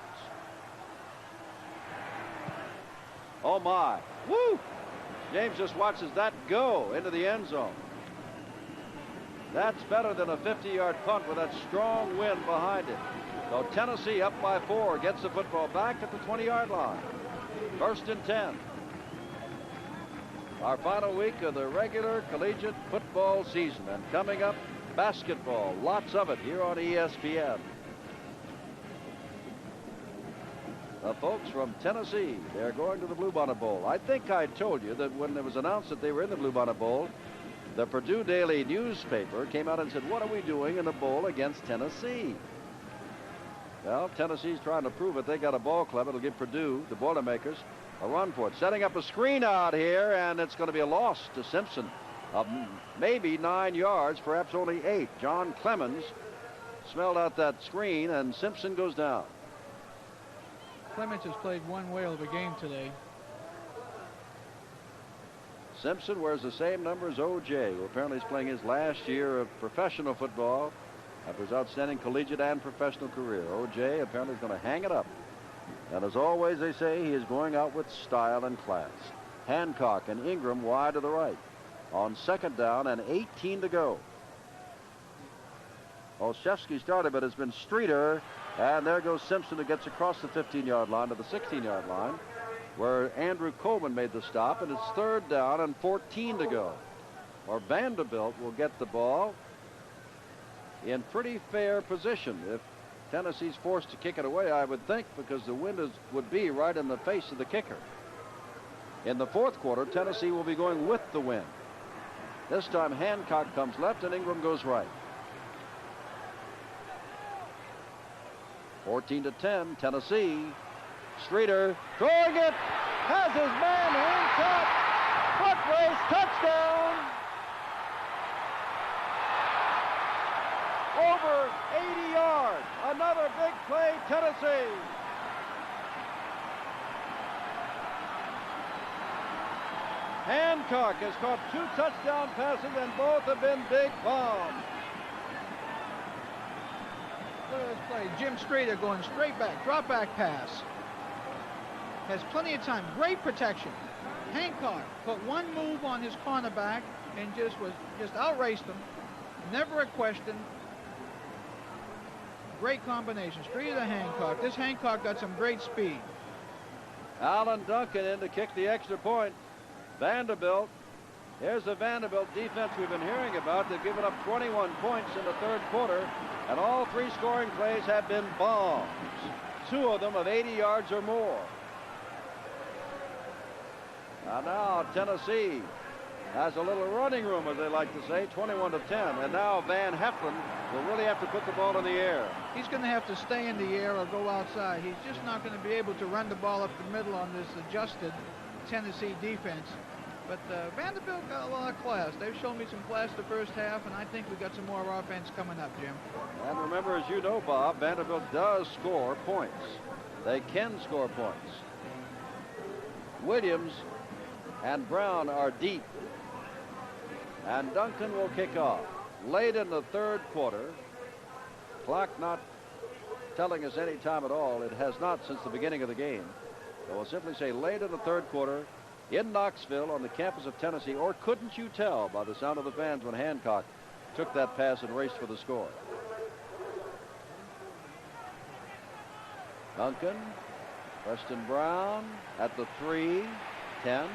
Oh, my. Woo! James just watches that go into the end zone. That's better than a 50-yard punt with that strong wind behind it. So Tennessee up by 4, gets the football back at the 20-yard line. First and 10. Our final week of the regular collegiate football season. And coming up, basketball. Lots of it here on ESPN. The folks from Tennessee, they're going to the Bluebonnet Bowl. I think I told you that when it was announced that they were in the Bluebonnet Bowl, the Purdue Daily newspaper came out and said, what are we doing in the bowl against Tennessee? Well, Tennessee's trying to prove it. They got a ball club. It'll give Purdue, the Boilermakers, a run for it. Setting up a screen out here, and it's going to be a loss to Simpson of maybe 9 yards, perhaps only 8. John Clemens smelled out that screen, and Simpson goes down. Clemens has played one whale of a game today. Simpson wears the same number as O.J., who apparently is playing his last year of professional football after his outstanding collegiate and professional career. O.J. apparently is going to hang it up. And as always, they say he is going out with style and class. Hancock and Ingram wide to the right. On second down and 18 to go. Olszewski started, but it's been Streeter. And there goes Simpson, who gets across the 15-yard line to the 16-yard line, where Andrew Coleman made the stop, and it's third down and 14 to go. Or Vanderbilt will get the ball in pretty fair position. If Tennessee's forced to kick it away, I would think, because the wind would be right in the face of the kicker. In the fourth quarter, Tennessee will be going with the wind. This time Hancock comes left and Ingram goes right. 14-10, Tennessee. Streeter throwing it, has his man, Hancock, foot race, touchdown. Over 80 yards, another big play, Tennessee. Hancock has caught 2 touchdown passes and both have been big bombs. Look at this play. Jim Streeter going straight back, drop back pass. Has plenty of time, great protection. Hancock put one move on his cornerback and just outraced him. Never a question. Great combination. Streeter to Hancock. This Hancock got some great speed. Alan Duncan in to kick the extra point. Vanderbilt. Here's the Vanderbilt defense we've been hearing about. They've given up 21 points in the third quarter, and all 3 scoring plays have been bombs. 2 of them of 80 yards or more. And now Tennessee has a little running room, as they like to say, 21-10. And now Van Heflin will really have to put the ball in the air. He's going to have to stay in the air or go outside. He's just not going to be able to run the ball up the middle on this adjusted Tennessee defense. But Vanderbilt got a lot of class. They've shown me some class the first half, and I think we got some more offense coming up, Jim. And remember, as you know, Bob, Vanderbilt does score points. They can score points. Williams and Brown are deep. And Duncan will kick off. Late in the third quarter. Clock not telling us any time at all. It has not since the beginning of the game. So we'll simply say late in the third quarter in Knoxville on the campus of Tennessee. Or couldn't you tell by the sound of the fans when Hancock took that pass and raced for the score? Duncan, Preston Brown at the 3, 10.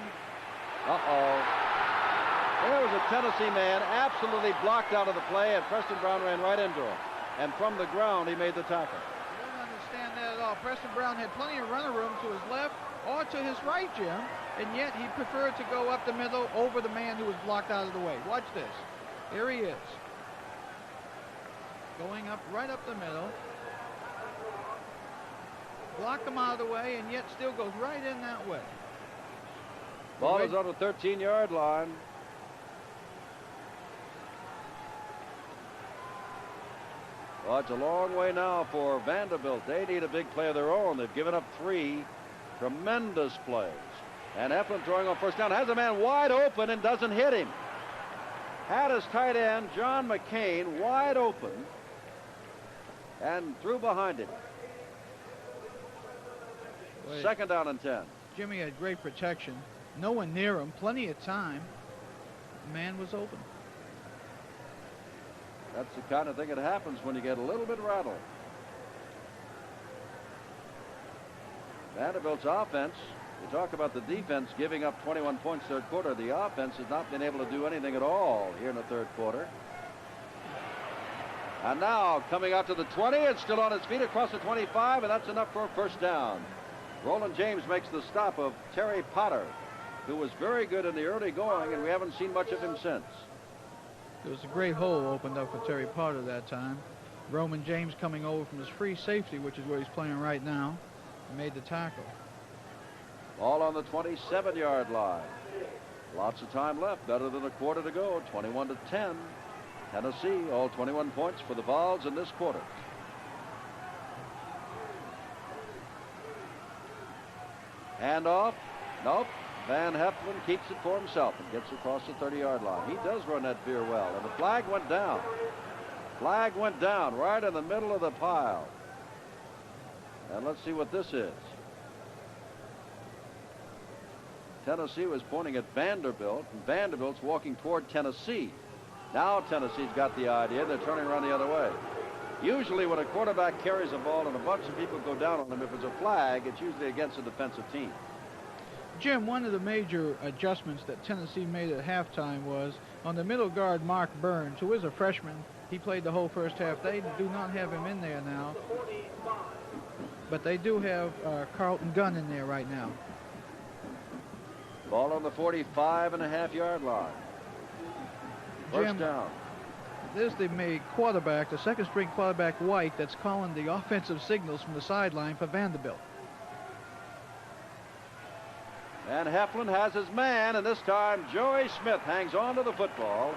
There was a Tennessee man absolutely blocked out of the play, and Preston Brown ran right into him. And from the ground, he made the tackle. I don't understand that at all. Preston Brown had plenty of running room to his left or to his right, Jim, and yet he preferred to go up the middle over the man who was blocked out of the way. Watch this. Here he is. Going up right up the middle. Blocked him out of the way, and yet still goes right in that way. Ball is on the 13-yard line. Well, it's a long way now for Vanderbilt. They need a big play of their own. They've given up 3 tremendous plays. And Heflin throwing on first down. Has a man wide open and doesn't hit him. Had his tight end, John McCain, wide open and threw behind him. Wait. Second down and 10. Jimmy had great protection. No one near him. Plenty of time. The man was open. That's the kind of thing that happens when you get a little bit rattled. Vanderbilt's offense, you talk about the defense giving up 21 points third quarter. The offense has not been able to do anything at all here in the third quarter. And now coming out to the 20, it's still on its feet across the 25, and that's enough for a first down. Roland James makes the stop of Terry Potter, who was very good in the early going, and we haven't seen much of him since. There was a great hole opened up for Terry Potter that time. Roman James coming over from his free safety, which is where he's playing right now, made the tackle. Ball on the 27-yard line. Lots of time left, better than a quarter to go. 21-10. Tennessee, all 21 points for the Vols in this quarter. Handoff. Nope. Van Heflin keeps it for himself and gets across the 30-yard line. He does run that veer well, and the flag went down. Flag went down right in the middle of the pile. And let's see what this is. Tennessee was pointing at Vanderbilt, and Vanderbilt's walking toward Tennessee. Now Tennessee's got the idea. They're turning around the other way. Usually when a quarterback carries a ball and a bunch of people go down on him, if it's a flag, it's usually against a defensive team. Jim, one of the major adjustments that Tennessee made at halftime was on the middle guard, Mark Burns, who is a freshman. He played the whole first half. They do not have him in there now. but they do have Carlton Gunn in there right now. Ball on the 45.5-yard line. First Jim, down. This is the quarterback, the second-string quarterback White, that's calling the offensive signals from the sideline for Vanderbilt. And Heflin has his man, and this time Joey Smith hangs on to the football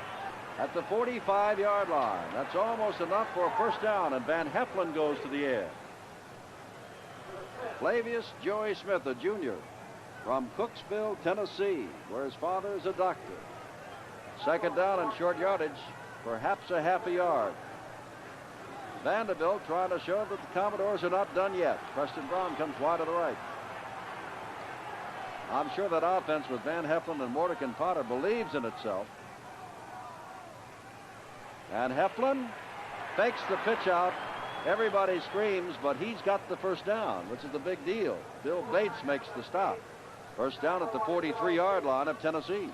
at the 45-yard line. That's almost enough for a first down, and Van Heflin goes to the air. Flavius Joey Smith, a junior from Cooksville, Tennessee, where his father is a doctor. Second down and short yardage, perhaps a half a yard. Vanderbilt trying to show that the Commodores are not done yet. Preston Brown comes wide to the right. I'm sure that offense with Van Heflin and Mordecai Potter believes in itself. And Heflin fakes the pitch out. Everybody screams, but he's got the first down, which is the big deal. Bill Bates makes the stop. First down at the 43-yard line of Tennessee.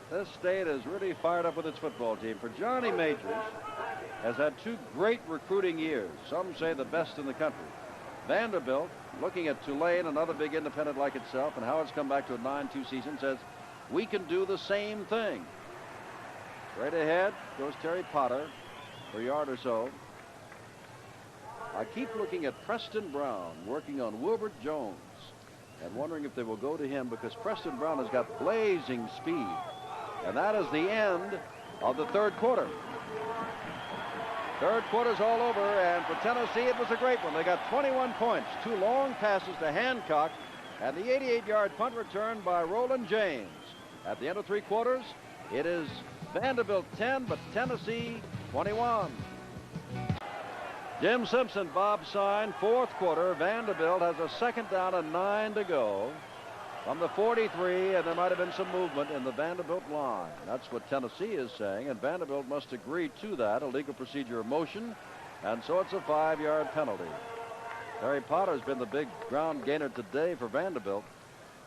This state is really fired up with its football team. For Johnny Majors has had two great recruiting years. Some say the best in the country. Vanderbilt, looking at Tulane, another big independent like itself, and how it's come back to a 9-2 season, says we can do the same thing. Right ahead goes Terry Potter for a yard or so. I keep looking at Preston Brown working on Wilbert Jones and wondering if they will go to him, because Preston Brown has got blazing speed. And that is the end of the third quarter. Third quarter's all over, and for Tennessee it was a great one. They got 21 points, two long passes to Hancock, and the 88-yard punt return by Roland James. At the end of three quarters, it is Vanderbilt 10, but Tennessee 21. Jim Simpson, Bob Sign, fourth quarter. Vanderbilt has a second down and 9 to go from the 43, and there might have been some movement in the Vanderbilt line. That's what Tennessee is saying, and Vanderbilt must agree to that, a legal procedure of motion, and so it's a 5-yard penalty. Terry Potter's been the big ground gainer today for Vanderbilt.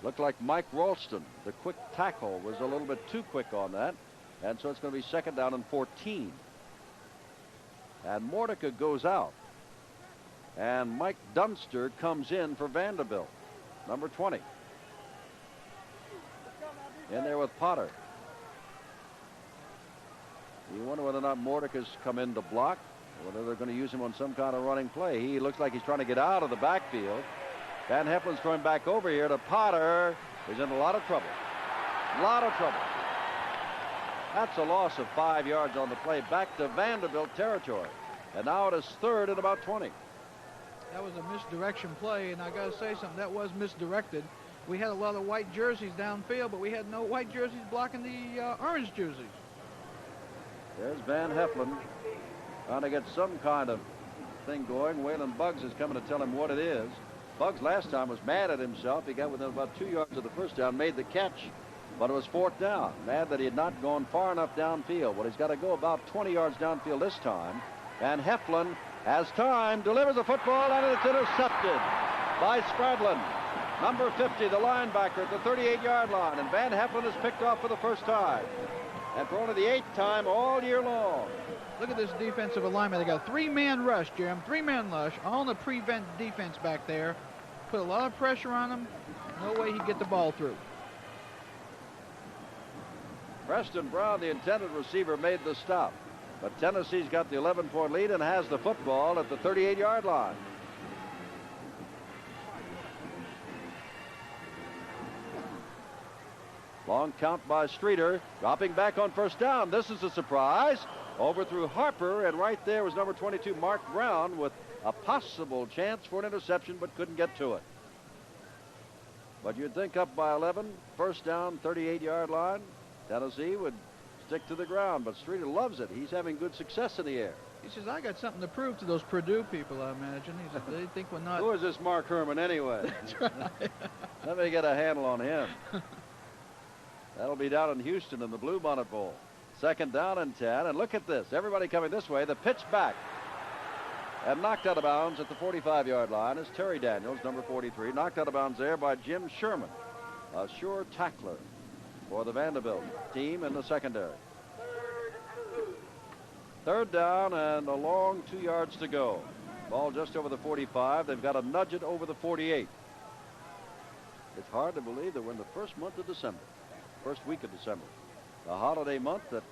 Looked like Mike Ralston. The quick tackle was a little bit too quick on that, and so it's going to be second down and 14. And Mordecai goes out, and Mike Dunster comes in for Vanderbilt, number 20. In there with Potter. You wonder whether or not Mordecai's come in to block, or whether they're going to use him on some kind of running play. He looks like he's trying to get out of the backfield. Van Heflin's throwing back over here to Potter. He's in a lot of trouble. A lot of trouble. That's a loss of 5 yards on the play, back to Vanderbilt territory. And now it is third and about 20. That was a misdirection play, and I got to say something, that was misdirected. We had a lot of white jerseys downfield, but we had no white jerseys blocking the orange jerseys. There's Van Heflin trying to get some kind of thing going. Waylon Buggs is coming to tell him what it is. Buggs last time was mad at himself. He got within about 2 yards of the first down, made the catch, but it was fourth down. Mad that he had not gone far enough downfield. Well, he's got to go about 20 yards downfield this time. Van Heflin has time, delivers the football, and it's intercepted by Spradlin. Number 50, the linebacker at the 38-yard line, and Van Heflin is picked off for the first time, and for only the 8th time all year long. Look at this defensive alignment. They got a 3-man rush, Jim, 3-man rush, all in the prevent defense back there. Put a lot of pressure on him. No way he'd get the ball through. Preston Brown, the intended receiver, made the stop, but Tennessee's got the 11-point lead and has the football at the 38-yard line. Long count by Streeter, dropping back on first down. This is a surprise. Overthrew Harper, and right there was number 22, Mark Brown, with a possible chance for an interception, but couldn't get to it. But you'd think up by 11, first down, 38-yard line, Tennessee would stick to the ground, but Streeter loves it. He's having good success in the air. He says, I got something to prove to those Purdue people, I imagine. He said, they think we're not. Who is this Mark Herman anyway? That's right. Let me get a handle on him. That'll be down in Houston in the Blue Bonnet Bowl. Second down and 10, and look at this. Everybody coming this way. The pitch back and knocked out of bounds at the 45-yard line is Terry Daniels, number 43. Knocked out of bounds there by Jim Sherman, a sure tackler. for the Vanderbilt team in the secondary. Third down and a long 2 yards to go. Ball just over the 45. They've got to nudge it over the 48. It's hard to believe that we're in the first month of December, first week of December, the holiday month that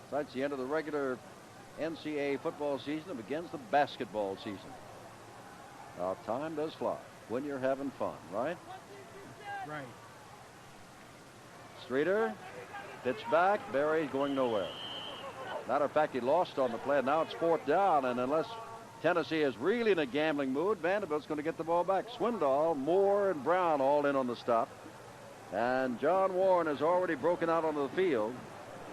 starts the end of the regular NCAA football season and begins the basketball season. Now, time does fly when you're having fun, right? Right. Streeter, pitch back. Berry's going nowhere. Matter of fact, he lost on the play. Now it's fourth down, and unless Tennessee is really in a gambling mood, Vanderbilt's going to get the ball back. Swindoll, Moore, and Brown all in on the stop. And John Warren has already broken out onto the field.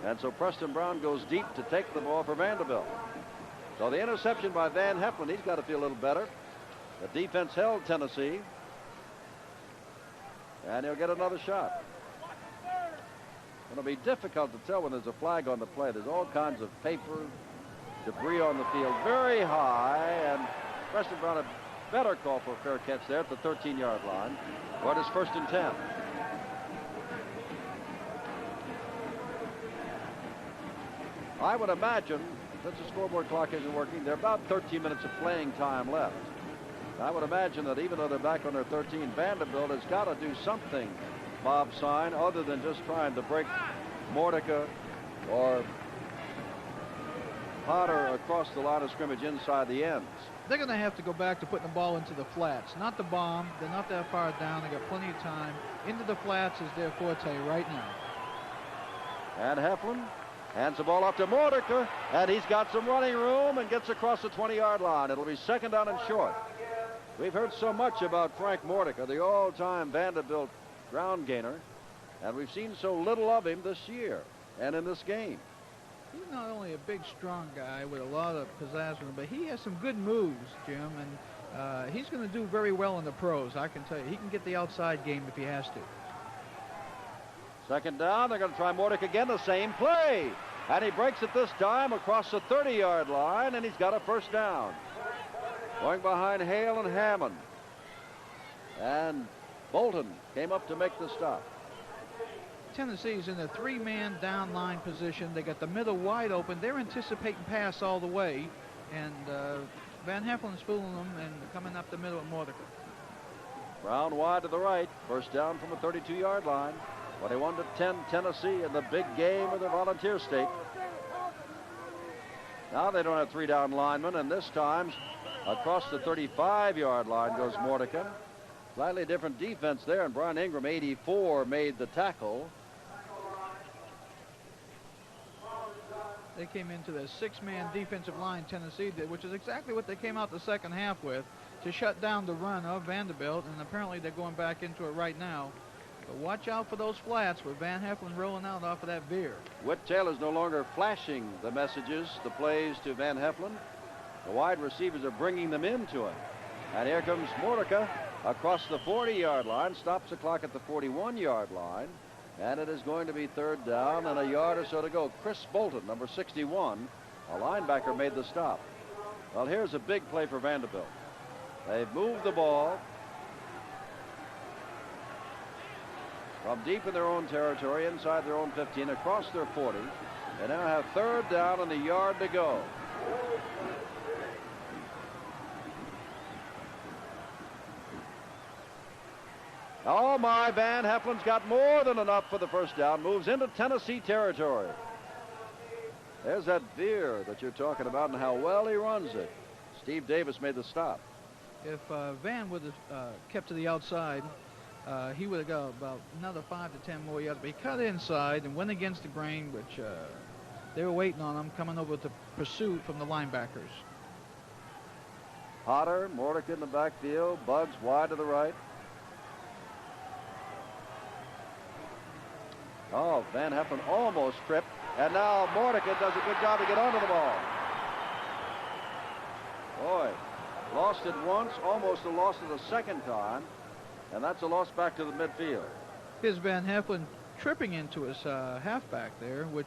And so Preston Brown goes deep to take the ball for Vanderbilt. So the interception by Van Heflin, he's got to feel a little better. The defense held Tennessee. And he'll get another shot. It'll be difficult to tell when there's a flag on the play. There's all kinds of paper, debris on the field, very high, and Preston Brown a better call for a fair catch there at the 13-yard line. But it's 1st and 10. I would imagine, since the scoreboard clock isn't working, there are about 13 minutes of playing time left. I would imagine that even though they're back on their 13, Vanderbilt has got to do something, Bob Sign, other than just trying to break Mordecai or Potter across the line of scrimmage inside the ends. They're going to have to go back to putting the ball into the flats, not the bomb. They're not that far down. They got plenty of time. Into the flats is their forte right now. And Heflin hands the ball off to Mordecai, and he's got some running room and gets across the 20-yard line. It'll be 2nd down and short. We've heard so much about Frank Mordecai, the all-time Vanderbilt ground gainer, and we've seen so little of him this year and in this game. He's not only a big, strong guy with a lot of pizzazz, but he has some good moves, Jim, and he's going to do very well in the pros. I can tell you, he can get the outside game if he has to. 2nd down, they're going to try Mordecai again, the same play. And he breaks it this time across the 30-yard line, and he's got a 1st down. Going behind Hale and Hammond. And Bolton came up to make the stop. Tennessee's in a 3-man down line position. They got the middle wide open. They're anticipating pass all the way. And Van Heflin's fooling them and coming up the middle of Mordecai. Brown wide to the right. 1st down from the 32-yard line. 21-10 Tennessee in the big game of the Volunteer State. Now they don't have 3 down linemen, and this time across the 35-yard line goes Mordecai. Slightly different defense there, and Brian Ingram, 84, made the tackle. They came into the 6-man defensive line, Tennessee did, which is exactly what they came out the second half with, to shut down the run of Vanderbilt, and apparently they're going back into it right now. But watch out for those flats with Van Heflin rolling out off of that veer. Whit Taylor's no longer flashing the messages, the plays to Van Heflin. The wide receivers are bringing them into him. And here comes Mordecai across the 40-yard line, stops the clock at the 41-yard line, and it is going to be 3rd down and a yard or so to go. Chris Bolton, number 61, a linebacker, made the stop. Well, here's a big play for Vanderbilt. They've moved the ball from deep in their own territory, inside their own 15, across their 40. They now have 3rd down and a yard to go. Oh my, Van Heflin's got more than enough for the 1st down, moves into Tennessee territory. There's that veer that you're talking about and how well he runs it. Steve Davis made the stop. If Van would have kept to the outside, he would have got about another 5 to 10 more yards. But he cut inside and went against the grain, which they were waiting on him, coming over to pursuit from the linebackers. Potter, Mordecai in the backfield, Bugs wide to the right. Oh, Van Heflin almost tripped, and now Mordecai does a good job to get onto the ball. Boy, lost it once, almost lost it a 2nd time, and that's a loss back to the midfield. Here's Van Heflin tripping into his halfback there, which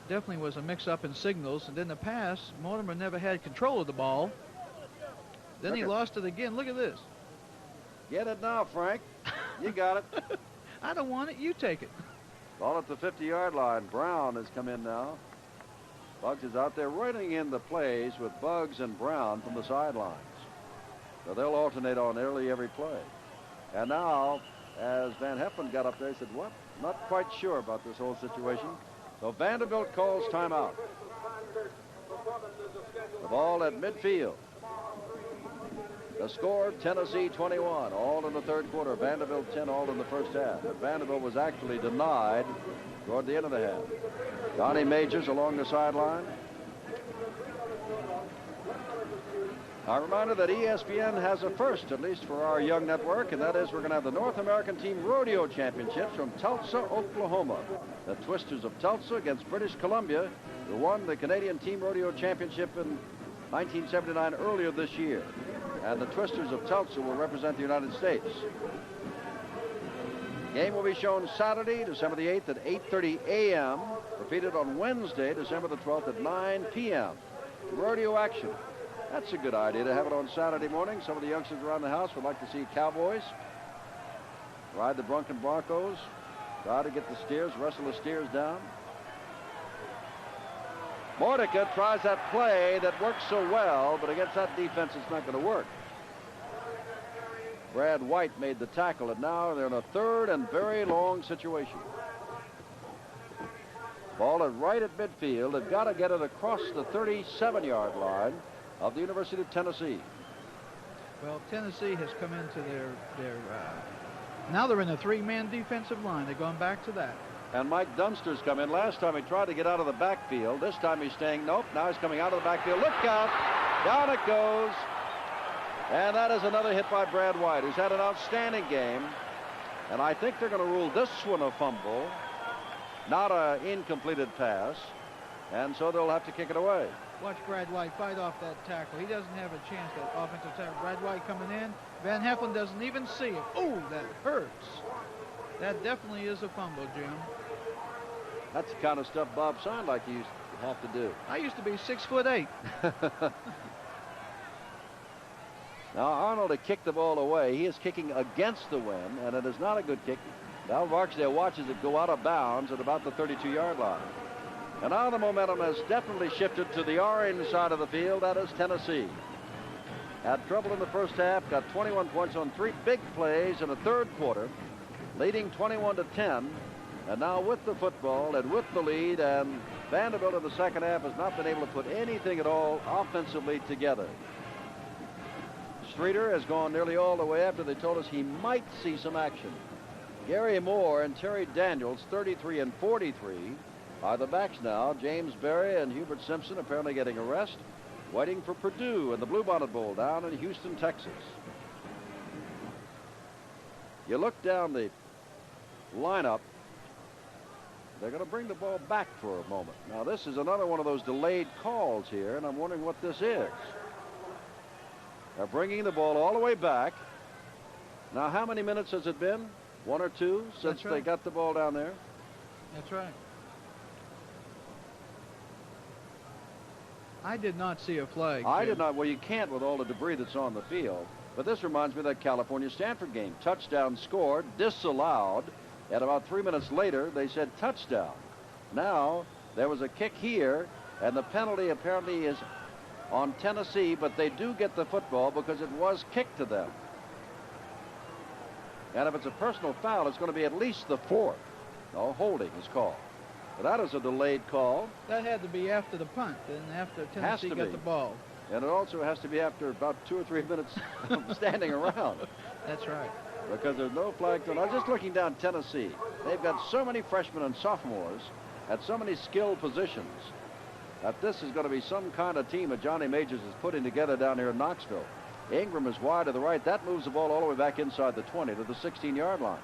definitely was a mix-up in signals. And then the pass, Mortimer never had control of the ball. Then he lost it again. Look at this. Get it now, Frank. You got it. I don't want it. You take it. Ball at the 50-yard line. Brown has come in now. Bugs is out there running in the plays with Bugs and Brown from the sidelines. So they'll alternate on nearly every play. And now, as Van Heflin got up there, he said, what? Not quite sure about this whole situation. So Vanderbilt calls timeout. The ball at midfield. The score, Tennessee 21, all in the third quarter. Vanderbilt 10, all in the first half. But Vanderbilt was actually denied toward the end of the half. Johnny Majors along the sideline. A reminder that ESPN has a first, at least for our young network, and that is we're going to have the North American Team Rodeo Championships from Tulsa, Oklahoma. The Twisters of Tulsa against British Columbia, who won the Canadian Team Rodeo Championship in 1979 earlier this year. And the Twisters of Tulsa will represent the United States. Game will be shown Saturday, December the 8th at 8:30 a.m. Repeated on Wednesday, December the 12th at 9 p.m. Rodeo action. That's a good idea to have it on Saturday morning. Some of the youngsters around the house would like to see cowboys ride the Bronco Broncos, try to get the steers, wrestle the steers down. Mordecai tries that play that works so well, but against that defense, it's not going to work. Brad White made the tackle, and now they're in a third and very long situation. Ball is right at midfield. They've got to get it across the 37-yard line of the University of Tennessee. Well, Tennessee has come into their now they're in a three-man defensive line. They're going back to that. And Mike Dunster's come in. Last time he tried to get out of the backfield. This time he's staying. Nope, now he's coming out of the backfield. Look out. Down it goes. And that is another hit by Brad White, who's had an outstanding game. And I think they're going to rule this one a fumble, not an incompleted pass. And so they'll have to kick it away. Watch Brad White fight off that tackle. He doesn't have a chance, that offensive tackle. Brad White coming in. Van Heflin doesn't even see it. Oh, that hurts. That definitely is a fumble, Jim. That's the kind of stuff Bob Sondheim used to have to do. I used to be 6'8". Now Arnold had kicked the ball away. He is kicking against the wind, and it is not a good kick. Now Barksdale watches it go out of bounds at about the 32-yard line. And now the momentum has definitely shifted to the orange side of the field. That is Tennessee. Had trouble in the first half, got 21 points on 3 big plays in the third quarter, leading 21-10. And now with the football and with the lead, and Vanderbilt in the second half has not been able to put anything at all offensively together. Streeter has gone nearly all the way after they told us he might see some action. Gary Moore and Terry Daniels, 33 and 43, are the backs now. James Berry and Hubert Simpson apparently getting a rest, waiting for Purdue in the Bluebonnet Bowl down in Houston, Texas. You look down the lineup. They're going to bring the ball back for a moment. Now, this is another one of those delayed calls here, and I'm wondering what this is. They're bringing the ball all the way back. Now, how many minutes has it been? 1 or 2 since they got the ball down there? That's right. I did not see a flag. I did not. Well, you can't with all the debris that's on the field. But this reminds me of that California-Stanford game. Touchdown scored, disallowed. And about 3 minutes later, they said touchdown. Now, there was a kick here, and the penalty apparently is on Tennessee, but they do get the football because it was kicked to them. And if it's a personal foul, it's going to be at least the 4th. No, holding is called. But that is a delayed call. That had to be after the punt, and after Tennessee got the ball. And it also has to be after about 2 or 3 minutes standing around. That's right. Because there's no flag thrown. I was just looking down Tennessee. They've got so many freshmen and sophomores at so many skilled positions that this is going to be some kind of team that Johnny Majors is putting together down here in Knoxville. Ingram is wide to the right. That moves the ball all the way back inside the 20 to the 16-yard line.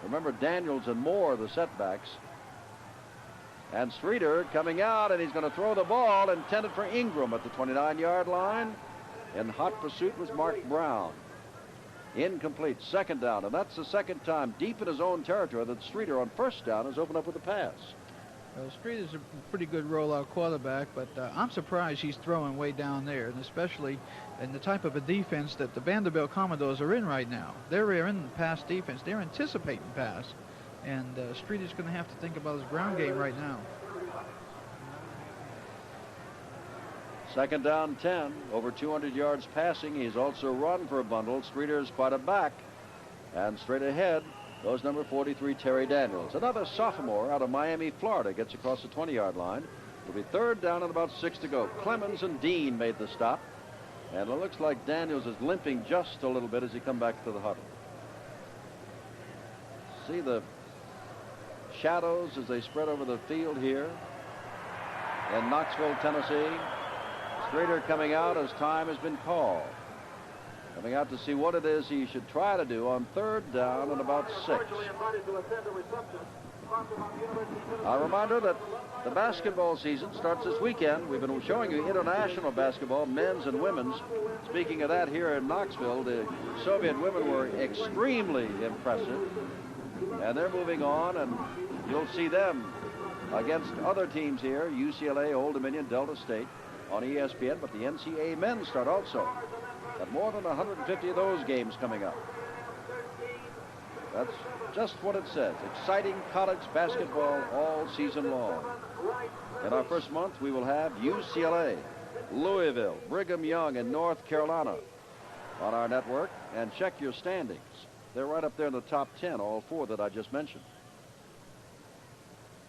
Remember, Daniels and Moore are the setbacks. And Streeter coming out, and he's going to throw the ball intended for Ingram at the 29-yard line. In hot pursuit was Mark Brown. Incomplete, second down, and that's the second time deep in his own territory that Streeter on first down has opened up with a pass. Well, Streeter's a pretty good rollout quarterback, but I'm surprised he's throwing way down there, and especially in the type of a defense that the Vanderbilt Commodores are in right now. They're in pass defense. They're anticipating pass, and Streeter's going to have to think about his ground game right now. Second down 10, over 200 yards passing. He's also run for a bundle. Streeter's quite a back. And straight ahead goes number 43, Terry Daniels. Another sophomore out of Miami, Florida, gets across the 20-yard line. It'll be third down and about 6 to go. Clemens and Dean made the stop. And it looks like Daniels is limping just a little bit as he comes back to the huddle. See the shadows as they spread over the field here in Knoxville, Tennessee. Streeter coming out as time has been called. Coming out to see what it is he should try to do on third down and about 6. A reminder that the basketball season starts this weekend. We've been showing you international basketball, men's and women's. Speaking of that, here in Knoxville, the Soviet women were extremely impressive. And they're moving on, and you'll see them against other teams here, UCLA, Old Dominion, Delta State, on ESPN. But the NCAA men start also. Got more than 150 of those games coming up. That's just what it says. Exciting college basketball all season long. In our first month, we will have UCLA, Louisville, Brigham Young, and North Carolina on our network. And check your standings. They're right up there in the top 10, all 4 that I just mentioned.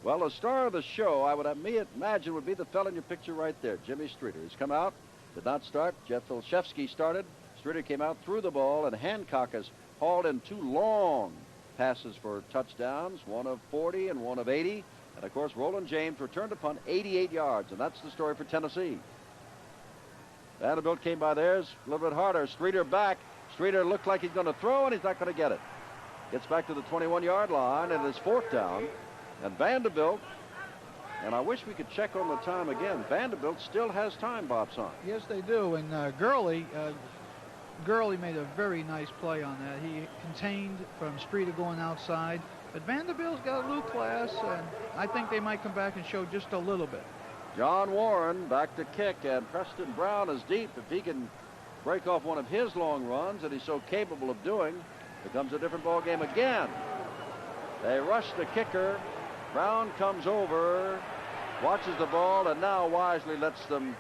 Well, the star of the show, I would imagine, would be the fellow in your picture right there, Jimmy Streeter. He's come out, did not start. Jeff Olszewski started. Streeter came out, threw the ball, and Hancock has hauled in 2 long passes for touchdowns, one of 40 and one of 80. And, of course, Roland James returned a punt 88 yards, and that's the story for Tennessee. Vanderbilt came by theirs a little bit harder. Streeter back. Streeter looked like he's going to throw, and he's not going to get it. Gets back to the 21-yard line, and it's 4th down. And Vanderbilt, and I wish we could check on the time again. Vanderbilt still has time, Bob Son. Yes, they do. And Gurley made a very nice play on that. He contained from Streeter going outside. But Vanderbilt's got a little class, and I think they might come back and show just a little bit. John Warren back to kick, and Preston Brown is deep. If he can break off one of his long runs that he's so capable of doing, becomes a different ball game again. They rush the kicker. Brown comes over, watches the ball, and now wisely lets them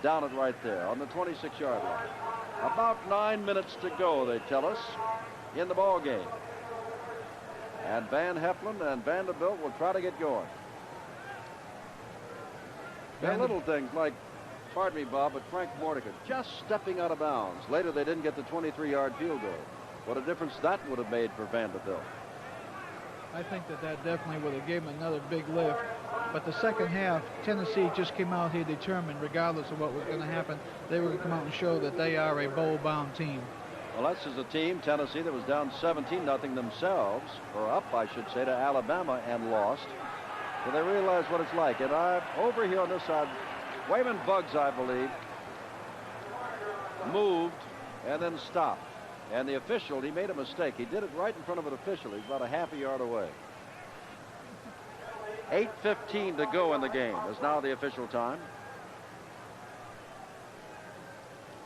down it right there on the 26-yard line. About 9 minutes to go, they tell us, in the ball game. And Van Heflin and Vanderbilt will try to get going. There are little things like, pardon me, Bob, but Frank Mordecai just stepping out of bounds. Later, they didn't get the 23-yard field goal. What a difference that would have made for Vanderbilt. I think that definitely would have given them another big lift. But the second half, Tennessee just came out here determined, regardless of what was going to happen, they were going to come out and show that they are a bowl-bound team. Well, that's just a team, Tennessee, that was down 17-0 themselves, or up, I should say, to Alabama and lost. So they realize what it's like. And over here on this side, Wayman Buggs, I believe, moved and then stopped. And the official, he made a mistake. He did it right in front of an official. He's about a half a yard away. 8:15 to go in the game is now the official time.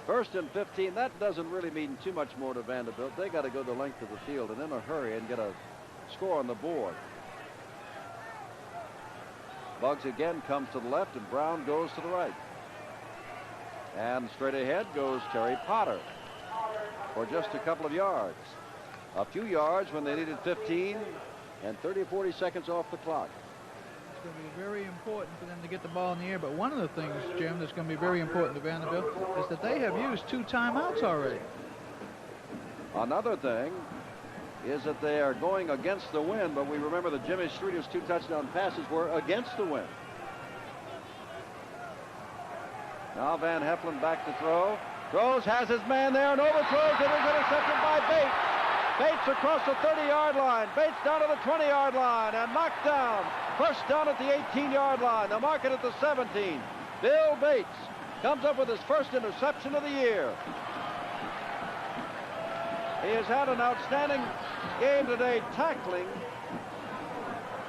1st and 15. That doesn't really mean too much more to Vanderbilt. They got to go the length of the field and in a hurry and get a score on the board. Buggs again comes to the left, and Brown goes to the right. And straight ahead goes Terry Potter for just a couple of yards. A few yards when they needed 15 and 30-40 seconds off the clock. It's going to be very important for them to get the ball in the air. But one of the things, Jim, that's going to be very important to Vanderbilt is that they have used 2 timeouts already. Another thing is that they are going against the wind, but we remember that Jimmy Streeter's 2 touchdown passes were against the wind. Now Van Heflin back to throw. Throws, has his man there, and overthrows it. Is intercepted by Bates. Bates across the 30-yard line. Bates down to the 20-yard line and knocked down. First down at the 18-yard line. They'll mark it at the 17. Bill Bates comes up with his first interception of the year. He has had an outstanding game today, tackling,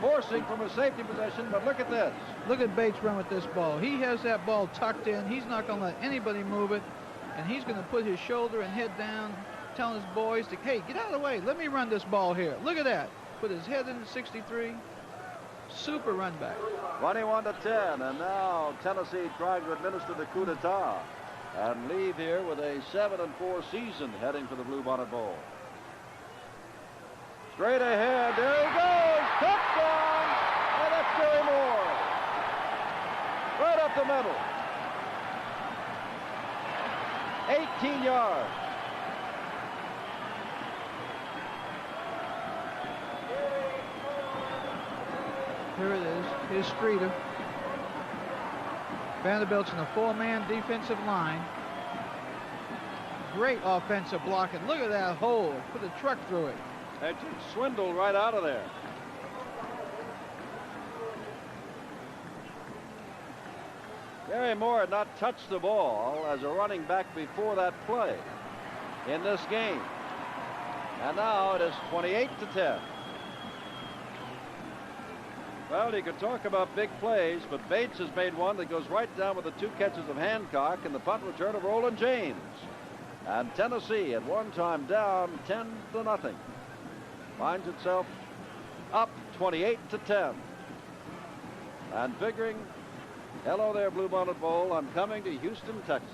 forcing from a safety position, but look at this. Look at Bates run with this ball. He has that ball tucked in. He's not going to let anybody move it, and he's going to put his shoulder and head down, telling his boys to, hey, get out of the way. Let me run this ball here. Look at that. Put his head in the 63. Super run back. 21-10, and now Tennessee trying to administer the coup d'etat and leave here with a 7-4 season heading for the Bluebonnet Bowl. Straight ahead, there he goes, touchdown, and that's Gary Moore. Right up the middle. 18 yards. Here it is. Here's Streeter. Vanderbilt's in a 4-man defensive line. Great offensive blocking. Look at that hole. Put a truck through it. They took Swindle right out of there. Gary Moore had not touched the ball as a running back before that play in this game. And now it is 28-10. Well, you could talk about big plays, but Bates has made one that goes right down with the 2 catches of Hancock and the punt return of Roland James. And Tennessee at one time down 10-0. Finds itself up 28-10. And figuring, hello there, Bluebonnet Bowl, I'm coming to Houston, Texas.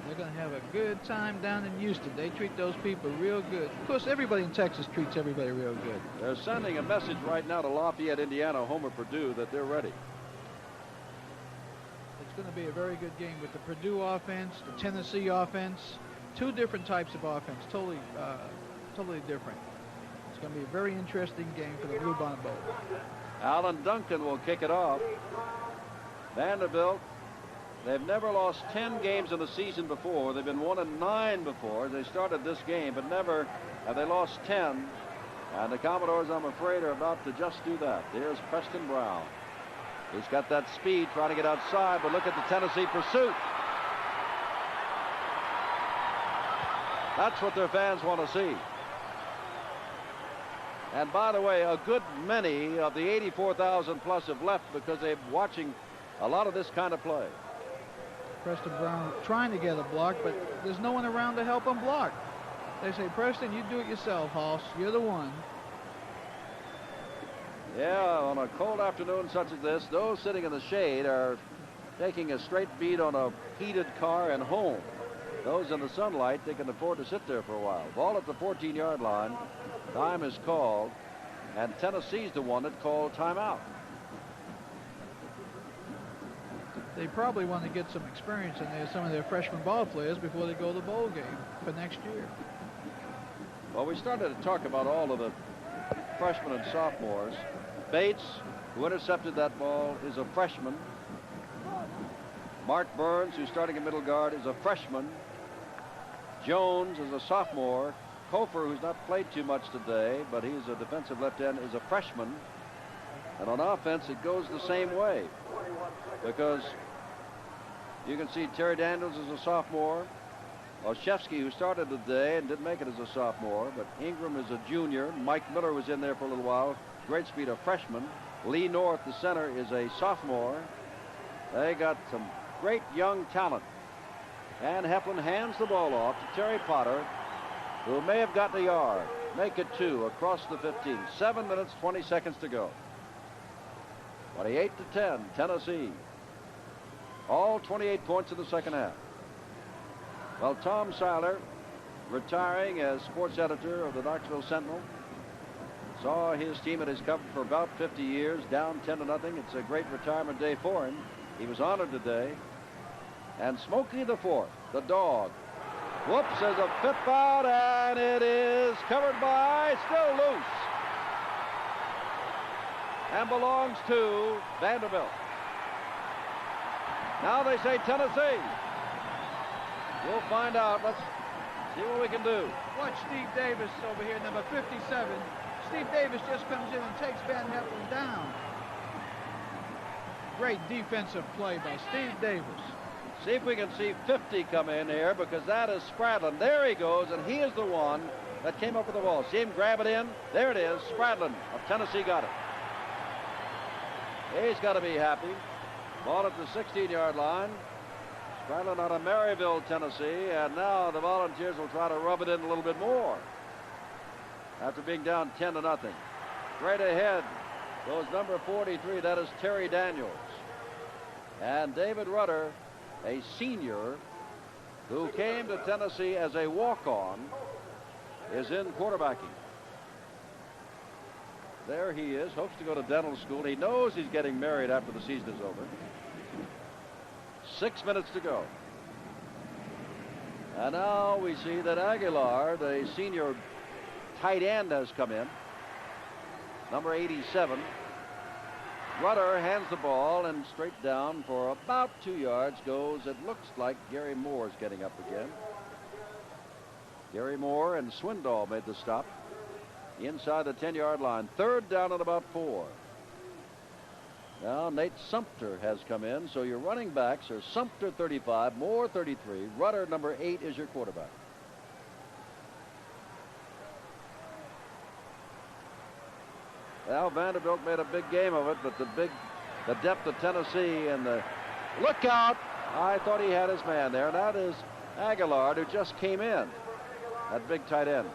They're going to have a good time down in Houston. They treat those people real good. Of course, everybody in Texas treats everybody real good. They're sending a message right now to Lafayette, Indiana, home of Purdue, that they're ready. It's going to be a very good game with the Purdue offense, the Tennessee offense. 2 different types of offense, totally different. It's going to be a very interesting game for the Bluebonnet Bowl. Alan Duncan will kick it off. Vanderbilt, they've never lost 10 games in a season before. They've been 1-9 before. They started this game, but never have they lost 10. And the Commodores, I'm afraid, are about to just do that. There's Preston Brown. He's got that speed trying to get outside, but look at the Tennessee pursuit. That's what their fans want to see. And by the way, a good many of the 84,000 plus have left because they're watching a lot of this kind of play. Preston Brown trying to get a block, but there's no one around to help him block. They say, Preston, you do it yourself, Hoss. You're the one. Yeah, on a cold afternoon such as this, those sitting in the shade are taking a straight beat on a heated car and home. Those in the sunlight, they can afford to sit there for a while. Ball at the 14-yard line. Time is called, and Tennessee's the one that called timeout. They probably want to get some experience in there, some of their freshman ball players, before they go to the bowl game for next year. Well, we started to talk about all of the freshmen and sophomores. Bates, who intercepted that ball, is a freshman. Mark Burns, who's starting at middle guard, is a freshman. Jones is a sophomore. Kofer, who's not played too much today, but he's a defensive left end, is a freshman. And on offense, it goes the same way, because you can see Terry Daniels is a sophomore. Olszewski, who started today and didn't make it as a sophomore, but Ingram is a junior. Mike Miller was in there for a little while. Great speed, a freshman. Lee North, the center, is a sophomore. They got some great young talent. And Heflin hands the ball off to Terry Potter, who may have gotten a yard. Make it 2 across the 15. 7 minutes, 20 seconds to go. 28-10, Tennessee. All 28 points in the second half. Well, Tom Seiler, retiring as sports editor of the Knoxville Sentinel, saw his team at his cover for about 50 years, down 10-0. It's a great retirement day for him. He was honored today. And Smokey the Fourth, the dog. Whoops, there's a flip out, and it is covered by, still loose, and belongs to Vanderbilt. Now they say Tennessee. We'll find out. Let's see what we can do. Watch Steve Davis over here, number 57. Steve Davis just comes in and takes Van Heflin down. Great defensive play by Steve Davis. See if we can see 50 come in here, because that is Spradlin. There he goes, and he is the one that came up with the ball. See him grab it in? There it is. Spradlin of Tennessee got it. He's got to be happy. Ball at the 16-yard line. Spradlin out of Maryville, Tennessee, and now the Volunteers will try to rub it in a little bit more after being down 10-0. Straight ahead, goes number 43. That is Terry Daniels. And David Rudder, a senior who came to Tennessee as a walk-on, is in quarterbacking. There he is, hopes to go to dental school. He knows he's getting married after the season is over. 6 minutes to go. And now we see that Aguilar, the senior tight end, has come in. Number 87. Rudder hands the ball, and straight down for about 2 yards goes, it looks like Gary Moore's getting up again. Gary Moore and Swindoll made the stop inside the 10-yard line. 3rd down at about 4. Now Nate Sumter has come in, so your running backs are Sumter 35, Moore 33, Rudder number 8 is your quarterback. Well, Vanderbilt made a big game of it, but the depth of Tennessee and the look out. I thought he had his man there. That is Aguilar, who just came in. That big tight end.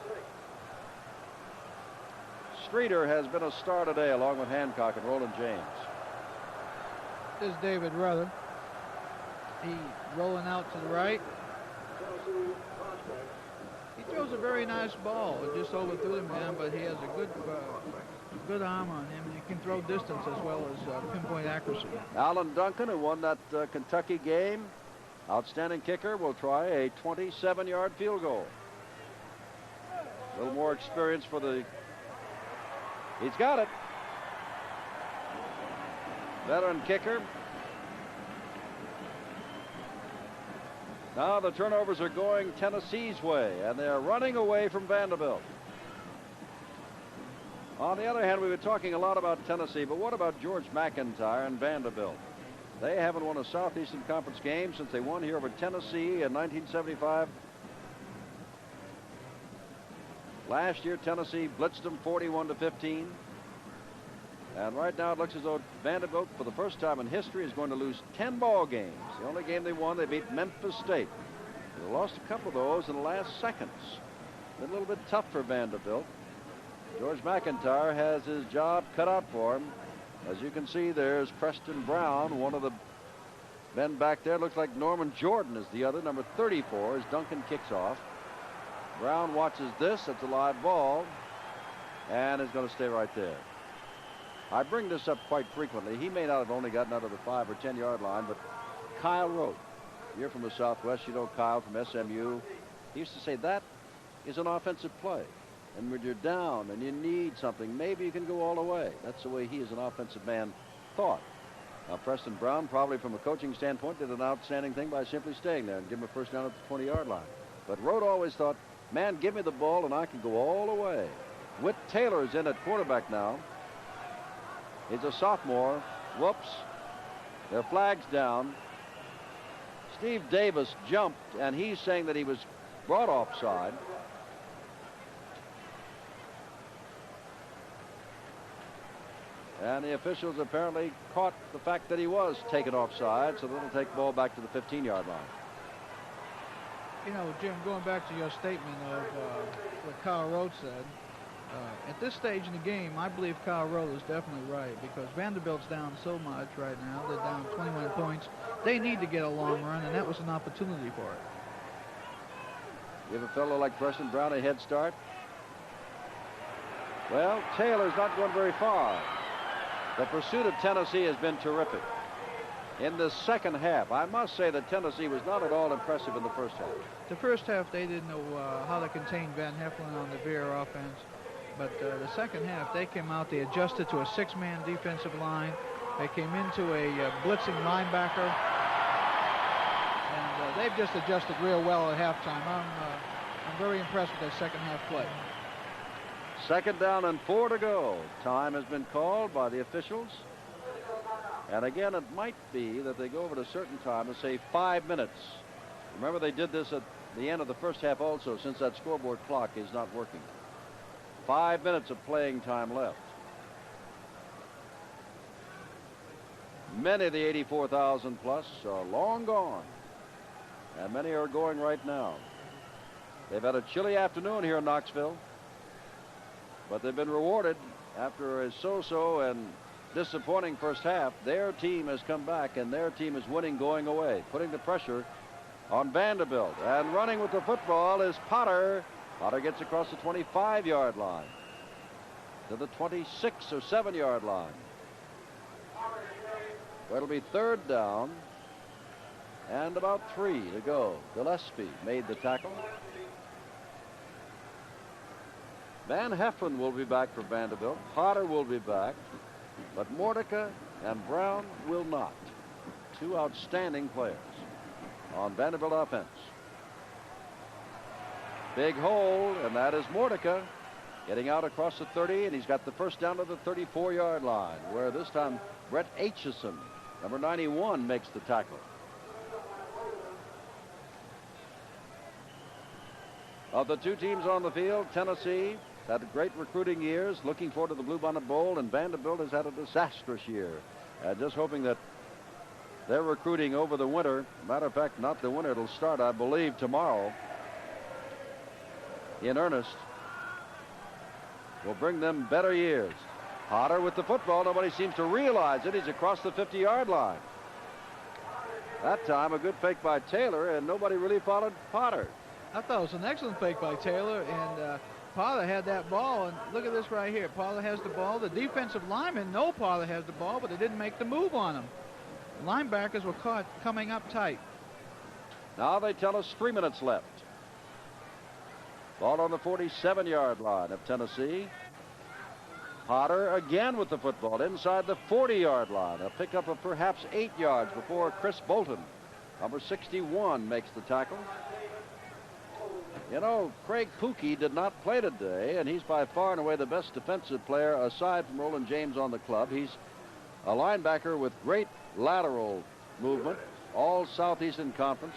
Streeter has been a star today, along with Hancock and Roland James. This is David Rudder. He rolling out to the right. He throws a very nice ball. It just overthrew the man, but he has a good arm on him, and he can throw distance as well as pinpoint accuracy. Alan Duncan, who won that Kentucky game, outstanding kicker, will try a 27-yard field goal. A little more experience for the... He's got it. Veteran kicker. Now the turnovers are going Tennessee's way, and they're running away from Vanderbilt. On the other hand, we've been talking a lot about Tennessee, but what about George McIntyre and Vanderbilt? They haven't won a Southeastern Conference game since they won here over Tennessee in 1975. Last year, Tennessee blitzed them 41-15. And right now, it looks as though Vanderbilt, for the first time in history, is going to lose 10 ball games. The only game they won, they beat Memphis State. They lost a couple of those in the last seconds. Been a little bit tough for Vanderbilt. George McIntyre has his job cut out for him. As you can see, there's Preston Brown, one of the men back there. Looks like Norman Jordan is the other, number 34, as Duncan kicks off. Brown watches this. It's a live ball, and is going to stay right there. I bring this up quite frequently. He may not have only gotten out of the 5 or 10-yard line, but Kyle Rote, you're from the Southwest. You know Kyle from SMU. He used to say that is an offensive play. And when you're down and you need something, maybe you can go all the way. That's the way he, as an offensive man, thought. Now, Preston Brown, probably from a coaching standpoint, did an outstanding thing by simply staying there and give him a first down at the 20-yard line. But Rote always thought, man, give me the ball and I can go all the way. Whit Taylor's in at quarterback now. He's a sophomore. Whoops. Their flag's down. Steve Davis jumped, and he's saying that he was brought offside. And the officials apparently caught the fact that he was taken offside, so they'll take the ball back to the 15-yard line. You know, Jim, going back to your statement of what Kyle Rote said, at this stage in the game, I believe Kyle Rote is definitely right, because Vanderbilt's down so much right now. They're down 21 points. They need to get a long run, and that was an opportunity for it. Give a fellow like Preston Brown a head start. Well, Taylor's not going very far. The pursuit of Tennessee has been terrific. In the second half, I must say that Tennessee was not at all impressive in the first half. The first half, they didn't know how to contain Van Heflin on the Veer offense. But the second half, they came out, they adjusted to a 6-man defensive line. They came into a blitzing linebacker. And they've just adjusted real well at halftime. I'm very impressed with that second half play. 2nd down and 4 to go. Time has been called by the officials. And again, it might be that they go over at a certain time and say 5 minutes. Remember, they did this at the end of the first half also, since that scoreboard clock is not working. 5 minutes of playing time left. Many of the 84,000 plus are long gone, and many are going right now. They've had a chilly afternoon here in Knoxville, but they've been rewarded after a so-so and disappointing first half, their team has come back, and their team is winning going away, putting the pressure on Vanderbilt. And running with the football is Potter. Potter gets across the 25-yard line to the 26 or 7-yard line. Well, it'll be third down and about 3 to go. Gillespie made the tackle. Van Heflin will be back for Vanderbilt. Potter will be back, but Mordecai and Brown will not. Two outstanding players on Vanderbilt offense. Big hole, and that is Mordecai getting out across the 30, and he's got the first down to the 34-yard line, where this time Brett Aitchison, number 91, makes the tackle. Of the two teams on the field, Tennessee had great recruiting years, looking forward to the Bluebonnet Bowl, and Vanderbilt has had a disastrous year. Just hoping that their recruiting over the winter, matter of fact, not the winter, it'll start, I believe, tomorrow in earnest, will bring them better years. Potter with the football. Nobody seems to realize it. He's across the 50-yard line. That time, a good fake by Taylor, and nobody really followed Potter. I thought it was an excellent fake by Taylor, and Pollard had that ball, and look at this right here. Pollard has the ball. The defensive linemen know Pollard has the ball, but they didn't make the move on him. The linebackers were caught coming up tight. Now they tell us 3 minutes left. Ball on the 47-yard line of Tennessee. Potter again with the football inside the 40-yard line. A pickup of perhaps 8 yards before Chris Bolton, number 61, makes the tackle. You know, Craig Pookie did not play today, and he's by far and away the best defensive player aside from Roland James on the club. He's a linebacker with great lateral movement, all Southeastern Conference,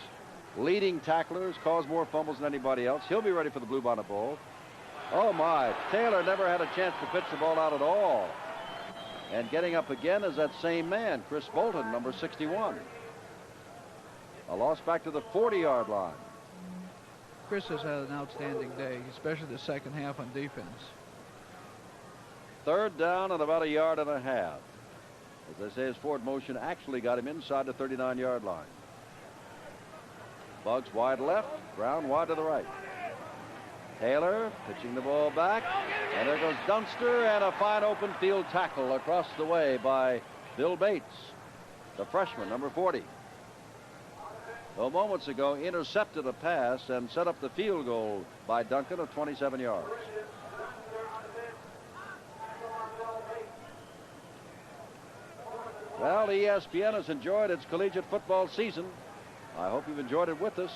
leading tacklers, caused more fumbles than anybody else. He'll be ready for the Bluebonnet Bowl. Oh, my. Taylor never had a chance to pitch the ball out at all. And getting up again is that same man, Chris Bolton, number 61. A loss back to the 40-yard line. Chris has had an outstanding day, especially the second half on defense. Third down and about 1.5 yards. As they say, his forward motion actually got him inside the 39-yard line. Buggs wide left, Brown wide to the right. Taylor pitching the ball back, and there goes Dunster, and a fine open field tackle across the way by Bill Bates, the freshman, number 40. Well, moments ago, intercepted a pass and set up the field goal by Duncan of 27 yards. Well, ESPN has enjoyed its collegiate football season. I hope you've enjoyed it with us.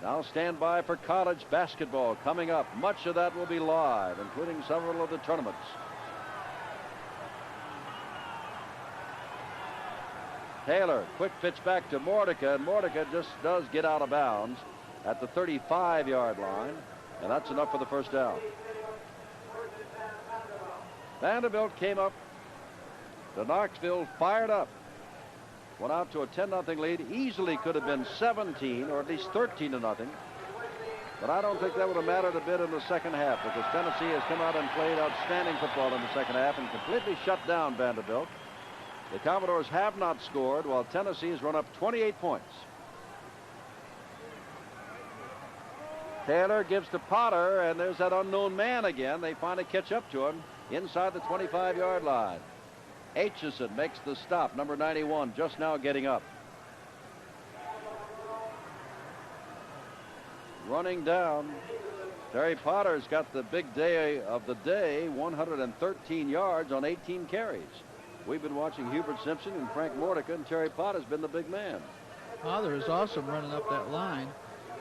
Now stand by for college basketball coming up. Much of that will be live, including several of the tournaments. Taylor, quick pitch back to Mordecai, and Mordecai just does get out of bounds at the 35-yard line, and that's enough for the first down. Vanderbilt came up to Knoxville fired up. Went out to a 10-0 lead. Easily could have been 17 or at least 13-0. But I don't think that would have mattered a bit in the second half, because Tennessee has come out and played outstanding football in the second half and completely shut down Vanderbilt. The Commodores have not scored, while Tennessee has run up 28 points. Taylor gives to Potter, and there's that unknown man again. They finally catch up to him inside the 25-yard line. Aitchison makes the stop, number 91, just now getting up. Running down, Terry Potter's got the big day of the day, 113 yards on 18 carries. We've been watching Hubert Simpson and Frank Mordecai, and Terry Potter's been the big man. Potter is awesome running up that line.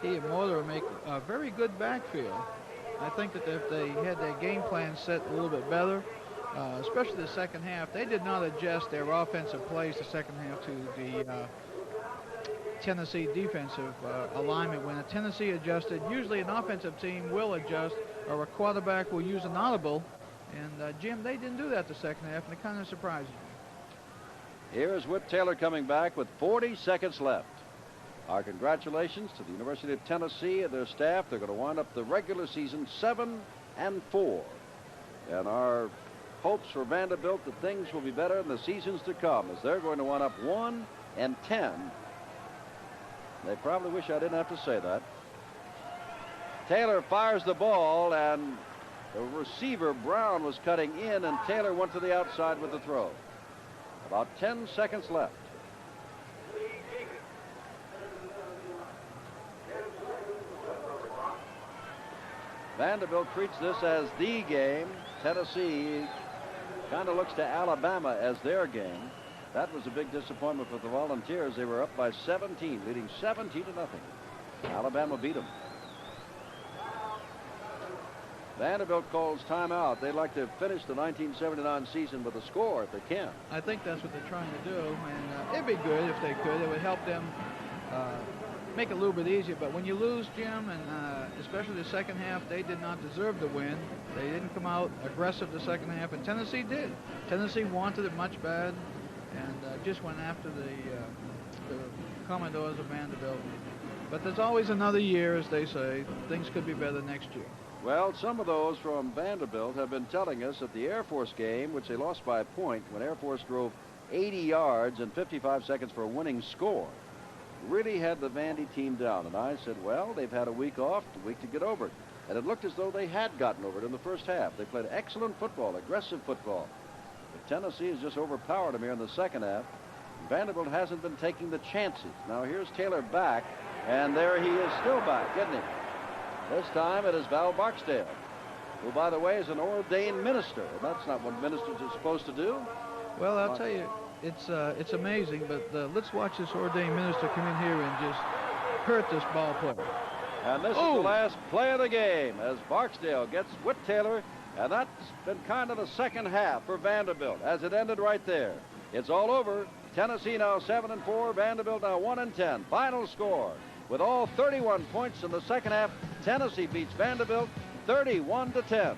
He and Mordecai make a very good backfield. I think that if they had their game plan set a little bit better, especially the second half, they did not adjust their offensive plays the second half to the Tennessee defensive alignment. When a Tennessee adjusted, usually an offensive team will adjust, or a quarterback will use an audible. And, Jim, they didn't do that the second half, and it kind of surprised me. Here is Whit Taylor coming back with 40 seconds left. Our congratulations to the University of Tennessee and their staff. They're going to wind up the regular season 7-4. And our hopes for Vanderbilt that things will be better in the seasons to come, as they're going to wind up 1-10. They probably wish I didn't have to say that. Taylor fires the ball, and the receiver, Brown, was cutting in, and Taylor went to the outside with the throw. About 10 seconds left. Vanderbilt treats this as the game. Tennessee kind of looks to Alabama as their game. That was a big disappointment for the Volunteers. They were up by 17, leading 17-0. Alabama beat them. Vanderbilt calls timeout. They'd like to finish the 1979 season with a score if they can. I think that's what they're trying to do, and it'd be good if they could. It would help them make it a little bit easier. But when you lose, Jim, and especially the second half, they did not deserve to win. They didn't come out aggressive the second half, and Tennessee did. Tennessee wanted it much bad, and just went after the Commodores of Vanderbilt. But there's always another year, as they say. Things could be better next year. Well, some of those from Vanderbilt have been telling us that the Air Force game, which they lost by a point when Air Force drove 80 yards in 55 seconds for a winning score, really had the Vandy team down. And I said, well, they've had a week off, a week to get over it. And it looked as though they had gotten over it in the first half. They played excellent football, aggressive football. But Tennessee has just overpowered them here in the second half. Vanderbilt hasn't been taking the chances. Now here's Taylor back, and there he is, still back, isn't he? This time it is Val Barksdale, who, by the way, is an ordained minister. And that's not what ministers are supposed to do. Well, I'll tell you, it's amazing, but let's watch this ordained minister come in here and just hurt this ball player. And this is the last play of the game as Barksdale gets Whit Taylor, and that's been kind of the second half for Vanderbilt as it ended right there. It's all over. Tennessee now 7-4, Vanderbilt now 1-10. Final score. With all 31 points in the second half, Tennessee beats Vanderbilt 31-10.